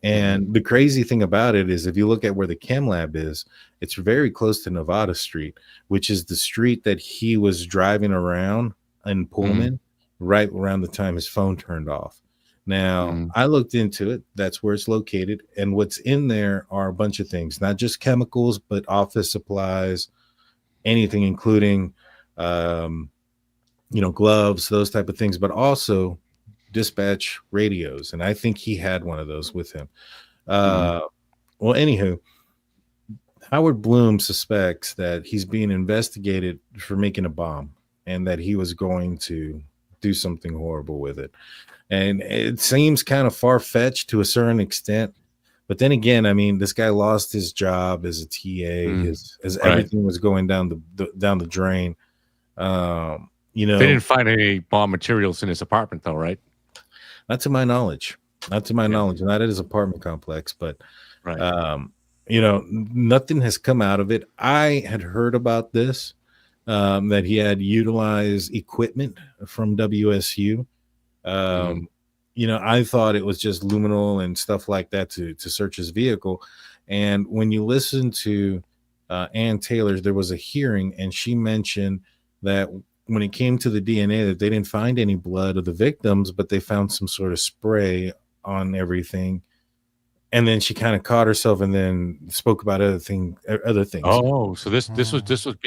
And the crazy thing about it is, if you look at where the chem lab is, it's very close to Nevada Street, which is the street that he was driving around in Pullman right around the time his phone turned off. Now, I looked into it. That's where it's located. And what's in there are a bunch of things, not just chemicals, but office supplies, anything, including, gloves, those type of things, but also dispatch radios. And I think he had one of those with him. Well, anywho, Howard Bloom suspects that he's being investigated for making a bomb and that he was going to do something horrible with it. And it seems kind of far-fetched to a certain extent. But then again, I mean, this guy lost his job as a TA, as everything was going down the drain. They didn't find any bomb materials in his apartment, though, right? Not to my knowledge. Not at his apartment complex, but nothing has come out of it. I had heard about this, that he had utilized equipment from WSU. I thought it was just luminol and stuff like that to search his vehicle. And when you listen to Ann Taylor, there was a hearing, and she mentioned that when it came to the DNA, that they didn't find any blood of the victims, but they found some sort of spray on everything. And then she kind of caught herself and then spoke about other things. Oh, so this would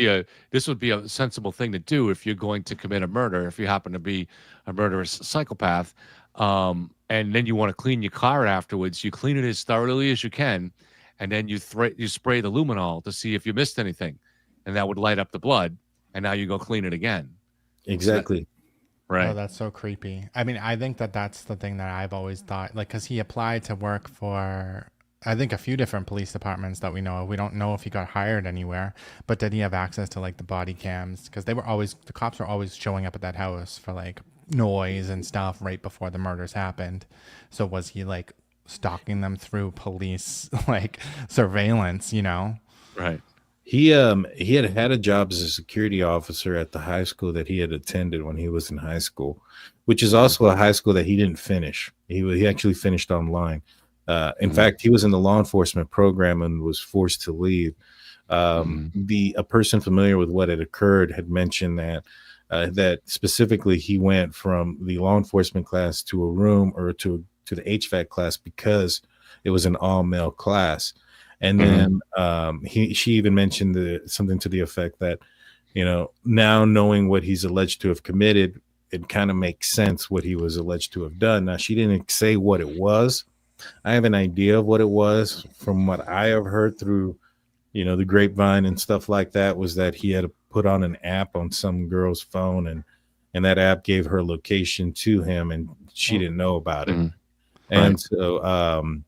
be a sensible thing to do if you're going to commit a murder, if you happen to be a murderous psychopath, and then you want to clean your car afterwards. You clean it as thoroughly as you can, and then you spray the luminol to see if you missed anything, and that would light up the blood. And now you go clean it again. Exactly. Right. that's so creepy. I mean, I think that's the thing that I've always thought, like, because he applied to work for, I think, a few different police departments that we know of. We don't know if he got hired anywhere, but did he have access to like the body cams? Because the cops were always showing up at that house for like noise and stuff right before the murders happened. So was he like stalking them through police like surveillance, you know? Right. He had a job as a security officer at the high school that he had attended when he was in high school, which is also a high school that he didn't finish. He actually finished online. In fact, he was in the law enforcement program and was forced to leave. A person familiar with what had occurred had mentioned that specifically he went from the law enforcement class to a room or to the HVAC class because it was an all male class. And then she even mentioned something to the effect that, you know, now knowing what he's alleged to have committed, it kind of makes sense what he was alleged to have done. Now, she didn't say what it was. I have an idea of what it was from what I have heard through, you know, the grapevine and stuff like that, was that he had to put on an app on some girl's phone, and that app gave her location to him, and she didn't know about it. And so,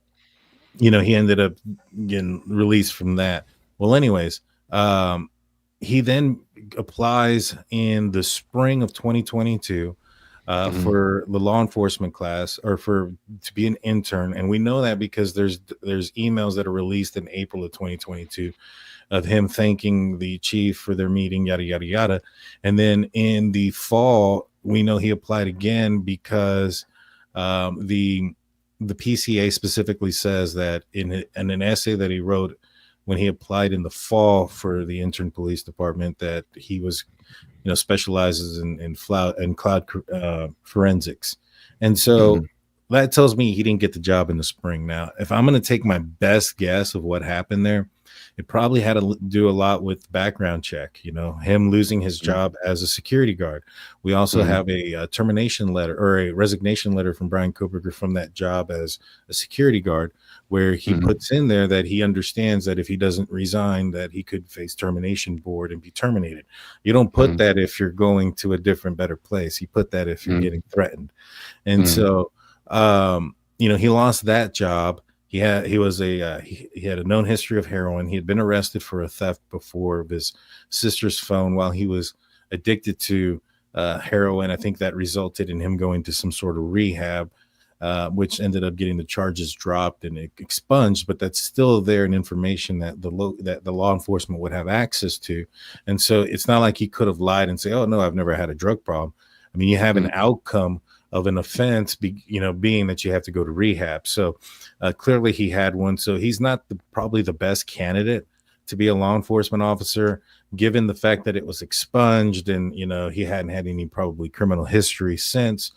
you know, he ended up getting released from that. Well, anyways, he then applies in the spring of 2022 for the law enforcement class, or to be an intern. And we know that because there's emails that are released in April of 2022 of him thanking the chief for their meeting, yada, yada, yada. And then in the fall, we know he applied again because the PCA specifically says that in an essay that he wrote when he applied in the fall for the intern police department, that he was, you know, specializes in cloud forensics. And so that tells me he didn't get the job in the spring. Now, if I'm going to take my best guess of what happened there, it probably had to do a lot with background check, you know, him losing his job as a security guard. We also have a termination letter or a resignation letter from Bryan Kohberger from that job as a security guard, where he puts in there that he understands that if he doesn't resign, that he could face termination board and be terminated. You don't put that if you're going to a different, better place. You put that if you're getting threatened. And so, you know, he lost that job. He had a known history of heroin. He had been arrested for a theft before of his sister's phone while he was addicted to heroin. I think that resulted in him going to some sort of rehab, which ended up getting the charges dropped and expunged. But that's still there in information that the law enforcement would have access to. And so it's not like he could have lied and say, "Oh no, I've never had a drug problem." I mean, you have an outcome of an offense, being that you have to go to rehab. So clearly he had one. So he's not probably the best candidate to be a law enforcement officer, given the fact that it was expunged and, you know, he hadn't had any probably criminal history since.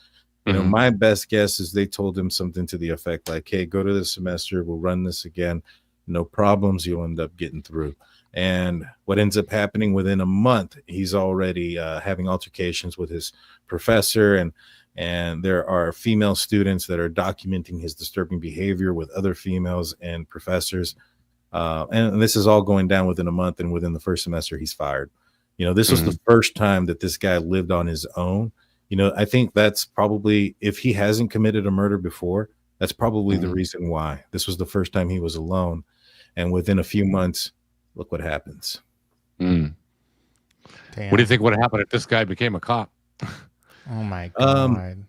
You know, my best guess is they told him something to the effect like, "Hey, go to this semester. We'll run this again. No problems. You'll end up getting through." And what ends up happening within a month, he's already having altercations with his professor, and there are female students that are documenting his disturbing behavior with other females and professors. And this is all going down within a month. And within the first semester, he's fired. You know, this was the first time that this guy lived on his own. You know, I think that's probably, if he hasn't committed a murder before, that's probably the reason why. This was the first time he was alone. And within a few months, look what happens. Damn. What do you think would happen if this guy became a cop? Oh my God.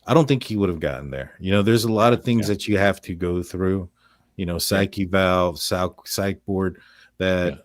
I don't think he would have gotten there. You know, there's a lot of things that you have to go through, you know, psych eval, psych board that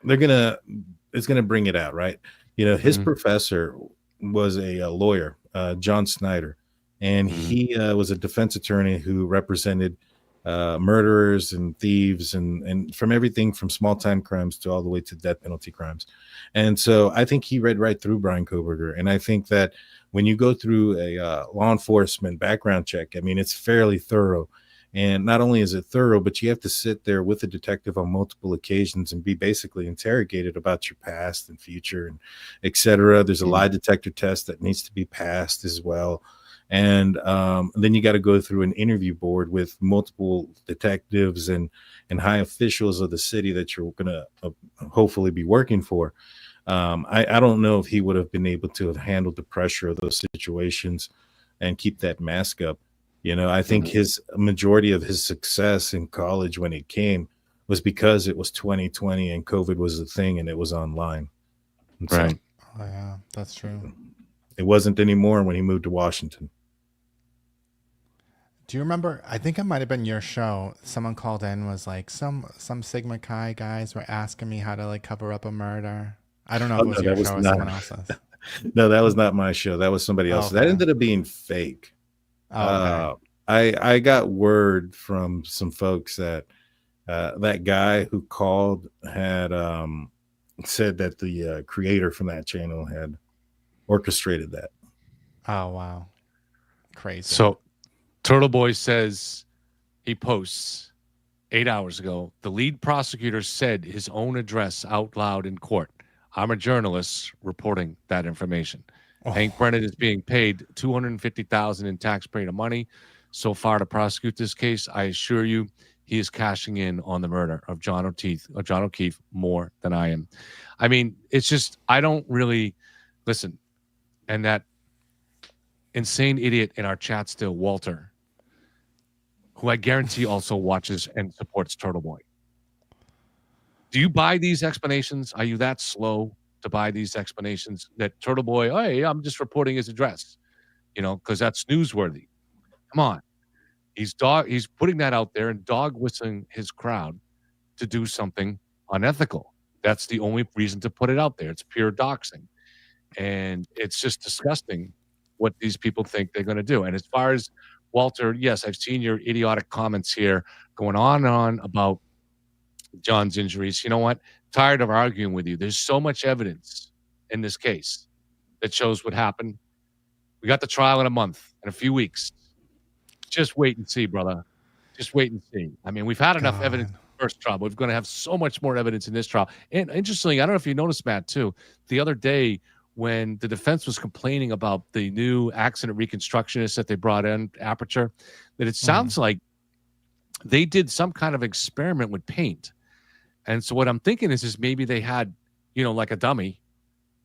it's going to bring it out. Right. You know, his professor was a lawyer, John Snyder, and he was a defense attorney who represented murderers and thieves and from everything from small time crimes to all the way to death penalty crimes. And so I think he read right through Bryan Kohberger. And I think that when you go through a law enforcement background check, I mean, it's fairly thorough. And not only is it thorough, but you have to sit there with a detective on multiple occasions and be basically interrogated about your past and future and et cetera. There's a lie detector test that needs to be passed as well. And then you got to go through an interview board with multiple detectives and high officials of the city that you're going to hopefully be working for. I don't know if he would have been able to have handled the pressure of those situations and keep that mask up. I think his majority of his success in college when it came was because it was 2020 and COVID was a thing and it was online. And so Right. Oh, yeah, that's true. it wasn't anymore when he moved to Washington. Do you remember? I think it might have been your show. Someone called in, was like, some Sigma Chi guys were asking me how to like cover up a murder. I don't know if Oh, it was no, your that was show or not. someone else's. No, that was not my show. That was somebody else. That Okay. ended up being fake. Oh, okay. I got word from some folks that that guy who called had said that the creator from that channel had orchestrated that. Oh, wow. Crazy. So Turtle Boy says he posts 8 hours ago. The lead prosecutor said his own address out loud in court. I'm a journalist reporting that information. Oh. Hank Brennan is being paid $250,000 in taxpayer money so far to prosecute this case. I assure you, he is cashing in on the murder of John O'Keefe more than I am. I mean, it's just, I don't really listen. And that insane idiot in our chat still, Walter, who I guarantee also watches and supports Turtle Boy. Do you buy these explanations? Are you that slow to buy these explanations that Turtle Boy, hey, I'm just reporting his address, because that's newsworthy. Come on. He's putting that out there and dog whistling his crowd to do something unethical. That's the only reason to put it out there. It's pure doxing. And it's just disgusting what these people think they're going to do. And as far as Walter, yes, I've seen your idiotic comments here going on and on about John's injuries. You know what? Tired of arguing with you. There's so much evidence in this case that shows what happened. We got the trial in a month, in a few weeks. Just wait and see, brother. Just wait and see. I mean, we've had enough evidence in the first trial, but we're going to have so much more evidence in this trial. And interestingly, I don't know if you noticed, Matt, too, the other day when the defense was complaining about the new accident reconstructionist that they brought in, Aperture, that it sounds like they did some kind of experiment with paint. And so what I'm thinking is maybe they had, like a dummy,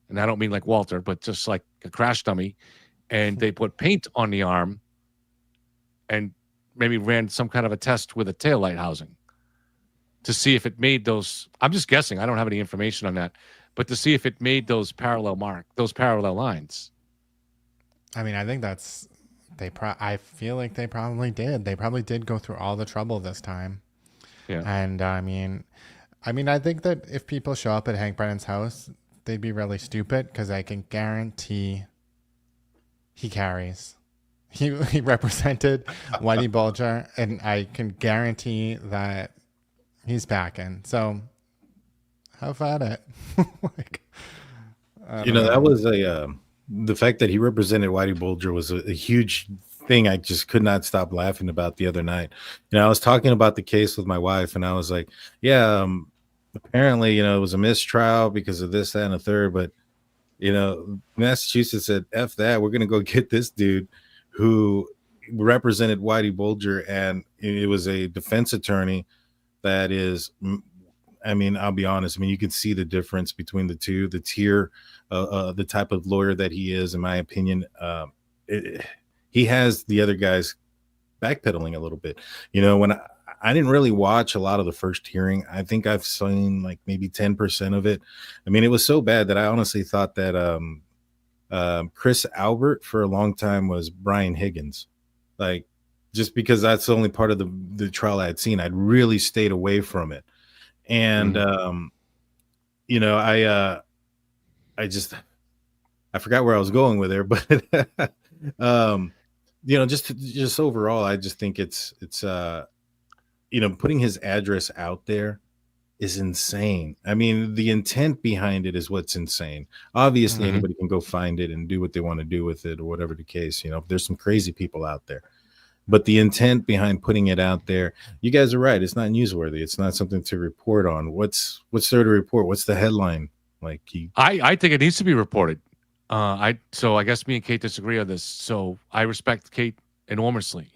and I don't mean like Walter, but just like a crash dummy, and they put paint on the arm and maybe ran some kind of a test with a taillight housing to see if it made those. I'm just guessing. I don't have any information on that, but to see if it made those parallel lines. I mean, I think that's I feel like they probably did. They probably did go through all the trouble this time. Yeah. And I mean, I think that if people show up at Hank Brennan's house, they'd be really stupid because I can guarantee he carries. He represented Whitey Bulger, and I can guarantee that he's packing. So have at it. That was the fact that he represented Whitey Bulger was a huge thing. I just could not stop laughing about the other night. I was talking about the case with my wife, and I was like, yeah, apparently, it was a mistrial because of this, that, and the third. But, Massachusetts said, F that. We're going to go get this dude who represented Whitey Bulger. And it was a defense attorney that is, I mean, I'll be honest. I mean, you can see the difference between the two, the tier, the type of lawyer that he is, in my opinion. He has the other guys backpedaling a little bit. When I didn't really watch a lot of the first hearing. I think I've seen like maybe 10% of it. I mean, it was so bad that I honestly thought that Chris Albert for a long time was Brian Higgins. Like, just because that's the only part of the trial I had seen, I'd really stayed away from it. And, I forgot where I was going with there, but, just overall, I just think it's putting his address out there is insane. I mean, the intent behind it is what's insane. Obviously, anybody can go find it and do what they want to do with it or whatever the case. There's some crazy people out there. But the intent behind putting it out there, you guys are right. It's not newsworthy. It's not something to report on. What's there to report? What's the headline? Like I think it needs to be reported. So I guess me and Kate disagree on this. So I respect Kate enormously,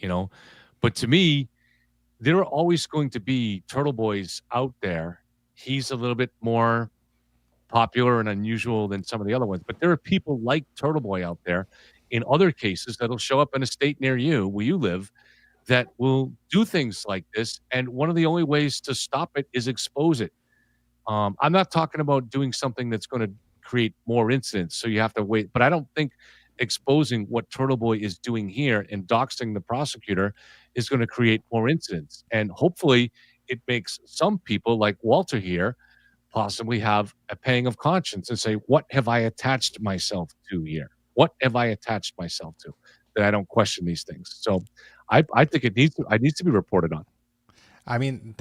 but to me, there are always going to be Turtle Boys out there. He's a little bit more popular and unusual than some of the other ones. But there are people like Turtle Boy out there in other cases that'll show up in a state near you where you live that will do things like this. And one of the only ways to stop it is expose it. I'm not talking about doing something that's going to create more incidents, so you have to wait. But I don't think exposing what Turtle Boy is doing here and doxing the prosecutor is going to create more incidents. And hopefully it makes some people like Walter here possibly have a pang of conscience and say, what have I attached myself to here? What have I attached myself to that I don't question these things? So I think it needs to be reported on. I mean,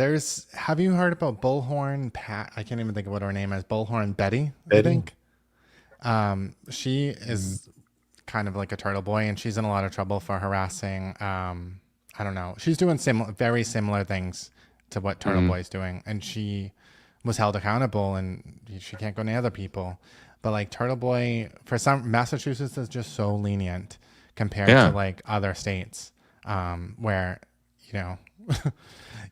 have you heard about Bullhorn Pat? I can't even think of what her name is. Bullhorn Betty, I think. She is kind of like a turtle boy, and she's in a lot of trouble for harassing. I don't know. She's doing very similar things to what Turtle Boy's doing, and she was held accountable, and she can't go near other people. But like Turtle Boy, for some, Massachusetts is just so lenient compared to like other states, where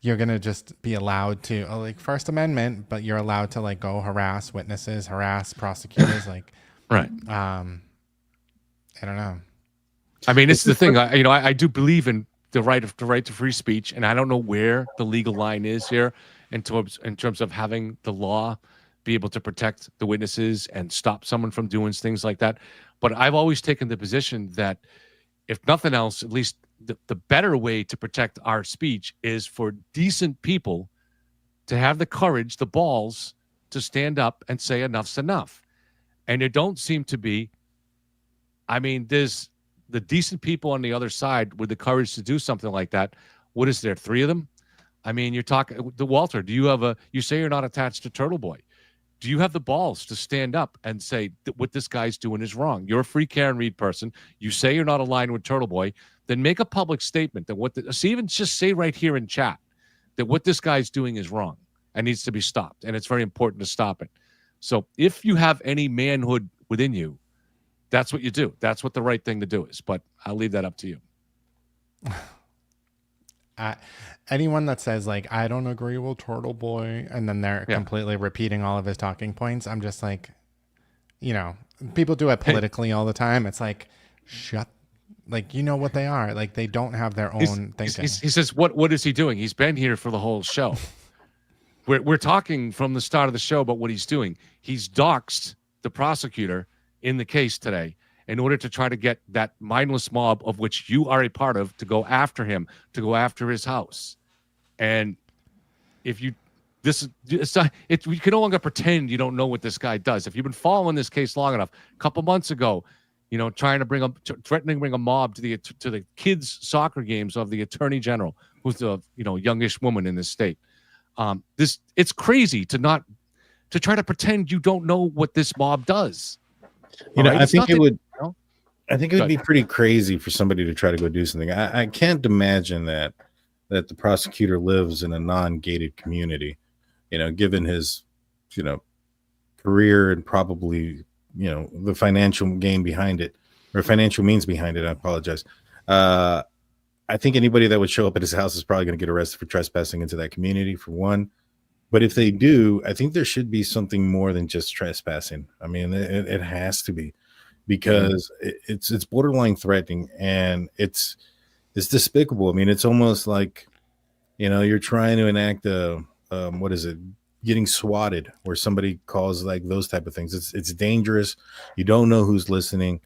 you're gonna just be allowed to like First Amendment, but you're allowed to like go harass witnesses, harass prosecutors, like right. I don't know. I mean, it's the thing. I do believe in the right to free speech, and I don't know where the legal line is here in terms of having the law be able to protect the witnesses and stop someone from doing things like that. But I've always taken the position that, if nothing else, at least the better way to protect our speech is for decent people to have the courage, the balls, to stand up and say enough's enough. And there don't seem to be. I mean, there's the decent people on the other side with the courage to do something like that. What is there, 3 of them? I mean, you're talking to Walter. Do you have you say you're not attached to Turtle Boy. Do you have the balls to stand up and say that what this guy's doing is wrong? You're a free Karen Reed person. You say you're not aligned with Turtle Boy. Then make a public statement that even just say right here in chat that what this guy's doing is wrong and needs to be stopped. And it's very important to stop it. So if you have any manhood within you, that's what you do. That's what the right thing to do is. But I'll leave that up to you. Anyone that says like, I don't agree with Turtle Boy, and then they're completely repeating all of his talking points, I'm just like, people do it politically all the time. It's like, like, you know what they are. Like, they don't have their own thinking. He says, what is he doing? He's been here for the whole show. We're talking from the start of the show about what he's doing. He's doxed the prosecutor in the case today in order to try to get that mindless mob of which you are a part of to go after him, to go after his house. And if you can no longer pretend you don't know what this guy does. If you've been following this case long enough, a couple months ago, threatening to bring a mob to the kids' soccer games of the Attorney General, who's a youngish woman in this state. It's crazy to try to pretend you don't know what this mob does. I think it would be pretty crazy for somebody to try to go do something. I can't imagine that the prosecutor lives in a non-gated community, given his, career and probably, the financial gain behind it, or financial means behind it. I apologize. I think anybody that would show up at his house is probably going to get arrested for trespassing into that community, for one. But if they do, I think there should be something more than just trespassing. I mean, it has to be, because it's borderline threatening, and it's despicable. I mean, it's almost like, you're trying to enact getting swatted, where somebody calls like those type of things. It's dangerous. You don't know who's listening.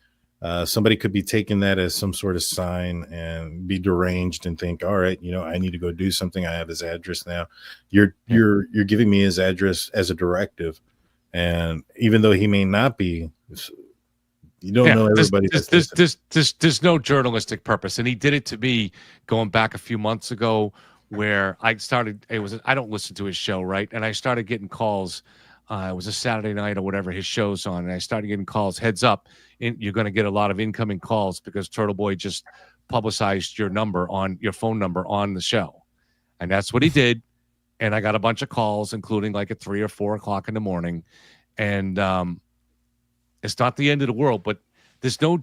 Somebody could be taking that as some sort of sign and be deranged and think, all right, I need to go do something. I have his address now. You're giving me his address as a directive. And even though he may not be, you don't know everybody. There's no journalistic purpose. And he did it to me going back a few months ago, where I don't listen to his show, right? And I started getting calls. It was a Saturday night or whatever his show's on, and I started getting calls. Heads up, you're going to get a lot of incoming calls because Turtle Boy just publicized your phone number on the show, and that's what he did. And I got a bunch of calls, including like at 3 or 4 o'clock in the morning, and it's not the end of the world, but there's no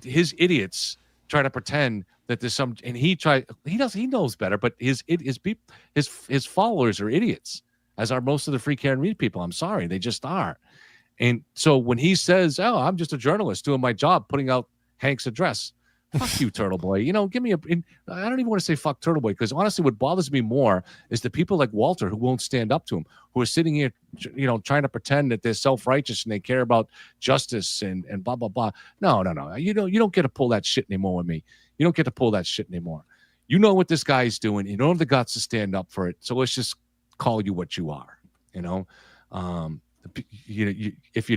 his idiots try to pretend that there's some, and he knows better, but his followers are idiots. as are most of the free Karen Reed people. I'm sorry, they just are. And so when he says, "Oh, I'm just a journalist doing my job, putting out Hank's address," fuck you, Turtle Boy. You know, give me I don't even want to say fuck Turtle Boy, because honestly, what bothers me more is the people like Walter who won't stand up to him, who are sitting here, you know, trying to pretend that they're self-righteous and they care about justice and blah blah blah. No. You don't get to pull that shit anymore with me. You don't get to pull that shit anymore. You know what this guy's doing. You don't have the guts to stand up for it. So let's just call you what you are. You know, if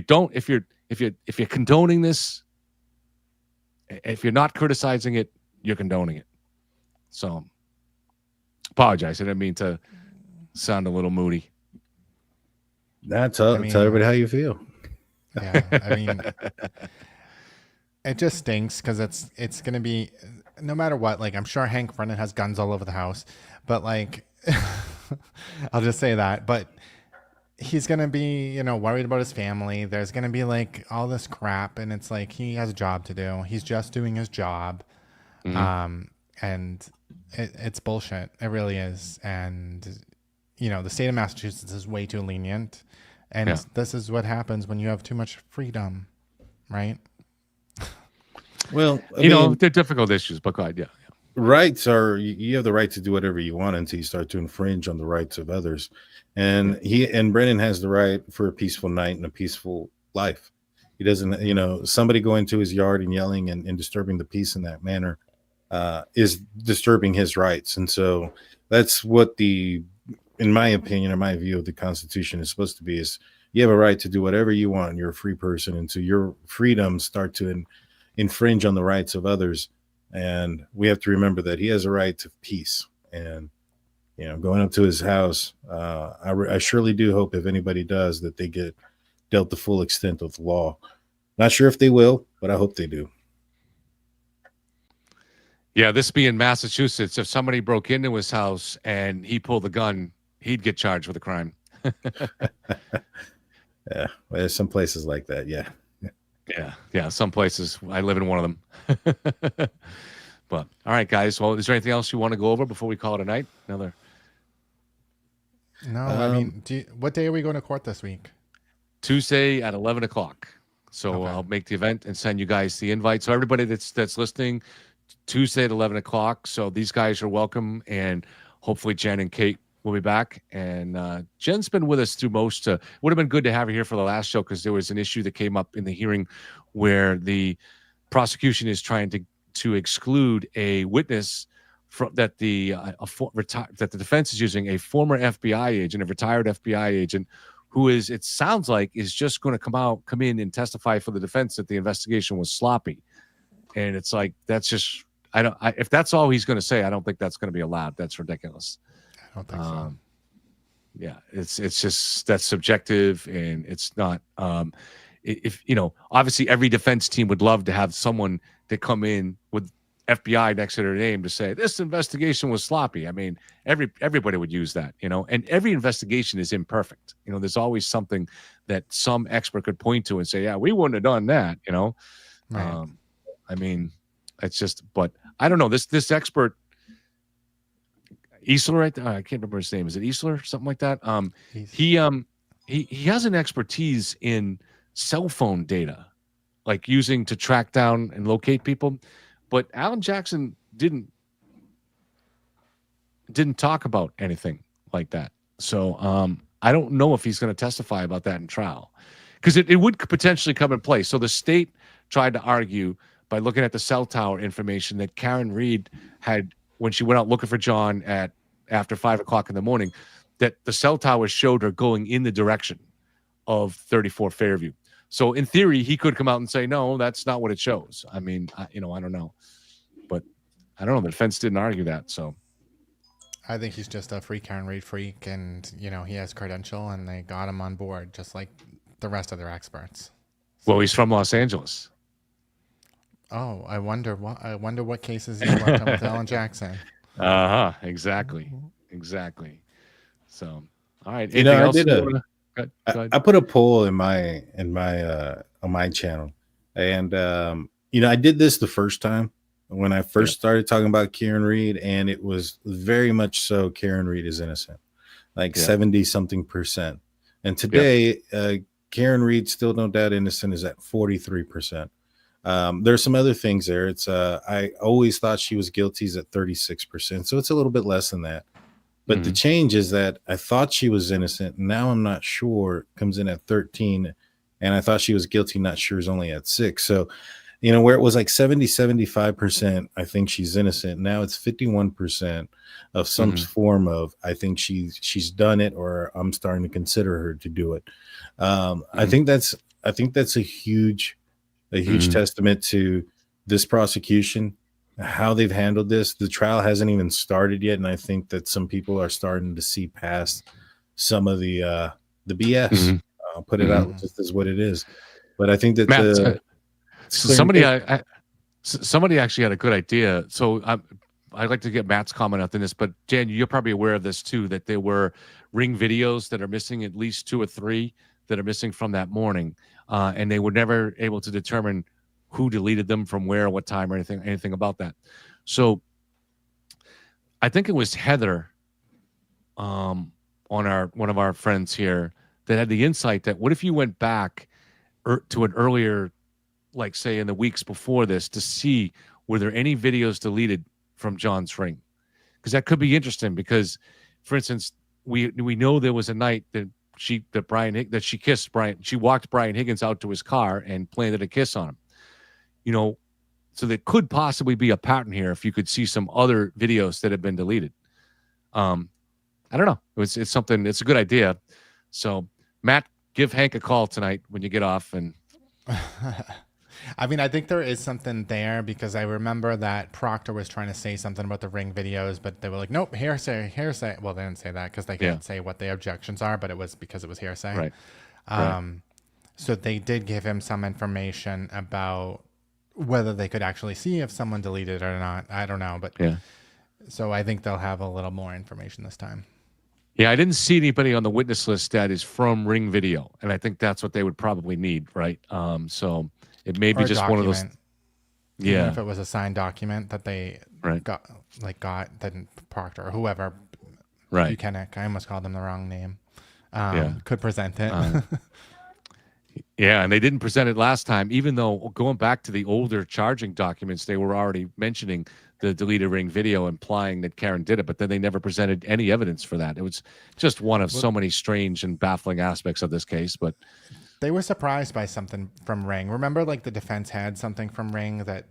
you're condoning this, if you're not criticizing it, you're condoning it. So, apologize. I didn't mean to sound a little moody. Tell everybody how you feel. Yeah, I mean, it just stinks because it's gonna be, no matter what. Like, I'm sure Hank Brennan has guns all over the house, but like, I'll just say that. But he's going to be, you know, worried about his family. There's going to be like all this crap. And it's like, he has a job to do. He's just doing his job. And it's bullshit. It really is. And, you know, the state of Massachusetts is way too lenient. And this is what happens when you have too much freedom, right? Well, I mean, they're difficult issues, but go ahead. Yeah. Rights are, you have the right to do whatever you want until you start to infringe on the rights of others. And Brennan has the right for a peaceful night and a peaceful life. He doesn't, you know, somebody going to his yard and yelling and disturbing the peace in that manner is disturbing his rights. And so that's what in my opinion, or my view of the Constitution is supposed to be, is you have a right to do whatever you want. You're a free person. And so your freedoms start to infringe on the rights of others. And we have to remember that he has a right to peace. And, you know, going up to his house, I surely do hope, if anybody does, that they get dealt the full extent of the law. Not sure if they will, but I hope they do. Yeah, this being Massachusetts, if somebody broke into his house and he pulled the gun, he'd get charged with a crime. Yeah, well, there's some places like that. Yeah. Yeah. Some places. I live in one of them. But all right, guys. Well, is there anything else you want to go over before we call it a night? No, I mean, what day are we going to court this week? Tuesday at 11 o'clock. So Okay. I'll make the event and send you guys the invite. So everybody that's listening, Tuesday at 11 o'clock. So these guys are welcome, and hopefully Jen and Kate will be back. And Jen's been with us through most. Would have been good to have her here for the last show, because there was an issue that came up in the hearing where the prosecution is trying to exclude a witness that the defense is using, a former FBI agent, a retired FBI agent, who is, it sounds like, is just going to come in and testify for the defense that the investigation was sloppy. And it's like, that's just, if that's all he's going to say, I don't think that's going to be allowed. That's ridiculous. I don't think so. Yeah, it's just, that's subjective, and it's not. If you know, obviously every defense team would love to have someone to come in with FBI next to their name to say this investigation was sloppy. I mean, everybody would use that, you know. And every investigation is imperfect. You know, there's always something that some expert could point to and say, "Yeah, we wouldn't have done that." You know, Right. I mean, it's just. But I don't know. This expert, Easler, right there, I can't remember his name. Is it Easler? Something like that. He has an expertise in cell phone data, like using to track down and locate people. But Alan Jackson didn't talk about anything like that. So I don't know if he's going to testify about that in trial, because it would potentially come in play. So the state tried to argue by looking at the cell tower information that Karen Reed had when she went out looking for John after 5 o'clock in the morning, that the cell tower showed her going in the direction of 34 Fairview. So in theory, he could come out and say, no, that's not what it shows. I mean, I don't know. But I don't know. The defense didn't argue that. So I think he's just a free Karen Reed freak, and, you know, he has credential, and they got him on board just like the rest of their experts. well, he's from Los Angeles. Oh, I wonder what cases he worked on with Alan Jackson. Exactly. So, all right. You know, Anything I else? did Go ahead. I put a poll in my on my channel, and you know, I did this the first time when I first started talking about Karen Reed, and it was very much so Karen Reed is innocent. like Yeah. 70 something percent. And today, Karen Reed, still no doubt innocent, is at 43%. There's some other things there. It's I always thought she was guilty is at 36%. So it's a little bit less than that. But the change is that I thought she was innocent. Now I'm not sure, comes in at 13. And I thought she was guilty, not sure, is only at 6. So, you know, where it was like 75%, I think she's innocent. Now it's 51% of some form of, I think she's done it, or I'm starting to consider her to do it. I think that's a huge testament to this prosecution, how they've handled this. The trial hasn't even started yet, and I think that some people are starting to see past some of the BS. I'll put it out just as what it is. But I think that Matt, somebody actually had a good idea. So I'd like to get Matt's comment on this, but Jan, you're probably aware of this too, that there were ring videos that are missing, at least 2 or 3 that are missing from that morning. And they were never able to determine who deleted them from where, what time, or anything about that. So I think it was Heather, on one of our friends here, that had the insight that what if you went back to an earlier, like say in the weeks before this, to see were there any videos deleted from John's ring, because that could be interesting. Because, for instance, we know there was a night that she kissed Brian. She walked Brian Higgins out to his car and planted a kiss on him. You know, so there could possibly be a pattern here if you could see some other videos that have been deleted. I don't know. It's something. It's a good idea. So Matt, give Hank a call tonight when you get off. And I mean, I think there is something there, because I remember that Proctor was trying to say something about the ring videos, but they were like, nope, hearsay. Well, they didn't say that because they can't say what the objections are, but it was because it was hearsay. Right. So they did give him some information about whether they could actually see if someone deleted it or not. I don't know, but so I think they'll have a little more information this time. Yeah, I didn't see anybody on the witness list that is from ring video, and I think that's what they would probably need, right? So it may be just one of those. Yeah, even if it was a signed document that they got, then Proctor or whoever, Buchanan, I almost called them the wrong name, could present it. Yeah, and they didn't present it last time, even though going back to the older charging documents, they were already mentioning the deleted ring video, implying that Karen did it, but then they never presented any evidence for that. It was just one of so many strange and baffling aspects of this case. But they were surprised by something from Ring. Remember, like the defense had something from Ring that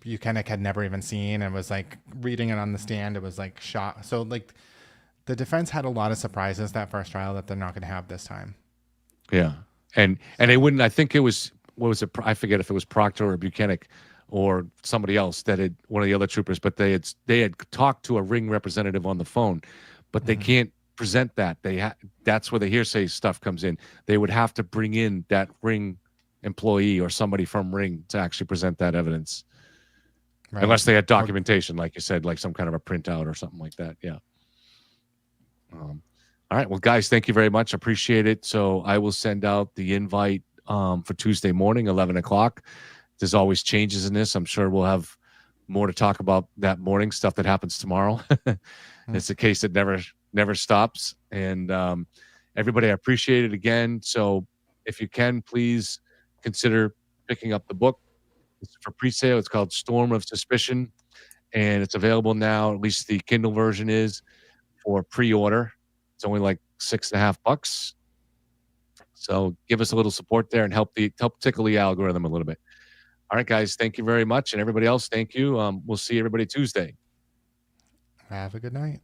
Buchanan had never even seen, and was like reading it on the stand. It was like shock. So like the defense had a lot of surprises that first trial that they're not going to have this time. Yeah. And they wouldn't, I think it was, what was it? I forget if it was Proctor or Buchanan or somebody else that had, one of the other troopers, but they had talked to a ring representative on the phone, but they can't present that. That's where the hearsay stuff comes in. They would have to bring in that ring employee or somebody from Ring to actually present that evidence. Right. Unless they had documentation, like you said, like some kind of a printout or something like that. Yeah. All right. Well, guys, thank you very much. Appreciate it. So I will send out the invite for Tuesday morning, 11 o'clock. There's always changes in this. I'm sure we'll have more to talk about that morning, stuff that happens tomorrow. It's a case that never stops. And everybody, I appreciate it again. So if you can, please consider picking up the book. It's for pre-sale. It's called Storm of Suspicion. And it's available now, at least the Kindle version is, for pre-order. It's only like $6.50. So give us a little support there and help tickle the algorithm a little bit. All right, guys, thank you very much. And everybody else, thank you. We'll see everybody Tuesday. Have a good night.